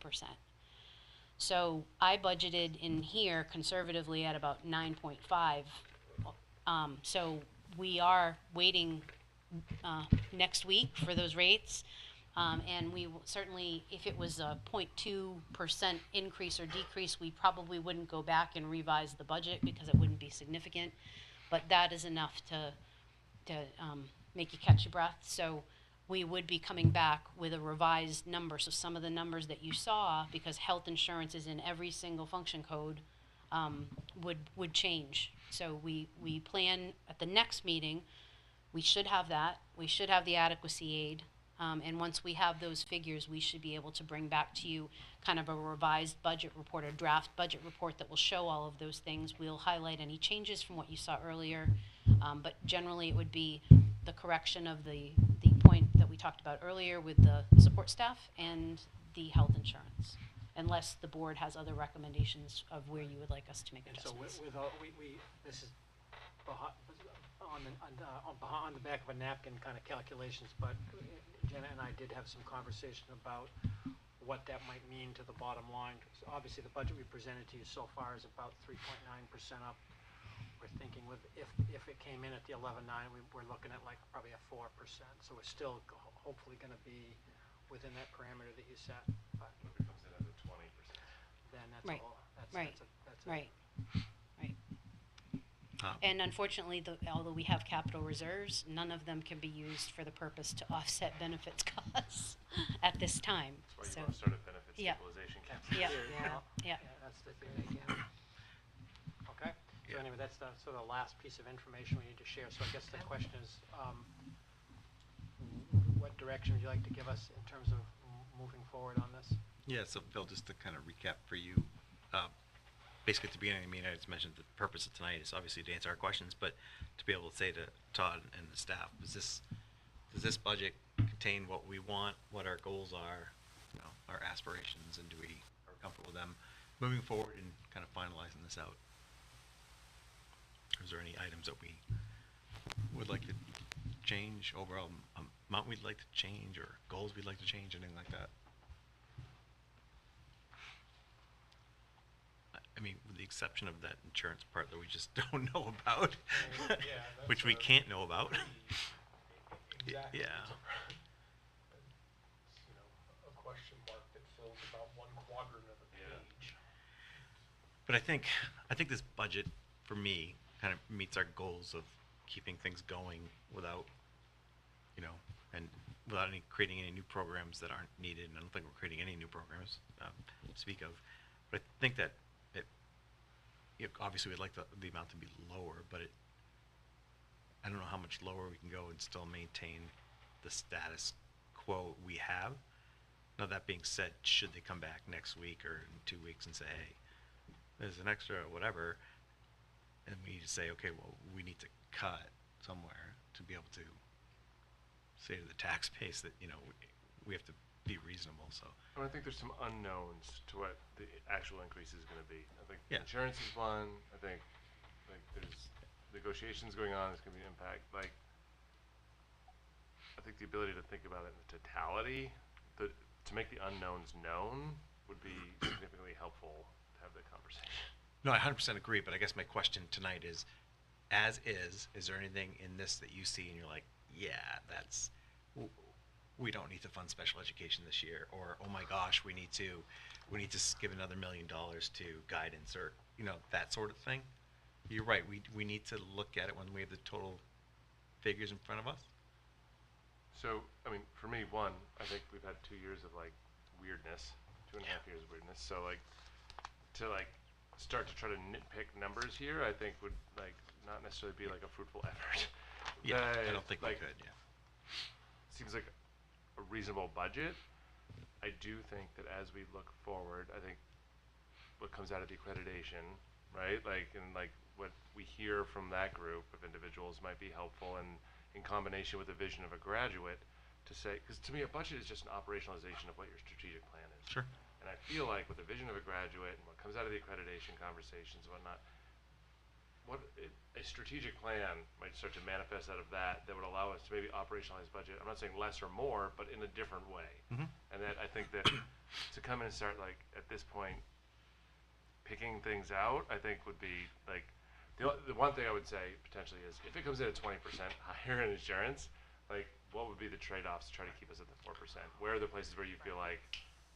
So I budgeted in here conservatively at about 9.5. So we are waiting next week for those rates. And certainly, if it was a 0.2% increase or decrease, we probably wouldn't go back and revise the budget because it wouldn't be significant. But that is enough to make you catch your breath. So we would be coming back with a revised number. So some of the numbers that you saw, because health insurance is in every single function code, would change. So we plan at the next meeting, we should have that. We should have the adequacy aid. And once we have those figures, we should be able to bring back to you kind of a revised budget report, a draft budget report that will show all of those things. We'll highlight any changes from what you saw earlier. But generally, it would be the correction of the point that we talked about earlier with the support staff and the health insurance, unless the board has other recommendations of where you would like us to make And so adjustments. with this is on the back of a napkin kind of calculations, but Jenna and I did have some conversation about what that might mean to the bottom line. So obviously, the budget we presented to you so far is about 3.9% up. We're thinking if it came in at the 11.9, we're looking at like probably a 4%. So we're still hopefully going to be within that parameter that you set. But If it comes in at a 20%. then that's Right. all. That's Right. That's Right. And unfortunately, although we have capital reserves, none of them can be used for the purpose to offset benefits costs at this time. That's why you So, want to start a benefit Yeah. stabilization cap. yeah, Yeah. that's the thing. Okay. So Yeah. anyway, that's the sort of last piece of information we need to share. So I guess the question is, what direction would you like to give us in terms of moving forward on this? Yeah, so Phil, just to kind of recap for you, basically at the beginning of the meeting, I just mentioned the purpose of tonight is obviously to answer our questions, but to be able to say to Todd and the staff, does this budget contain what we want, what our goals are, our aspirations, and are we comfortable with them moving forward and kind of finalizing this out? Is there any items that we would like to change, overall amount we'd like to change, or goals we'd like to change, anything like that? I mean, with the exception of that insurance part that we just don't know about, Yeah, which that's we a can't know about. Exactly. Yeah. It's a question mark that fills about one quadrant of a Yeah. page. But I think this budget, for me, kind of meets our goals of keeping things going without, and without creating any new programs that aren't needed. And I don't think we're creating any new programs to speak of. But I think that obviously we'd like the amount to be lower, but I don't know how much lower we can go and still maintain the status quo we have. Now, that being said, should they come back next week or in 2 weeks and say, hey, there's an extra whatever, and we need to say, okay, well, we need to cut somewhere to be able to say to the tax base that, we have to be reasonable. So I think there's some unknowns to what the actual increase is going to be. I think Yeah. insurance is one. I think there's negotiations going on. There's going to be an impact. I think the ability to think about it in the totality, to make the unknowns known, would be significantly helpful to have that conversation. no, I 100% agree. But I guess my question tonight is there anything in this that you see and you're like, yeah, we don't need to fund special education this year, or oh my gosh, we need to give another $1 million to guidance, or that sort of thing? You're right. We need to look at it when we have the total figures in front of us. So, I mean, for me, one, I think we've had 2 years of weirdness, 2.5 years of weirdness. So to start to try to nitpick numbers here, I think would not necessarily be a fruitful effort. Yeah, I don't think we could. Yeah. Seems like a reasonable budget. I do think that as we look forward, I think what comes out of the accreditation, right? What we hear from that group of individuals might be helpful, and in combination with the vision of a graduate, to say, because to me a budget is just an operationalization of what your strategic plan is. Sure. And I feel like with the vision of a graduate and what comes out of the accreditation conversations and whatnot, a strategic plan might start to manifest out of that would allow us to maybe operationalize budget. I'm not saying less or more, but in a different way. Mhm. And that I think that to come in and start at this point picking things out, I think would be the one thing I would say potentially is if it comes in at 20% higher in insurance, what would be the trade-offs to try to keep us at the 4%? Where are the places where you feel like,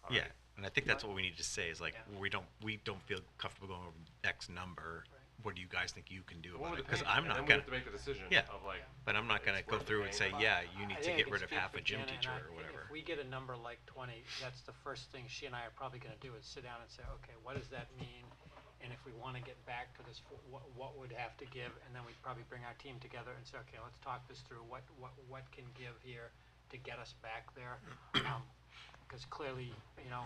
all Yeah, right, and I think that's what we need to say is like, Yeah. we don't feel comfortable going over X number. Right. What do you guys think you can do what about would it? the Because pain be? I'm And not then we gonna, have to make the decision Yeah. of like, but I'm not gonna it's go worth the through and say, pain. yeah, you need I to think I get can rid of speak half for a gym Jenna, and teacher I- or whatever. If we get a number like 20, that's the first thing she and I are probably going to do is sit down and say, okay, what does that mean? And if we want to get back to this, what would have to give? And then we'd probably bring our team together and say, okay, let's talk this through. What can give here to get us back there? Because clearly, you know,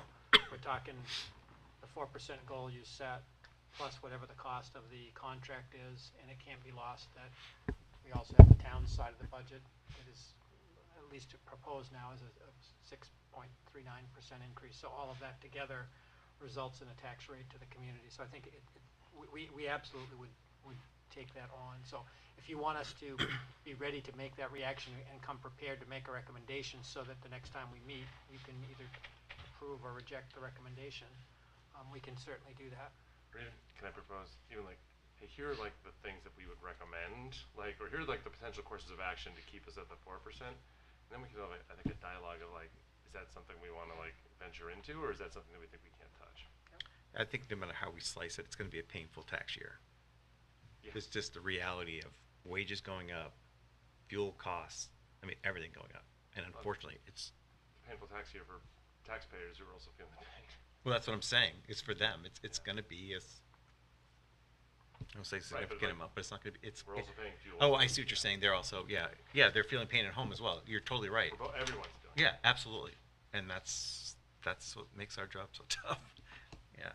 we're talking the 4% goal you set, plus whatever the cost of the contract is, and it can't be lost that we also have the town side of the budget that is at least proposed now is a 6.39% increase. So all of that together results in a tax rate to the community. So I think we absolutely would take that on. So if you want us to be ready to make that reaction and come prepared to make a recommendation so that the next time we meet, you can either approve or reject the recommendation, we can certainly do that. or even, can I propose, even like, hey, here are like the things that we would recommend, like, or here are like the potential courses of action to keep us at the 4%. And then we can have, I think, a dialogue of like, is that something we want to like venture into, or is that something that we think we can't touch? I think no matter how we slice it, it's gonna be a painful tax year. Yeah. It's just the reality of wages going up, fuel costs, I mean, everything going up. And unfortunately, it's, Painful tax year for taxpayers who are also feeling the pain. well, that's what I'm saying. It's for them. It's gonna be as, I don't say but significant like, amount, but it's not gonna be, We're also paying fuel. oh, I see what you're saying. They're also, yeah, they're feeling pain at home as well. You're totally right. Everyone's doing it. Yeah, absolutely. And that's what makes our job so tough. Yeah,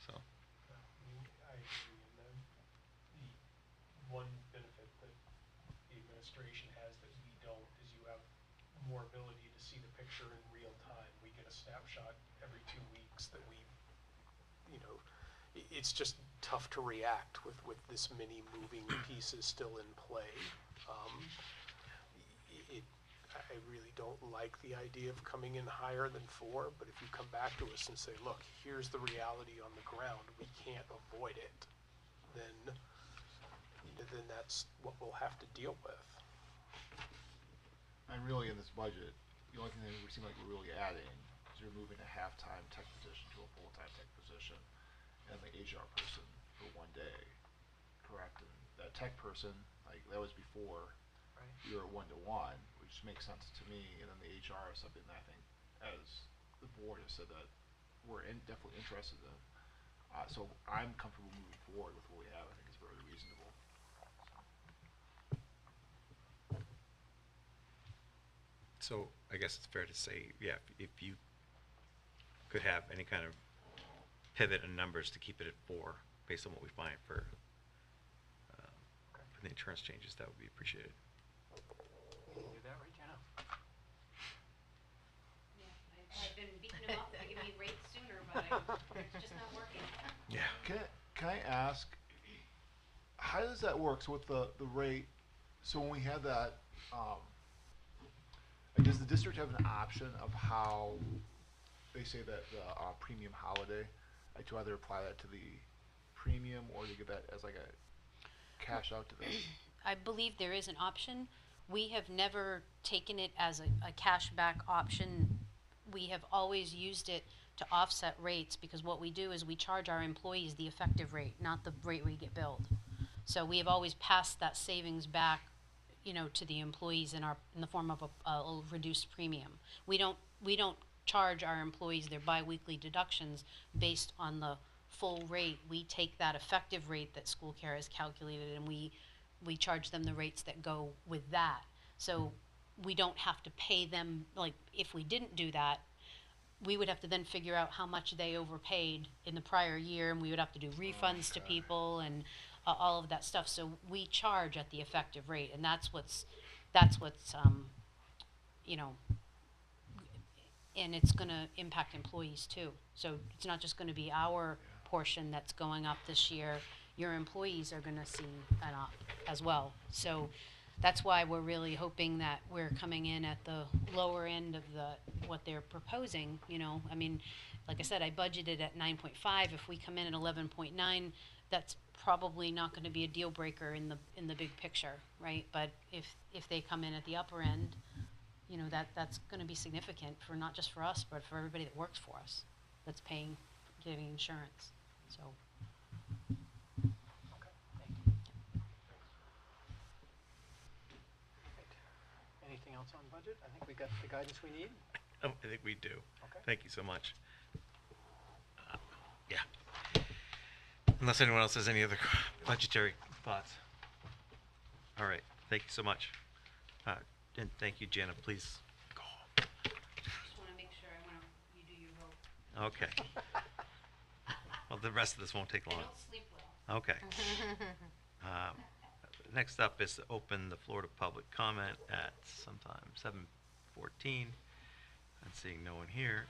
so. I agree, and then the one benefit that the administration has that we don't is you have more ability to see the picture in real time. We get a snapshot every 2 weeks that we, you know, it's just tough to react with this many moving pieces still in play. I really don't like the idea of coming in higher than 4, but if you come back to us and say, look, here's the reality on the ground, we can't avoid it, then that's what we'll have to deal with. And really in this budget, the only thing that we seem like we're really adding is you're moving a half-time tech position to a full-time tech position and the HR person for 1 day, correct? And that tech person, like that was before Right. you were 1-to-1, which makes sense to me. And then the HR is something that I think, as the board has said, that we're definitely interested in. So I'm comfortable moving forward with what we have. I think it's very reasonable. So I guess it's fair to say, yeah, if you could have any kind of pivot in numbers to keep it at 4, based on what we find for the insurance changes, that would be appreciated. You can do that, right, Jenna? Yeah, I've been beating them up to give me rates sooner, but it's just not working. Yeah. Can I ask, how does that work? So with the rate, so when we had that, does the district have an option of how they say that the premium holiday, like to either apply that to the premium or to give that as like a cash out to them? I believe there is an option. We have never taken it as a cashback option. We have always used it to offset rates because what we do is we charge our employees the effective rate, not the rate we get billed. So we have always passed that savings back, you know, to the employees in the form of a reduced premium. We don't charge our employees their biweekly deductions based on the full rate. We take that effective rate that school care has calculated and we charge them the rates that go with that. So we don't have to pay them, like if we didn't do that, we would have to then figure out how much they overpaid in the prior year and we would have to do refunds to people and all of that stuff. So we charge at the effective rate and that's what's you know, and it's going to impact employees too. So it's not just going to be our portion that's going up this year. Your employees are going to see an up as well. So that's why we're really hoping that we're coming in at the lower end of what they're proposing. You know, I mean, like I said, I budgeted at 9.5. If we come in at 11.9, that's probably not going to be a deal breaker in the big picture, right? But if they come in at the upper end, you know, that's gonna be significant for, not just for us, but for everybody that works for us, that's paying, getting insurance, so. Okay, thank you. Right. Anything else on budget? I think we got the guidance we need. Oh, I think we do. Okay. Thank you so much. Yeah. Unless anyone else has any other budgetary thoughts. All right, thank you so much. And thank you, Jana, please go home. Just wanna make sure, you do your vote. Okay. Well, the rest of this won't take I long. don't sleep well. Okay. Next up is to open the floor to public comment at sometime 7:14. I'm seeing no one here.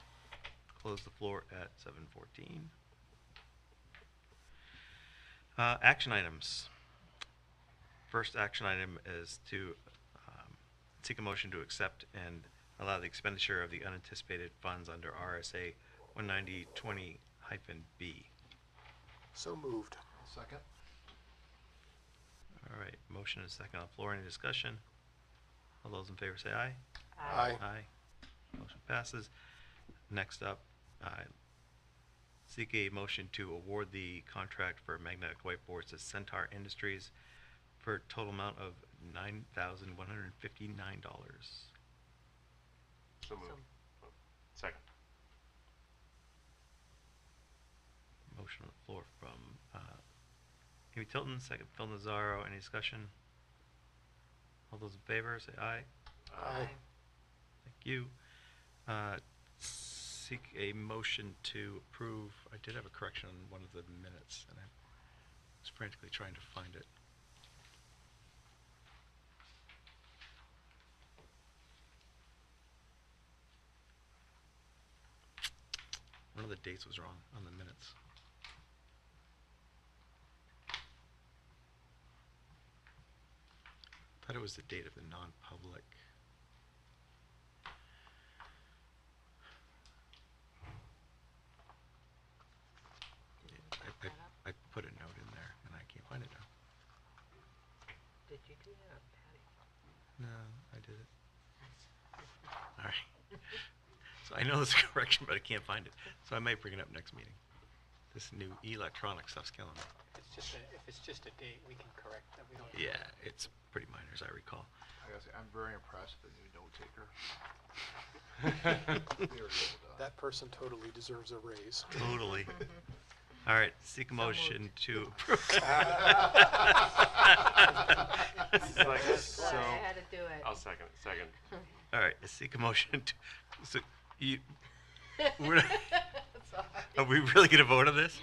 Close the floor at 7:14. Action items. First action item is to seek a motion to accept and allow the expenditure of the unanticipated funds under RSA 19020-B. So moved. Second? All right, motion is second on the floor. Any discussion? All those in favor say aye. Aye. Aye. Motion passes. Next up, seek a motion to award the contract for magnetic whiteboards to Centaur Industries for a total amount of $9,159. So moved. Second. Motion on the floor from Amy Tilton, second Phil Nazaro. Any discussion? All those in favor say aye. Aye. Thank you. Seek a motion to approve. I did have a correction on one of the minutes, and I was frantically trying to find it. One of the dates was wrong on the minutes. I thought it was the date of the non-public. I put a note in there, and I can't find it now. Did you do that, Patty? No, I did it. All right. So I know there's a correction, but I can't find it. So I might bring it up next meeting. This new electronic stuff's killing me. If it's just a date, we can correct that. We don't. Yeah, it's pretty minor, as I recall. I gotta say, I'm very impressed with the new note taker. Very well done. That person totally deserves a raise. Totally. All right, seek a motion to approve. Like, So I had to do it. I'll second it. Second. All right, seek a motion to, so you, we're not, are we really gonna vote on this?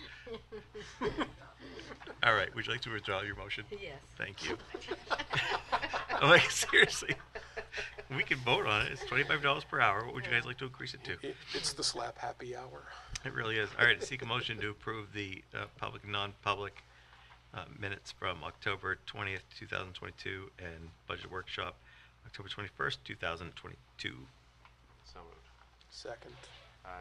All right, would you like to withdraw your motion? Yes. Thank you. I'm like, seriously, we can vote on it. It's $25 per hour. What would you guys like to increase it to? It's the slap happy hour. It really is. All right, seek a motion to approve the public and non-public minutes from October 20th, 2022, and budget workshop, October 21st, 2022. So moved. Second. Can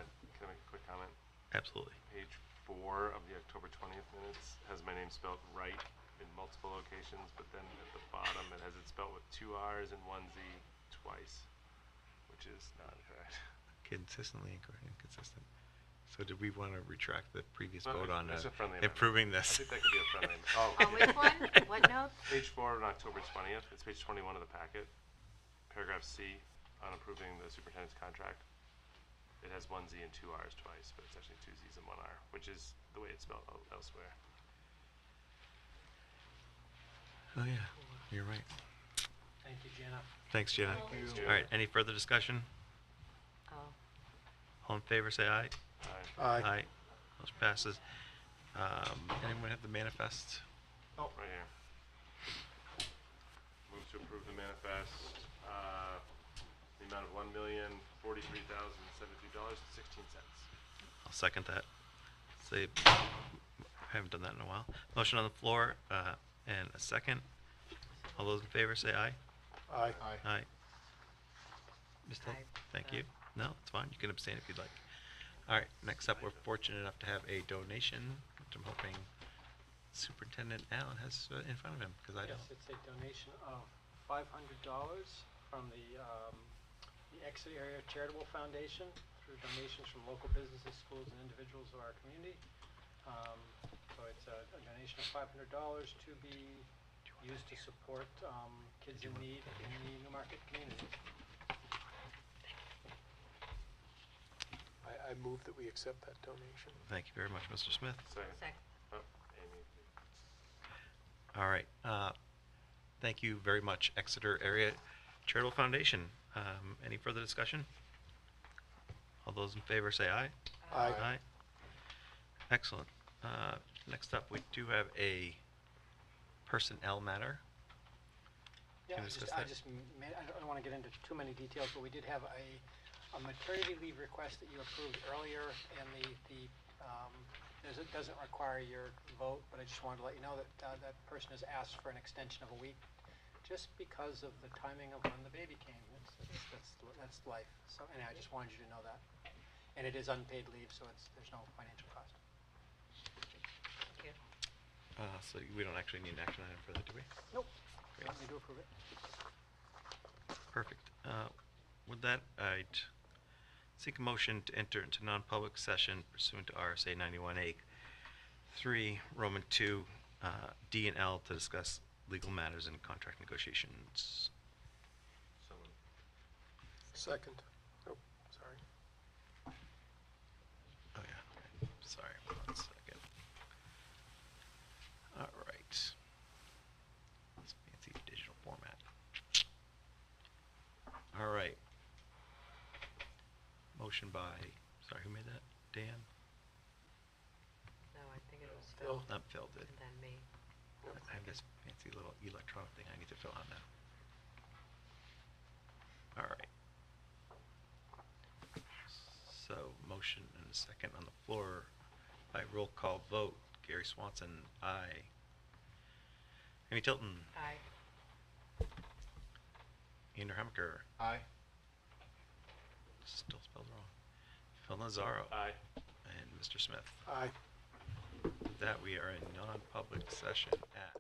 I make a quick comment? Absolutely. Page 4 of the October 20th minutes has my name spelled right in multiple locations, but then at the bottom it has it spelled with 2 R's and 1 Z twice, which is not correct. Consistently inconsistent. So did we want to retract the previous No, vote on it's a friendly amendment. improving I this? think that could be a friendly. Oh, On which one? What note? Page 4 on October 20th. It's page 21 of the packet. Paragraph C on approving the superintendent's contract. It has 1 Z and 2 R's twice, but it's actually 2 Z's and 1 R, which is the way it's spelled elsewhere. Oh, yeah, you're right. Thank you, Jenna. Thanks, Jenna. Thanks, All right, any further discussion? Oh. All in favor, say aye. Aye. Aye. Motion passes. Anyone have the manifest? Oh, right here. Move to approve the manifest, the amount of $1,043,072.16. I'll second that. Say, I haven't done that in a while. Motion on the floor, and a second. All those in favor say aye. Aye. Aye. Ms. Tilton? Aye. Thank you. No, it's fine. You can abstain if you'd like. All right, next up, we're fortunate enough to have a donation, which I'm hoping Superintendent Allen has in front of him, because I Yes, don't. it's a donation of $500 from the the Exeter Area Charitable Foundation through donations from local businesses, schools, and individuals of our community. So it's a donation of $500 to be used to support kids in need in the Newmarket community. I move that we accept that donation. Thank you very much, Mr. Smith. Second. Second. Oh, Amy. All right. Thank you very much, Exeter Area Charitable Foundation. Any further discussion? All those in favor say aye. Aye. Aye. Excellent. Next up, we do have a personnel matter. Yeah, Can we discuss I that? don't want to get into too many details, but we did have a maternity leave request that you approved earlier, and it doesn't require your vote, but I just wanted to let you know that that person has asked for an extension of a week, just because of the timing of when the baby came. That's life. So anyway, I just wanted you to know that, and it is unpaid leave, so there's no financial cost. Thank you. So we don't actually need an action item for that, do we? Nope. Great. We do approve it. Perfect. With that, I'd seek a motion to enter into non-public session pursuant to RSA 91A 3, Roman 2, D and L to discuss legal matters and contract negotiations. Someone. Second. Oh, sorry. Oh, yeah. Okay. Sorry. 1 second. All right. This fancy digital format. All right. Motion by, sorry, who made that? Dan? No, I think it was Phil. Phil Phil did. and then me. I have this fancy little electronic thing I need to fill out now. All right. So, motion and a second on the floor by roll call vote. Gary Swanson, aye. Amy Tilton, Aye. Ian Hammaker, Aye. still spelled wrong. Phil Nazaro, Aye. and Mr. Smith. Aye. With that, we are in non-public session at